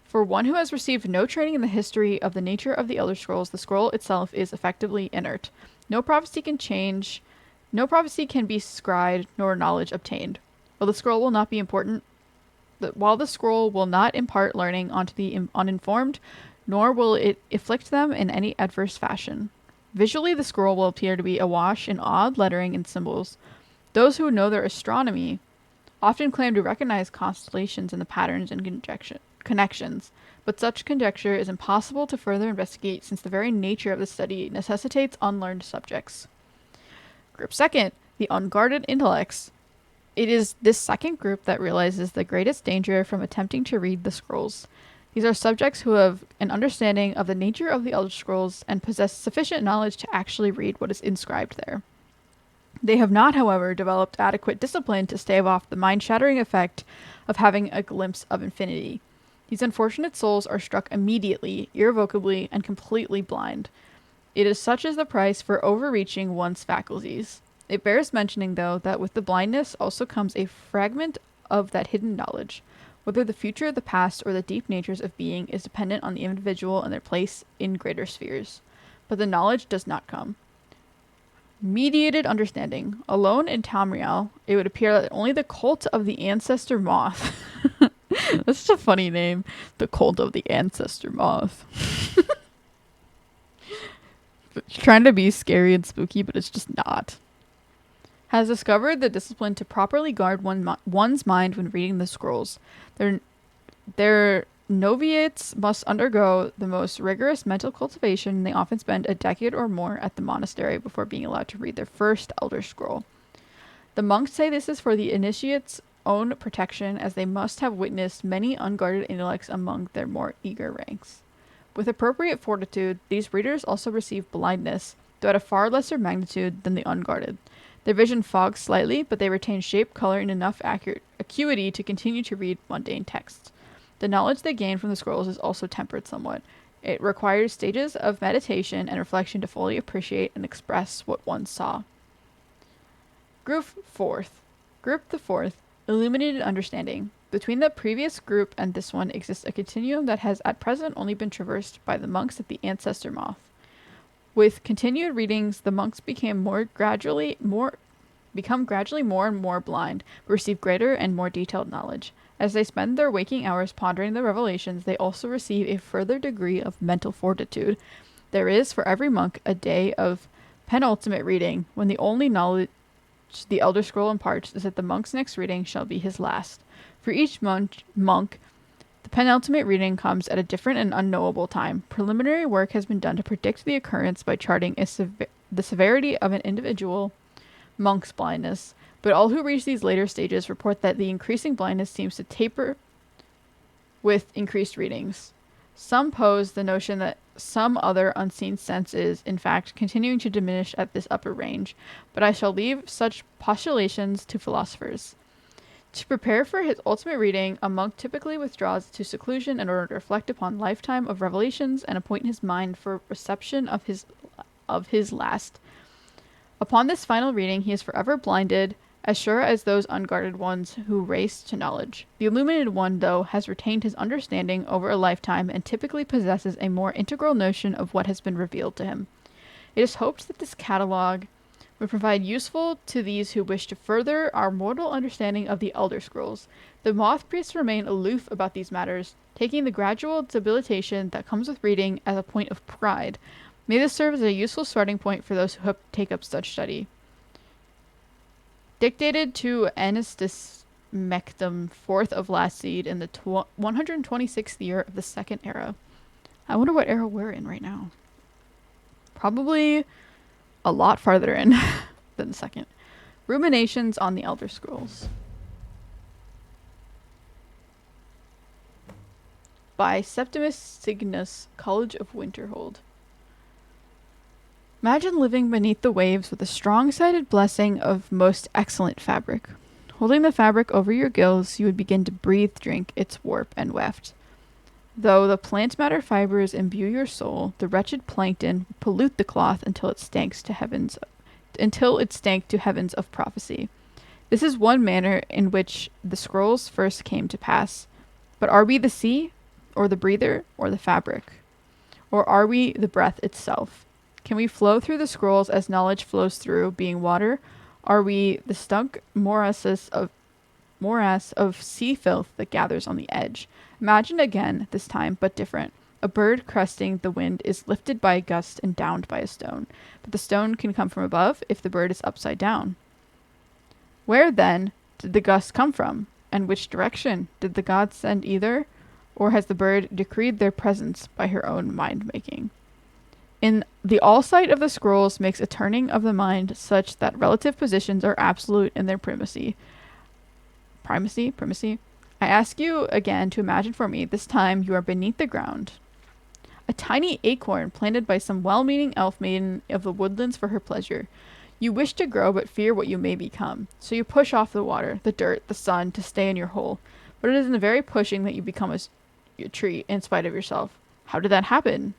S2: For one who has received no training in the history of the nature of the Elder Scrolls, the scroll itself is effectively inert. No prophecy can change, no prophecy can be scryed, nor knowledge obtained. While the scroll will not impart learning onto the uninformed, nor will it afflict them in any adverse fashion. Visually, the scroll will appear to be awash in odd lettering and symbols. Those who know their astronomy often claim to recognize constellations in the patterns and connections, but such conjecture is impossible to further investigate since the very nature of the study necessitates unlearned subjects. Group second, the unguarded intellects. It is this second group that realizes the greatest danger from attempting to read the scrolls. These are subjects who have an understanding of the nature of the Elder Scrolls and possess sufficient knowledge to actually read what is inscribed there. They have not, however, developed adequate discipline to stave off the mind-shattering effect of having a glimpse of infinity. These unfortunate souls are struck immediately, irrevocably, and completely blind. It is such as the price for overreaching one's faculties. It bears mentioning, though, that with the blindness also comes a fragment of that hidden knowledge. Whether the future, the past, or the deep natures of being is dependent on the individual and their place in greater spheres. But the knowledge does not come. Mediated understanding. Alone in Tamriel, it would appear that only the cult of the Ancestor Moth. That's such a funny name. The cult of the Ancestor Moth. It's trying to be scary and spooky, but it's just not. Has discovered the discipline to properly guard one's mind when reading the scrolls. Their novitiates must undergo the most rigorous mental cultivation, and they often spend a decade or more at the monastery before being allowed to read their first Elder Scroll. The monks say this is for the initiate's own protection, as they must have witnessed many unguarded intellects among their more eager ranks. With appropriate fortitude, these readers also receive blindness, though at a far lesser magnitude than the unguarded. Their vision fogs slightly, but they retain shape, color, and enough acuity to continue to read mundane texts. The knowledge they gain from the scrolls is also tempered somewhat. It requires stages of meditation and reflection to fully appreciate and express what one saw. Group the fourth, illuminated understanding. Between the previous group and this one exists a continuum that has at present only been traversed by the monks at the Ancestor Moth. With continued readings, the monks become gradually more and more blind, but receive greater and more detailed knowledge. As they spend their waking hours pondering the revelations, they also receive a further degree of mental fortitude. There is, for every monk, a day of penultimate reading, when the only knowledge the Elder Scroll imparts is that the monk's next reading shall be his last. For each monk, the penultimate reading comes at a different and unknowable time. Preliminary work has been done to predict the occurrence by charting the severity of an individual monk's blindness, but all who reach these later stages report that the increasing blindness seems to taper with increased readings. Some pose the notion that some other unseen sense is, in fact, continuing to diminish at this upper range, but I shall leave such postulations to philosophers. To prepare for his ultimate reading, a monk typically withdraws to seclusion in order to reflect upon lifetime of revelations and appoint his mind for reception of his last. Upon this final reading, he is forever blinded, as sure as those unguarded ones who race to knowledge. The illuminated one, though, has retained his understanding over a lifetime and typically possesses a more integral notion of what has been revealed to him. It is hoped that this catalogue would provide useful to these who wish to further our mortal understanding of the Elder Scrolls. The Moth Priests remain aloof about these matters, taking the gradual debilitation that comes with reading as a point of pride. May this serve as a useful starting point for those who take up such study. Dictated to Anastas Mectum, 4th of last seed, in the 126th year of the Second Era. I wonder what era we're in right now. Probably a lot farther in than the second. Ruminations on the Elder Scrolls. By Septimus Cygnus, College of Winterhold. Imagine living beneath the waves with a strong-sided blessing of most excellent fabric. Holding the fabric over your gills, you would begin to drink its warp and weft. Though the plant matter fibers imbue your soul, the wretched plankton pollute the cloth until it stank to heavens of prophecy. This is one manner in which the scrolls first came to pass. But are we the sea? or the breather, or the fabric? Or are we the breath itself? Can we flow through the scrolls as knowledge flows through, being water? Are we the stunk morass of sea filth that gathers on the edge? Imagine again, this time, but different. A bird cresting the wind is lifted by a gust and downed by a stone. But the stone can come from above if the bird is upside down. Where, then, did the gust come from? And which direction? Did the gods send either? Or has the bird decreed their presence by her own mind-making? In the all-sight of the scrolls makes a turning of the mind such that relative positions are absolute in their primacy. Primacy? I ask you again to imagine for me, this time you are beneath the ground. A tiny acorn planted by some well-meaning elf maiden of the woodlands for her pleasure. You wish to grow but fear what you may become. So you push off the water, the dirt, the sun to stay in your hole. But it is in the very pushing that you become a tree in spite of yourself. How did that happen?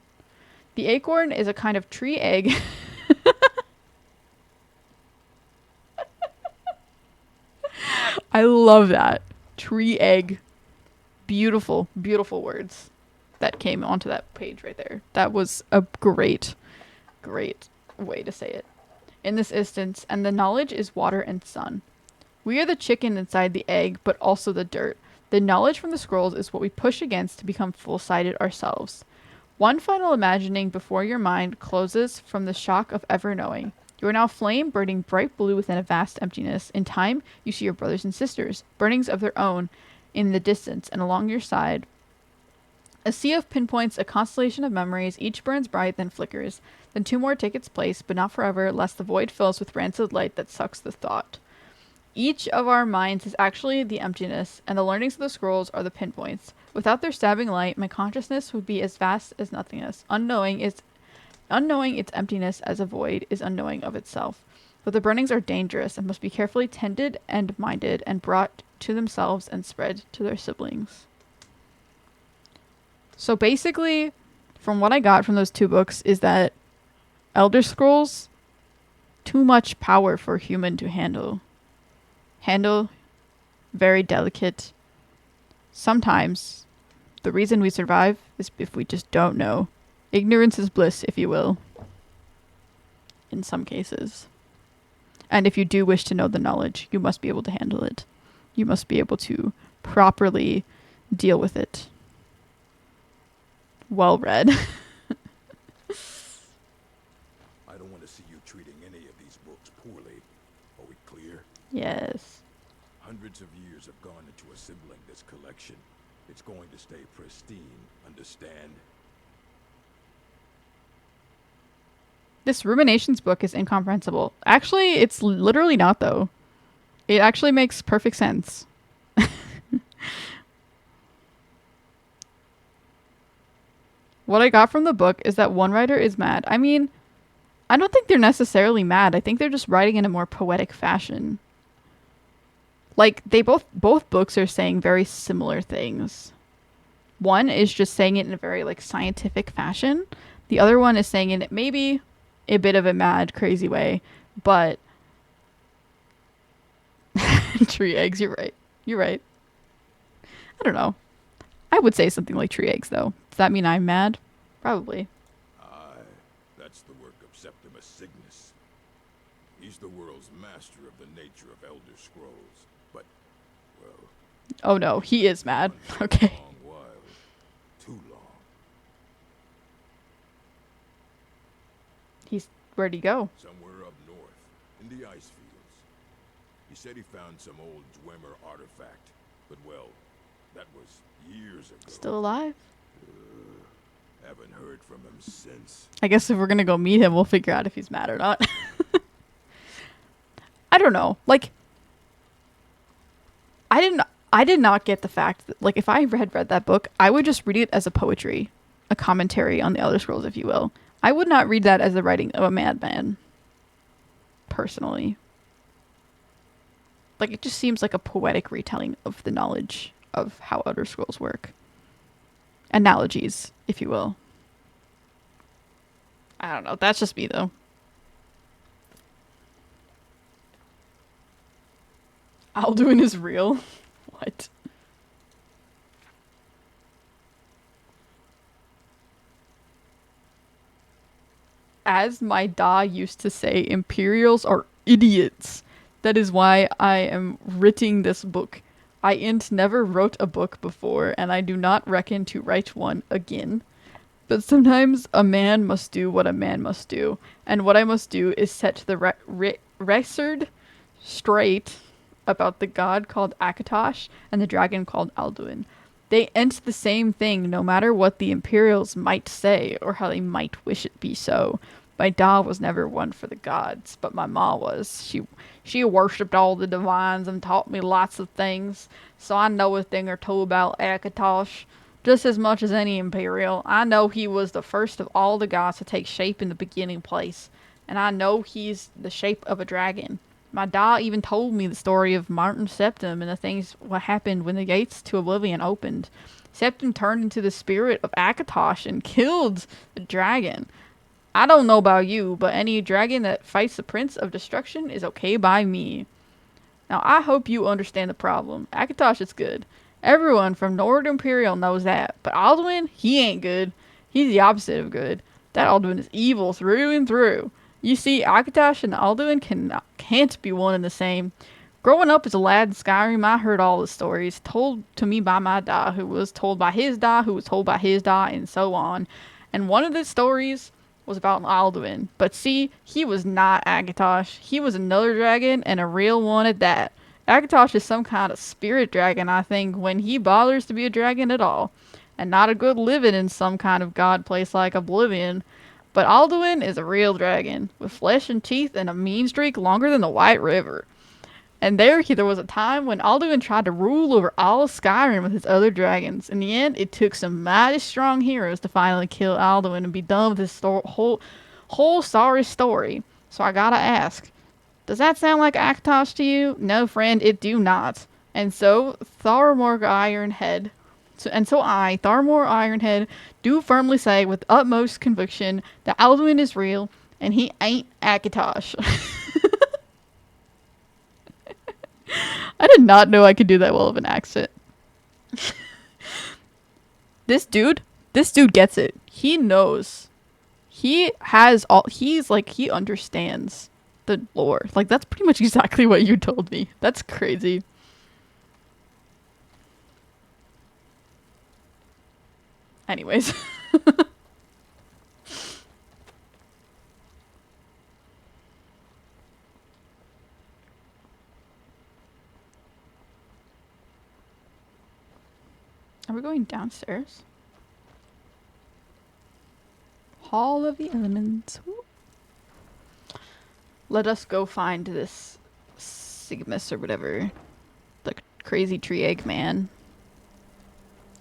S2: The acorn is a kind of tree egg. I love that. Tree egg. Beautiful, beautiful words that came onto that page right there. That was a great way to say it. In this instance, and the knowledge is water and sun. We are the chicken inside the egg, but also the dirt. The knowledge from the scrolls is what we push against to become full-sided ourselves. One final imagining before your mind closes from the shock of ever knowing. You are now flame burning bright blue within a vast emptiness. In time, you see your brothers and sisters, burnings of their own, in the distance, and along your side. A sea of pinpoints, a constellation of memories, each burns bright, then flickers. Then two more take its place, but not forever, lest the void fills with rancid light that sucks the thought. Each of our minds is actually the emptiness, and the learnings of the scrolls are the pinpoints. Without their stabbing light, my consciousness would be as vast as nothingness. Unknowing its emptiness as a void is unknowing of itself. But the burnings are dangerous and must be carefully tended and minded and brought to themselves and spread to their siblings. So basically, from what I got from those two books is that Elder Scrolls, too much power for a human to handle. Very delicate. Sometimes the reason we survive is if we just don't know. Ignorance is bliss, if you will. In some cases. And if you do wish to know the knowledge, you must be able to handle it. You must be able to properly deal with it. Well read.
S16: I don't want to see you treating any of these books poorly. Are we clear?
S2: Yes.
S16: Hundreds of years have gone into assembling this collection. It's going to stay pristine, understand?
S2: This Ruminations book is incomprehensible. Actually, it's literally not, though. It actually makes perfect sense. What I got from the book is that one writer is mad. I mean, I don't think they're necessarily mad. I think they're just writing in a more poetic fashion. Like, they both books are saying very similar things. One is just saying it in a very, like, scientific fashion. The other one is saying it maybe a bit of a mad, crazy way. But tree eggs, you're right. You're right. I don't know. I would say something like tree eggs, though. Does that mean I'm mad? Probably.
S16: Aye, that's the work of Septimus Cygnus. He's the world's master of the nature of Elder Scrolls. But, well...
S2: Oh no, he is mad. Okay.
S16: Long while. Too long.
S2: Where'd he go?
S16: Somewhere up north, in the ice fields. He said he found some old Dwemer artifact. But, well, that was years ago.
S2: Still alive?
S16: Haven't heard from him since.
S2: I guess if we're gonna go meet him, we'll figure out if he's mad or not. I don't know. Like, I did not get the fact that, like, if I had read that book, I would just read it as a poetry, a commentary on the Elder Scrolls, if you will. I would not read that as the writing of a madman. Personally. Like, it just seems like a poetic retelling of the knowledge of how Elder Scrolls work. Analogies, if you will. I don't know. That's just me, though. Alduin is real? What? as my da used to say, Imperials are idiots. That is why I am writing this book. I ain't never wrote a book before, and I do not reckon to write one again. But sometimes a man must do what a man must do, and what I must do is set the record straight about the god called Akatosh and the dragon called Alduin. They ain't the same thing, no matter what the Imperials might say or how they might wish it be so. My da was never one for the gods, but my ma was. She worshipped all the divines and taught me lots of things, so I know a thing or two about Akatosh. Just as much as any Imperial, I know he was the first of all the gods to take shape in the beginning place, and I know he's the shape of a dragon. My da even told me the story of Martin Septim and the things what happened when the gates to Oblivion opened. Septim turned into the spirit of Akatosh and killed the dragon. I don't know about you, but any dragon that fights the Prince of Destruction is okay by me. Now I hope you understand the problem. Akatosh is good. Everyone from Nord Imperial knows that, but Alduin, he ain't good. He's the opposite of good. That Alduin is evil through and through. You see, Akatosh and Alduin can't be one and the same. Growing up as a lad in Skyrim, I heard all the stories told to me by my da, who was told by his da, who was told by his da, and so on. And one of the stories was about Alduin. But see, he was not Akatosh. He was another dragon, and a real one at that. Akatosh is some kind of spirit dragon, I think, when he bothers to be a dragon at all. And not a good living in some kind of god place like Oblivion. But Alduin is a real dragon, with flesh and teeth and a mean streak longer than the White River. And there was a time when Alduin tried to rule over all of Skyrim with his other dragons. In the end, it took some mighty strong heroes to finally kill Alduin and be done with this whole sorry story. So I gotta ask, does that sound like Akatosh to you? No, friend, it do not. And so, Tharmor Ironhead, Tharmor Ironhead, do firmly say with utmost conviction that Alduin is real, and he ain't Akatosh. I did not know I could do that well of an accent. This dude gets it. He knows. He understands the lore. Like, that's pretty much exactly what you told me. That's crazy. Anyways. Are we going downstairs? Hall of the Elements. Woo. Let us go find this Sigmus or whatever. The crazy tree egg man.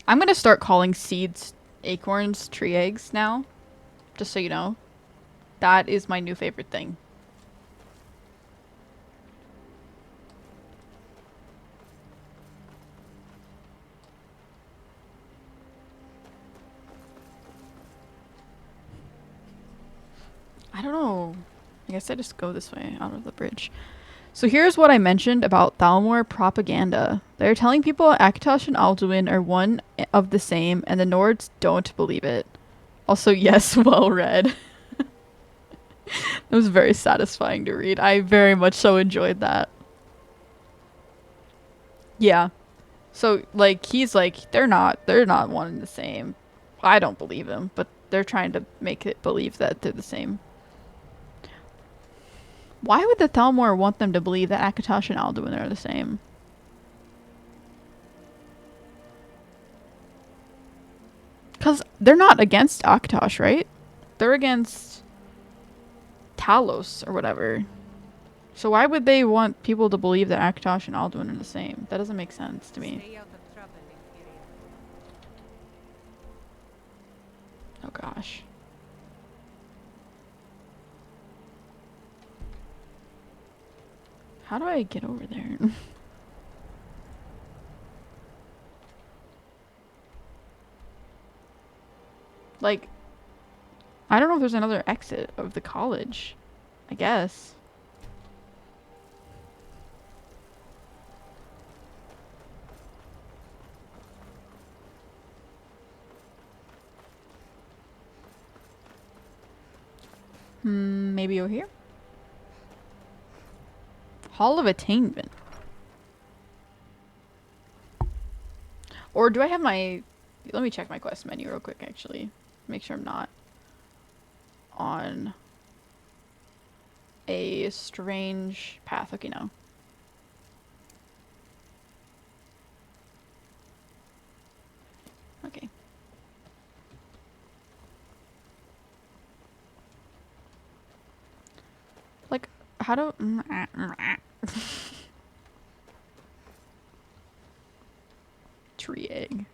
S2: I'm gonna start calling seeds acorns tree eggs now. Just so you know. That is my new favorite thing. I don't know. I guess I just go this way out of the bridge. So here's what I mentioned about Thalmor propaganda. They're telling people Akatosh and Alduin are one of the same, and the Nords don't believe it. Also, yes, well read. It was very satisfying to read. I very much so enjoyed that. Yeah. So, like, he's like, they're not one and the same. I don't believe him, but they're trying to make it believe that they're the same. Why would the Thalmor want them to believe that Akatosh and Alduin are the same? Because they're not against Akatosh, right? They're against Talos or whatever. So why would they want people to believe that Akatosh and Alduin are the same? That doesn't make sense to me.
S8: Stay out of trouble, Imperial.
S2: Oh gosh. How do I get over there? Like, I don't know if there's another exit of the college. I guess. Maybe over here? Hall of Attainment. Or do I have my... Let me check my quest menu real quick, actually. Make sure I'm not on a strange path. Okay, no. Okay. Like, how do... Tree egg.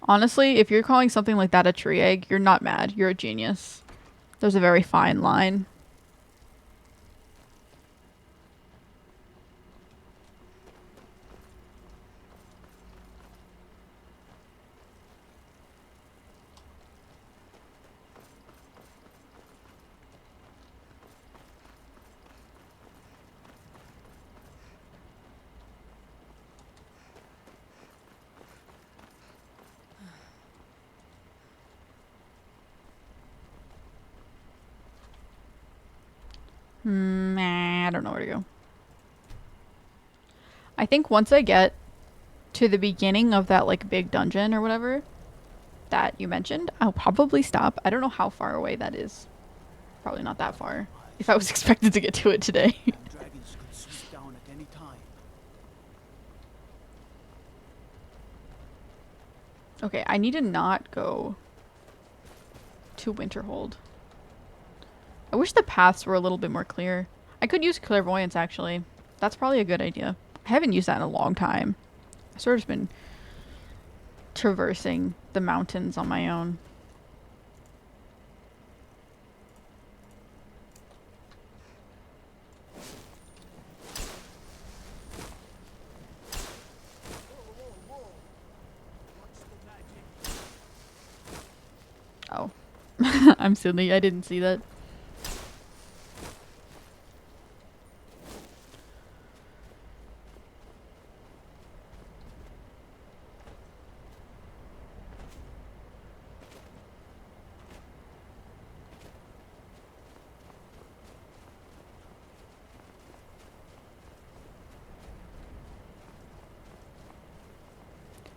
S2: Honestly, if you're calling something like that a tree egg, you're not mad. You're a genius. There's a very fine line. I don't know where to go. I think once I get to the beginning of that like big dungeon or whatever that you mentioned, I'll probably stop. I don't know how far away that is. Probably not that far. If I was expected to get to it today.
S5: Dragons could swoop down at any time.
S2: Okay, I need to not go to Winterhold. I wish the paths were a little bit more clear. I could use clairvoyance, actually. That's probably a good idea. I haven't used that in a long time. I've sort of just been traversing the mountains on my own. Oh. I'm silly. I didn't see that.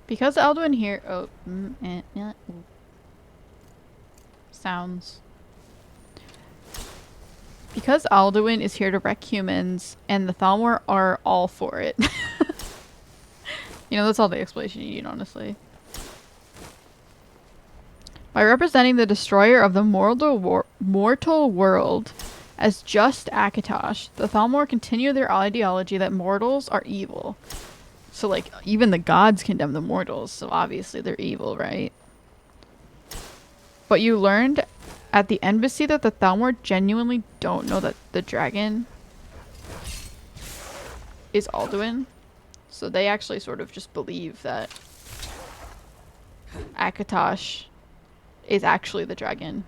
S2: Because Alduin here... Oh. Sounds. Because Alduin is here to wreck humans, and the Thalmor are all for it. You know, that's all the explanation you need, honestly. By representing the destroyer of the mortal world as just Akatosh, the Thalmor continue their ideology that mortals are evil. So, like, even the gods condemn the mortals, so obviously they're evil, right? But you learned at the embassy that the Thalmor genuinely don't know that the dragon is Alduin. So they actually sort of just believe that Akatosh is actually the dragon.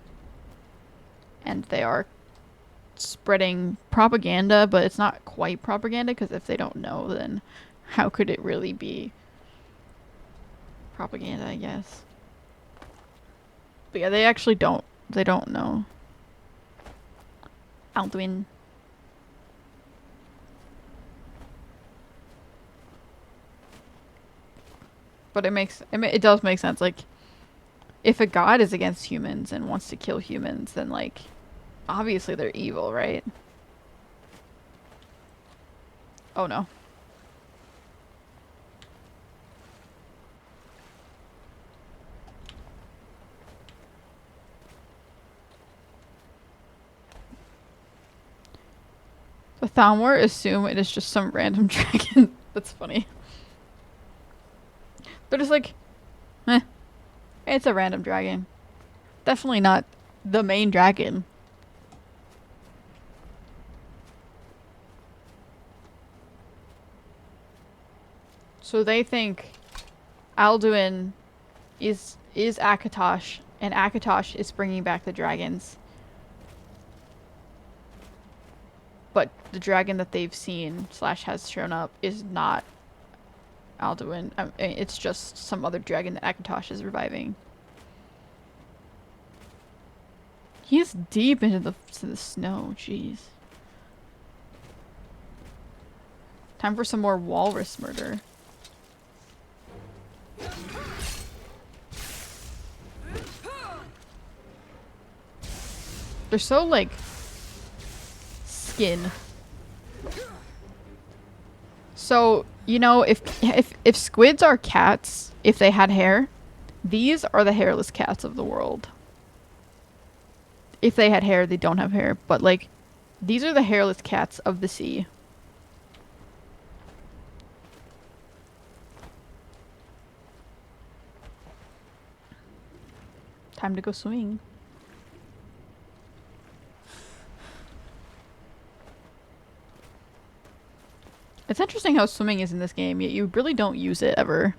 S2: And they are spreading propaganda, but it's not quite propaganda, because if they don't know, then how could it really be propaganda, I guess. But yeah, they actually don't. They don't know. Alduin. But it does make sense. Like, if a god is against humans and wants to kill humans, then like, obviously they're evil, right? Oh no. The Thalmor assume it is just some random dragon. That's funny. They're just like, it's a random dragon. Definitely not the main dragon. So they think Alduin is Akatosh, and Akatosh is bringing back the dragons. But the dragon that they've seen / has shown up is not Alduin. It's just some other dragon that Akatosh is reviving. He's deep into the snow. Jeez. Time for some more walrus murder. They're so, like, skin. So, you know, if squids are cats, if they had hair, these are the hairless cats of the world. If they had hair, they don't have hair, but, like, these are the hairless cats of the sea. Time to go swimming. It's interesting how swimming is in this game, yet you really don't use it ever.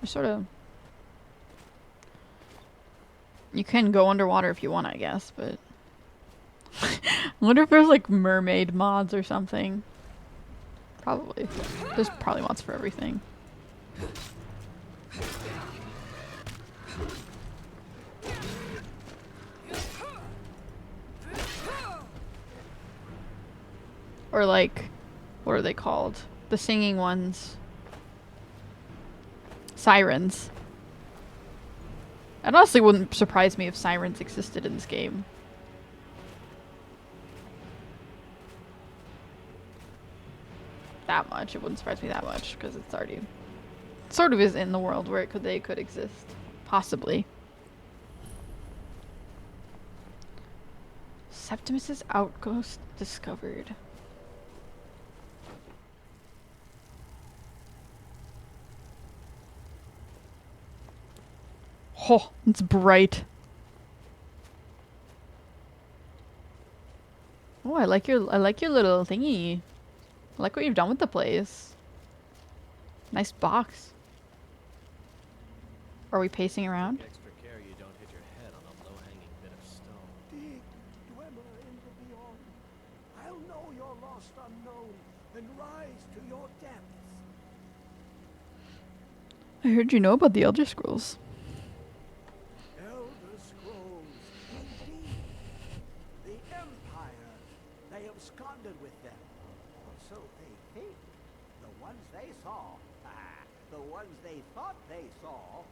S2: Sort of. You can go underwater if you want, I guess, but I wonder if there's like mermaid mods or something. Probably. There's probably mods for everything. Or like, what are they called? The singing ones. Sirens. It honestly wouldn't surprise me if sirens existed in this game. That much. It wouldn't surprise me that much because it's already sort of is in the world where they could exist. Possibly. Septimus's outpost discovered. Oh, it's bright. Oh, I like your little thingy. I like what you've done with the place. Nice box. Are we pacing around?
S12: Extra care you don't hit your head on a low-hanging bit of stone.
S10: Dig, dweller in the beyond. I'll know your lost unknown and rise to your depths.
S2: I heard you know about the Elder Scrolls.
S10: Elder Scrolls, indeed. The Empire, they absconded with them. Or so they think. The ones they saw. The ones they thought they saw.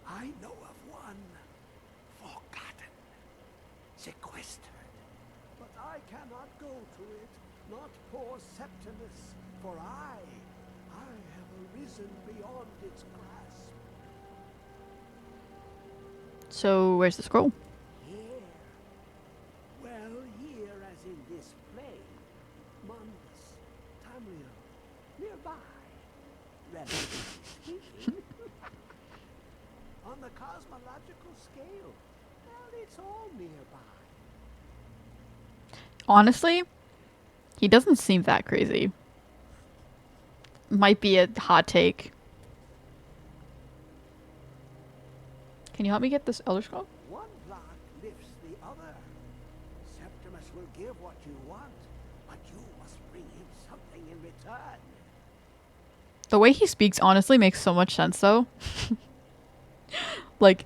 S10: I know of one. Forgotten. Sequestered. But I cannot go to it. Not poor Septimus. For I have arisen beyond its grasp.
S2: So, where's the scroll?
S10: Here. Well, here as in this plane. Mundus, Tamriel, nearby. Relatively speaking. On the cosmological scale, well, it's all nearby.
S2: Honestly, he doesn't seem that crazy. Might be a hot take. Can you help me get this Elder Scroll?
S10: One block lifts the other. Septimus will give what you want, but you must bring him something in return.
S2: The way he speaks honestly makes so much sense, though. Like,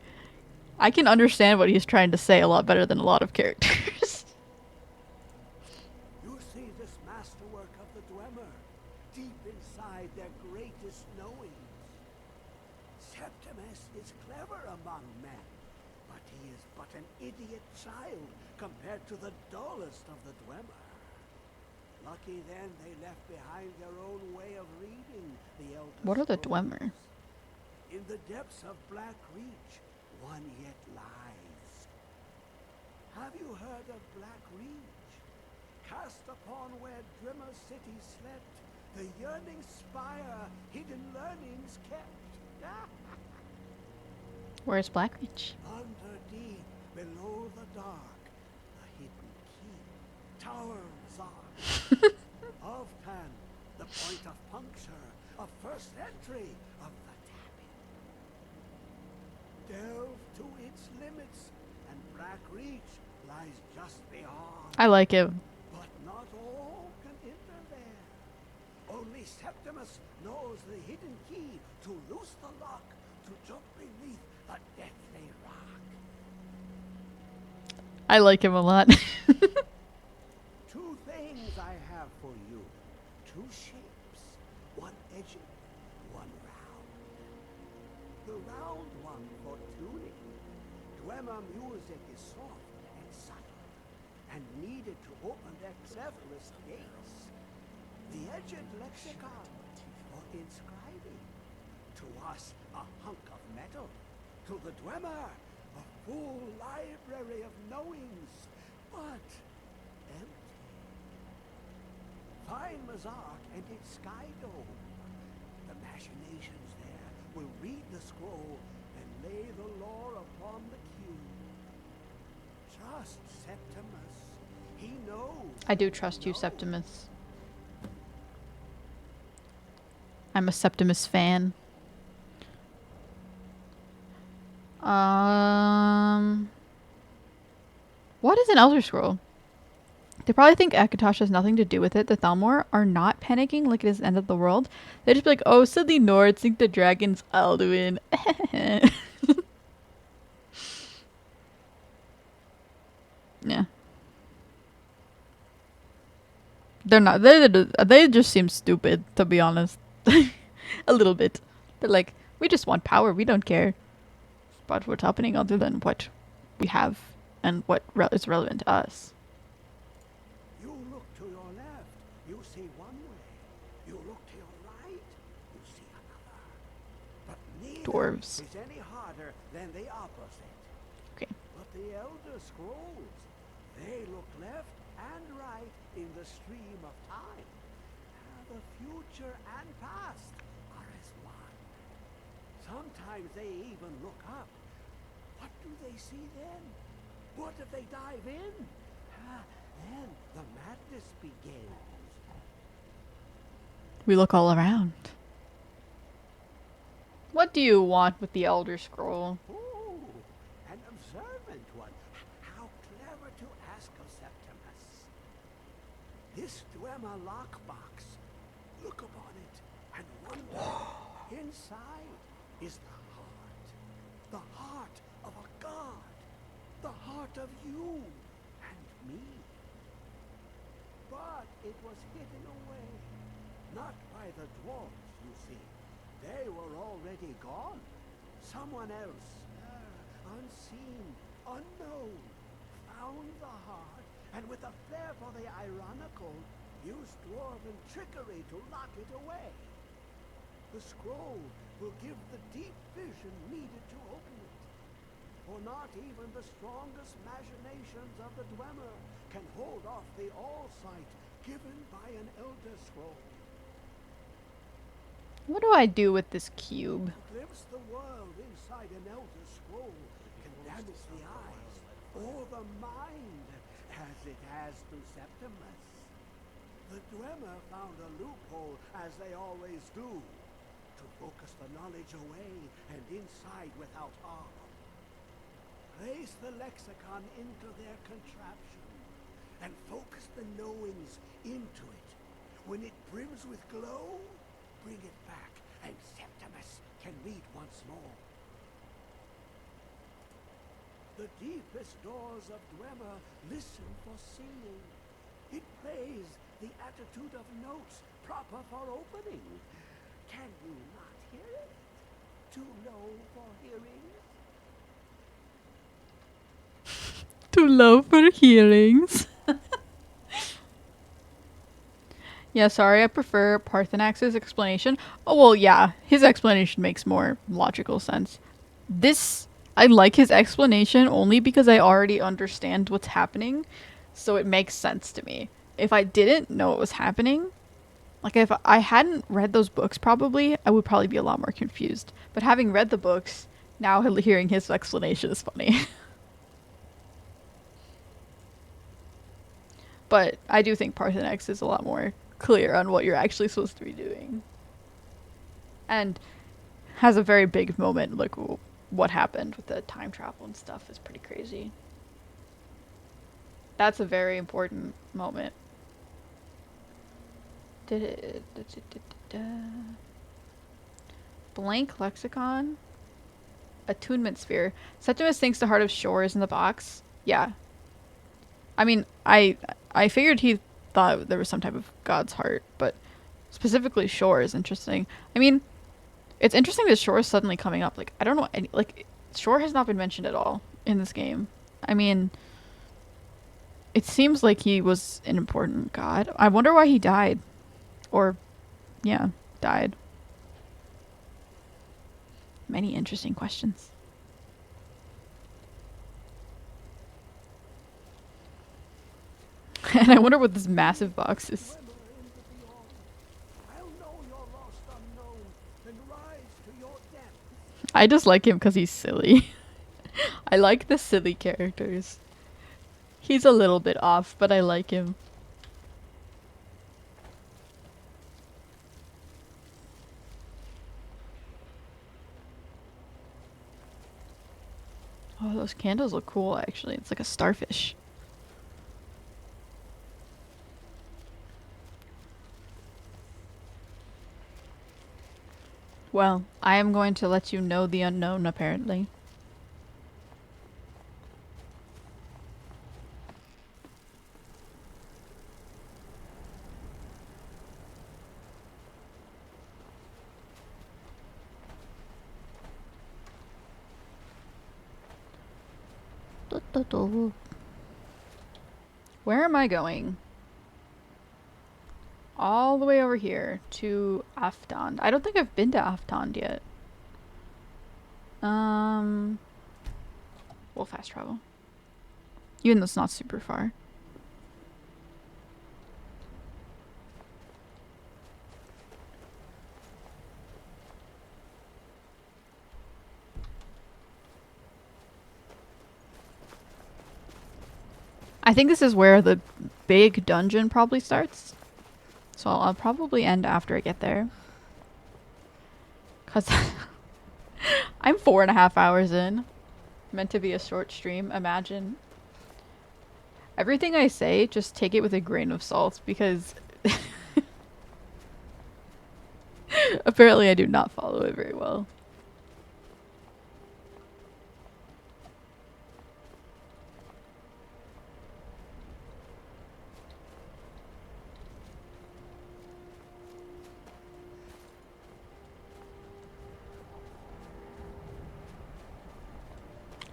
S2: I can understand what he's trying to say a lot better than a lot of characters.
S10: You see this masterwork of the Dwemer, deep inside their greatest knowings. Septimus is clever among men, but he is but an idiot child compared to the dullest of the Dwemer. Lucky then they left behind their own way of reading the Elder
S2: What are the
S10: Scrolls.
S2: Dwemer?
S10: In the depths of Black Reach, one yet lies. Have you heard of Black Reach? Cast upon where Drimmer City slept, the yearning spire, hidden learnings kept.
S2: Where's Blackreach?
S10: Under deep, below the dark, the hidden key, Tower Zark. Of Tan, the point of puncture, of first entry, of the
S5: limits, and Black Reach lies just beyond.
S2: I like him.
S5: But not all can enter there. Only Septimus knows the hidden key to loose the lock, to jump beneath the deathly rock.
S2: I like him a lot.
S5: Two things I have for you. Two shapes. One edgy, one round. The round one for tuning. Dwemer music is soft and subtle, and needed to open Xephilis gates. The edged lexicon for inscribing. To us, a hunk of metal. To the Dwemer, a full library of knowings, but empty. Find Mazark and its sky dome. The machinations there will read the scroll and lay the lore upon the cube. Trust Septimus. He knows.
S2: I do trust you, Septimus. I'm a Septimus fan. What is an Elder Scroll? They probably think Akatosh has nothing to do with it. The Thalmor are not panicking like it is the end of the world. They just be like, oh, silly Nords think the dragon's Alduin. Yeah. They're not. They just seem stupid, to be honest. A little bit. They're like, we just want power. We don't care about what's happening other than what we have and what is relevant to us.
S5: You look to your left, you see one way. You look to your right, you see another. But neither
S2: Dwarves.
S5: is any harder than the opposite.
S2: Okay.
S5: But the Elder Scrolls, they look left and right in the stream of time. The future and past are as one. Sometimes they even look up. What do they see then? What if they dive in? Then the madness begins.
S2: We look all around. What do you want with the Elder Scroll?
S5: Ooh, an observant one. How clever to ask of Septimus. This Dwemer lockbox. Look upon it and wonder. Inside is the heart of a god, the heart of you and me. But it was hidden away, not by the dwarves, you see. They were already gone. Someone else, unseen, unknown, found the heart, and with a flair for the ironical, used dwarven trickery to lock it away. The scroll will give the deep vision needed to open it. For not even the strongest machinations of the Dwemer can hold off the all-sight given by an Elder Scroll.
S2: What do I do with this cube?
S5: To glimpse the world inside an Elder Scroll can damage the eyes or the mind, as it has to Septimus. The Dwemer found a loophole, as they always do, to focus the knowledge away and inside without harm. Place the lexicon into their contraption, and focus the knowings into it. When it brims with glow, bring it back, and Septimus can read once more. The deepest doors of Dwemer listen for singing. It plays the attitude of notes proper for opening. Can you not hear it? Too low for hearing?
S2: Too low for hearings. Yeah, sorry, I prefer Parthenax's explanation. Oh, well, yeah, his explanation makes more logical sense. I like his explanation only because I already understand what's happening, so it makes sense to me. If I didn't know what was happening, like if I hadn't read those books probably, I would probably be a lot more confused. But having read the books, now hearing his explanation is funny. But I do think Parthenax is a lot more clear on what you're actually supposed to be doing. And has a very big moment, like, what happened with the time travel and stuff is pretty crazy. That's a very important moment. Blank lexicon. Attunement sphere. Septimus thinks the heart of Shore is in the box. Yeah. I mean, I figured he thought there was some type of god's heart, but specifically Shore is interesting. I mean, it's interesting that Shore is suddenly coming up. Like, I don't know any, like, Shore has not been mentioned at all in this game. I mean, it seems like he was an important god. I wonder why he died. Or, yeah, died. Many interesting questions. And I wonder what this massive box is. I just like him because he's silly. I like the silly characters. He's a little bit off, but I like him. Oh, those candles look cool, actually. It's like a starfish. Well, I am going to let you know the unknown, apparently. Where am I going? All the way over here to Aftond. I don't think I've been to Aftond yet. We'll fast travel. Even though it's not super far. I think this is where the big dungeon probably starts. So I'll probably end after I get there. Because I'm 4.5 hours in. Meant to be a short stream. Imagine. Everything I say, just take it with a grain of salt because apparently I do not follow it very well.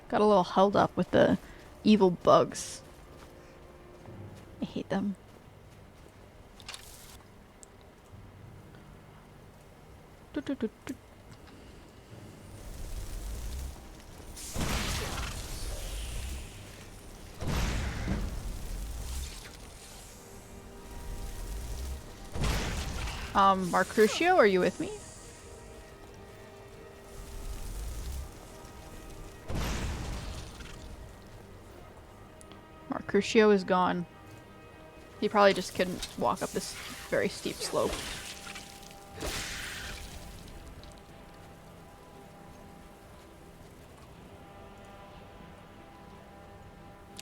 S2: Got a little held up with the evil bugs. I hate them. Marcrucio, are you with me? Marcrucio is gone. He probably just couldn't walk up this very steep slope.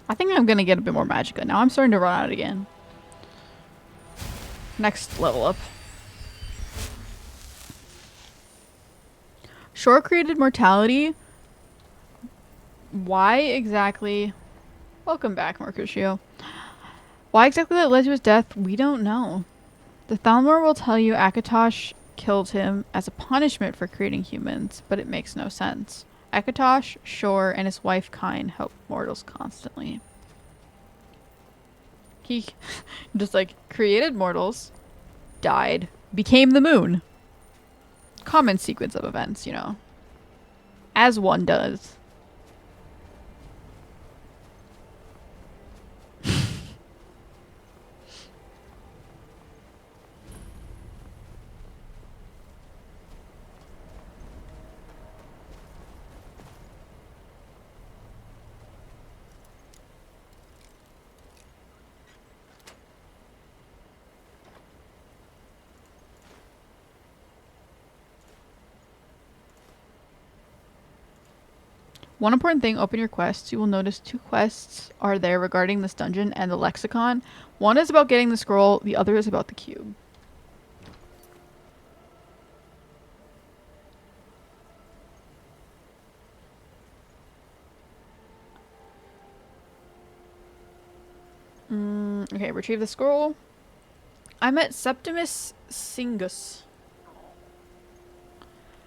S2: I think I'm gonna get a bit more magicka. Now I'm starting to run out again. Next level up. Shore created mortality. Why exactly? Welcome back, Mercutio. Why exactly that led to his death, we don't know. The Thalmor will tell you Akatosh killed him as a punishment for creating humans, but it makes no sense. Akatosh, Shore, and his wife Kine help mortals constantly. He just like created mortals, died, became the moon. Common sequence of events, you know. As one does. One important thing, open your quests. You will notice 2 quests are there regarding this dungeon and the lexicon. One is about getting the scroll, the other is about the cube. Okay, retrieve the scroll. I met Septimus Singus,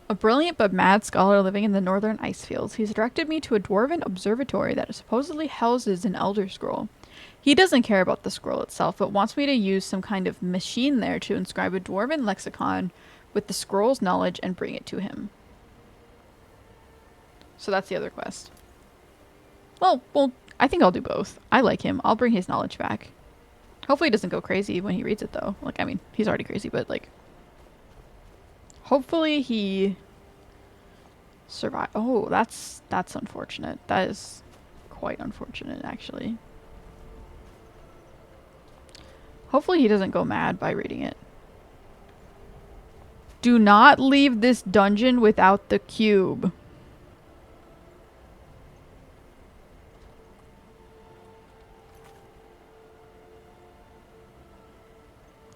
S2: a brilliant but mad scholar living in the northern ice fields. He's directed me to a dwarven observatory that supposedly houses an elder scroll. He doesn't care about the scroll itself, but wants me to use some kind of machine there to inscribe a dwarven lexicon with the scroll's knowledge and bring it to him. So that's the other quest. Well, I think I'll do both. I like him. I'll bring his knowledge back. Hopefully he doesn't go crazy when he reads it, though. Like, I mean, he's already crazy, but, like... Hopefully he... survive. Oh, that's unfortunate. That is quite unfortunate, actually. Hopefully he doesn't go mad by reading it. Do not leave this dungeon without the cube.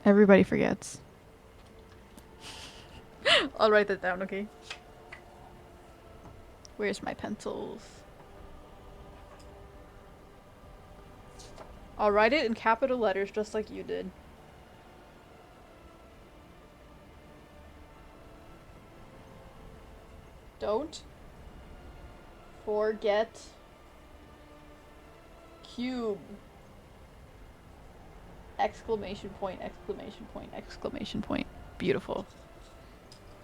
S2: Everybody forgets. I'll write that down, okay? Where's my pencils? I'll write it in capital letters just like you did. Don't forget cube. Exclamation point, exclamation point, exclamation point. Beautiful.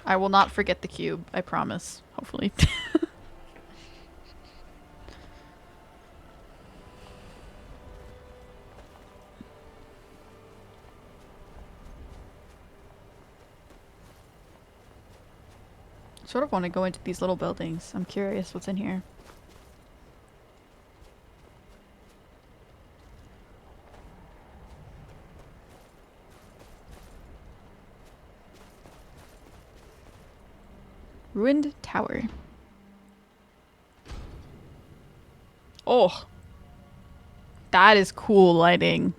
S2: I will not forget the cube, I promise. Hopefully. Sort of want to go into these little buildings. I'm curious what's in here. Ruined tower. Oh. That is cool lighting.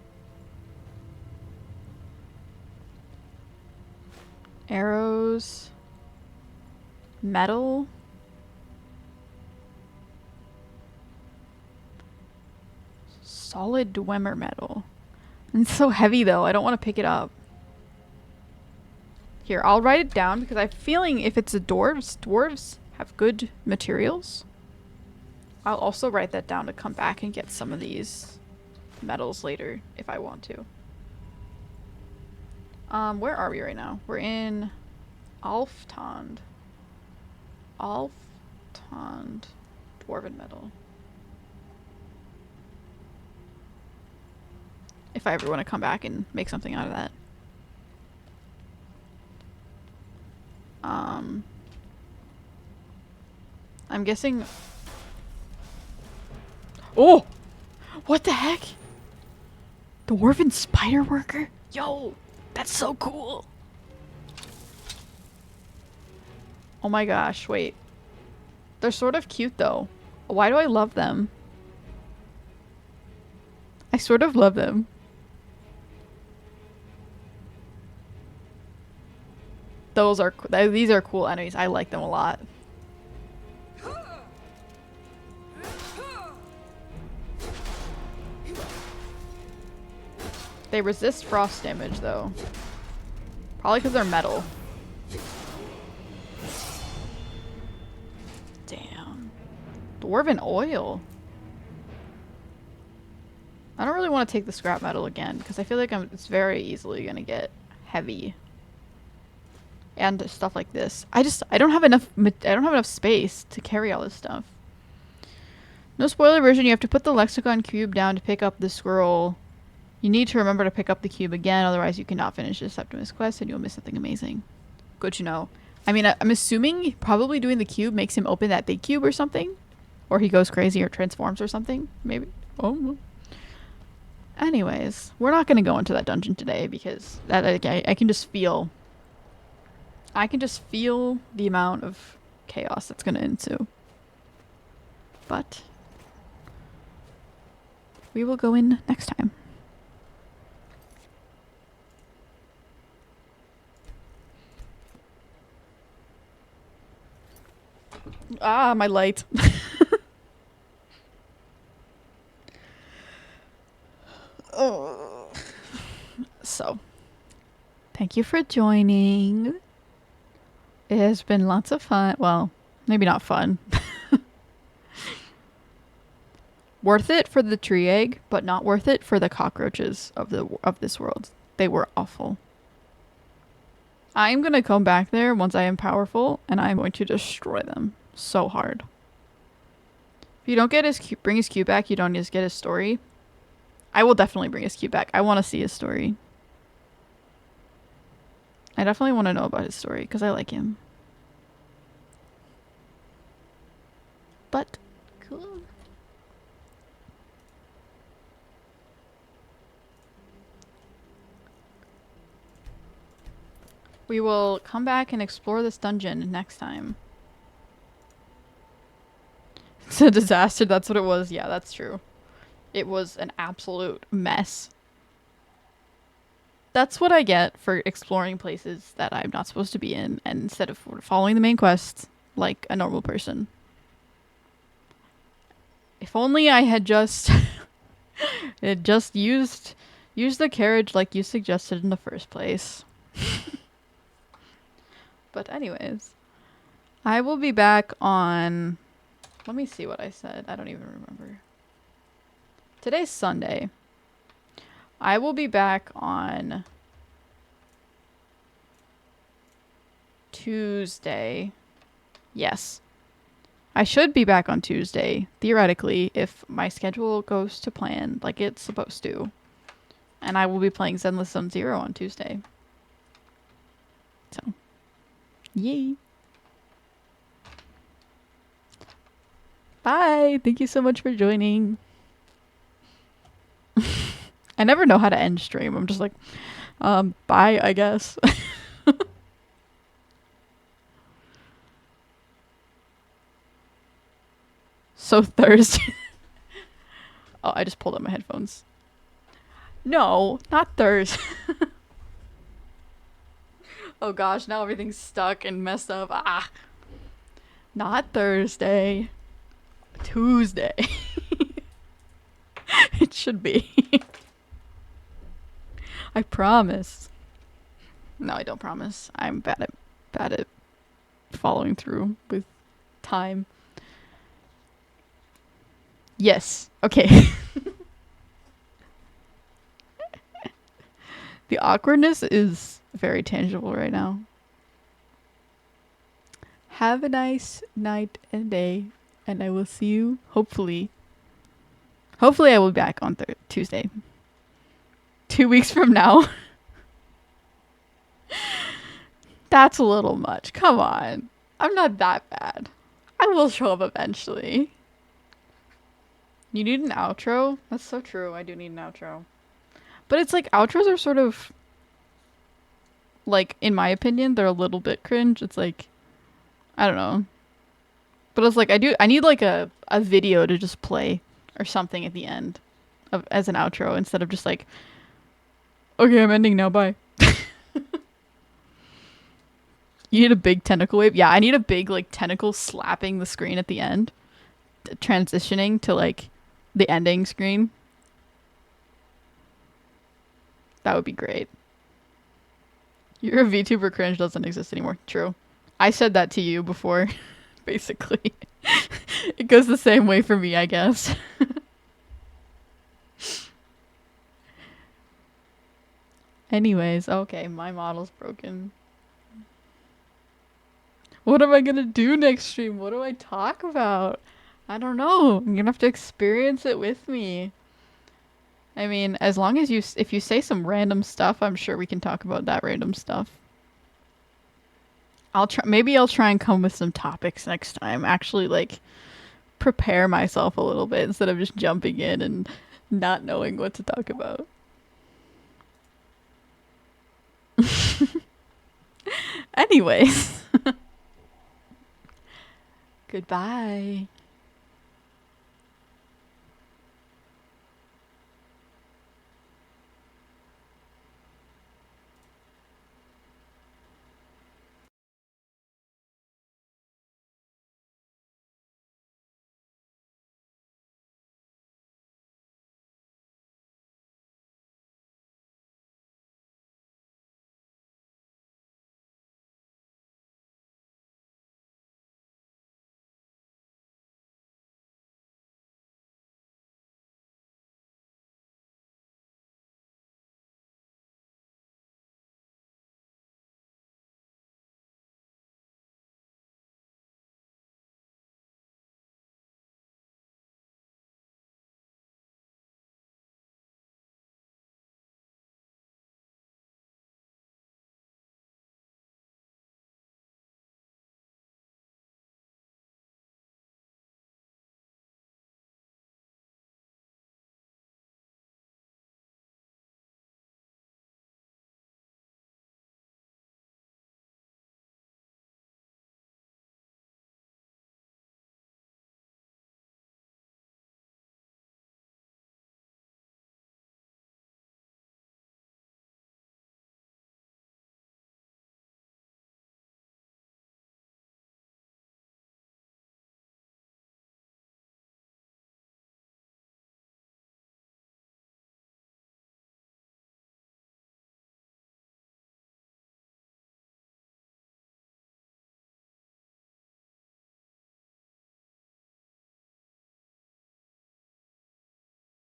S2: Arrows. Metal. Solid Dwemer metal. It's so heavy though, I don't want to pick it up. Here, I'll write it down because I'm feeling if it's a dwarves have good materials. I'll also write that down to come back and get some of these metals later if I want to. Where are we right now? We're in Alftond. Alftond. Dwarven metal. If I ever want to come back and make something out of that. I'm guessing... Oh! What the heck? Dwarven spider worker? Yo! That's so cool! Oh my gosh, wait. They're sort of cute though. Why do I love them? I sort of love them. These are cool enemies. I like them a lot. They resist frost damage though. Probably because they're metal. Damn. Dwarven oil. I don't really want to take the scrap metal again because I feel like it's very easily going to get heavy. And stuff like this. I don't have enough space to carry all this stuff. No spoiler version, you have to put the lexicon cube down to pick up the scroll. You need to remember to pick up the cube again, otherwise you cannot finish the Septimus quest and you'll miss something amazing. Good to know. I mean, I'm assuming probably doing the cube makes him open that big cube or something. Or he goes crazy or transforms or something. Maybe. Oh. Anyways, we're not going to go into that dungeon today because I can just feel... I can just feel the amount of chaos that's going to ensue. But we will go in next time. Ah, my light. Oh. So, thank you for joining. It has been lots of fun. Well, maybe not fun. Worth it for the tree egg, but not worth it for the cockroaches of this world. They were awful. I'm gonna come back there once I am powerful, and I'm going to destroy them so hard. If you don't get bring his cube back, you don't just get his story. I will definitely bring his cube back. I want to see his story. I definitely want to know about his story because I like him. But cool. We will come back and explore this dungeon next time. It's a disaster, that's what it was. Yeah, that's true. It was an absolute mess. That's what I get for exploring places that I'm not supposed to be in, and instead of following the main quest like a normal person. If only I had just used the carriage like you suggested in the first place. But anyways, I will be back on... Let me see what I said. I don't even remember. Today's Sunday. I will be back on Tuesday. Yes. I should be back on Tuesday, theoretically, if my schedule goes to plan like it's supposed to. And I will be playing Zenless Zone Zero on Tuesday. So, yay. Bye. Thank you so much for joining. I never know how to end stream. I'm just like, bye, I guess. So Thursday. Oh, I just pulled up my headphones. No, not Thursday. Oh gosh, now everything's stuck and messed up. Ah. Not Thursday. Tuesday. It should be. I promise. No, I don't promise. I'm bad at following through with time. Yes. Okay. The awkwardness is very tangible right now. Have a nice night and day, and I will see you, hopefully. Hopefully I will be back on Tuesday. 2 weeks from now. That's a little much. Come on. I'm not that bad. I will show up eventually. You need an outro? That's so true. I do need an outro. But it's like, outros are sort of, like, in my opinion, they're a little bit cringe. It's like, I don't know. But it's like, I need like a video to just play or something at the end as an outro instead of just like, okay, I'm ending now, bye. You need a big tentacle wave? Yeah, I need a big like tentacle slapping the screen at the end. Transitioning to like the ending screen. That would be great. Your VTuber cringe doesn't exist anymore. True. I said that to you before, basically. It goes the same way for me, I guess. Anyways, okay, my model's broken. What am I gonna do next stream? What do I talk about? I don't know. I'm gonna have to experience it with me. I mean, as long as if you say some random stuff, I'm sure we can talk about that random stuff. Maybe I'll try and come with some topics next time. Actually, like, prepare myself a little bit instead of just jumping in and not knowing what to talk about. Anyways. Goodbye.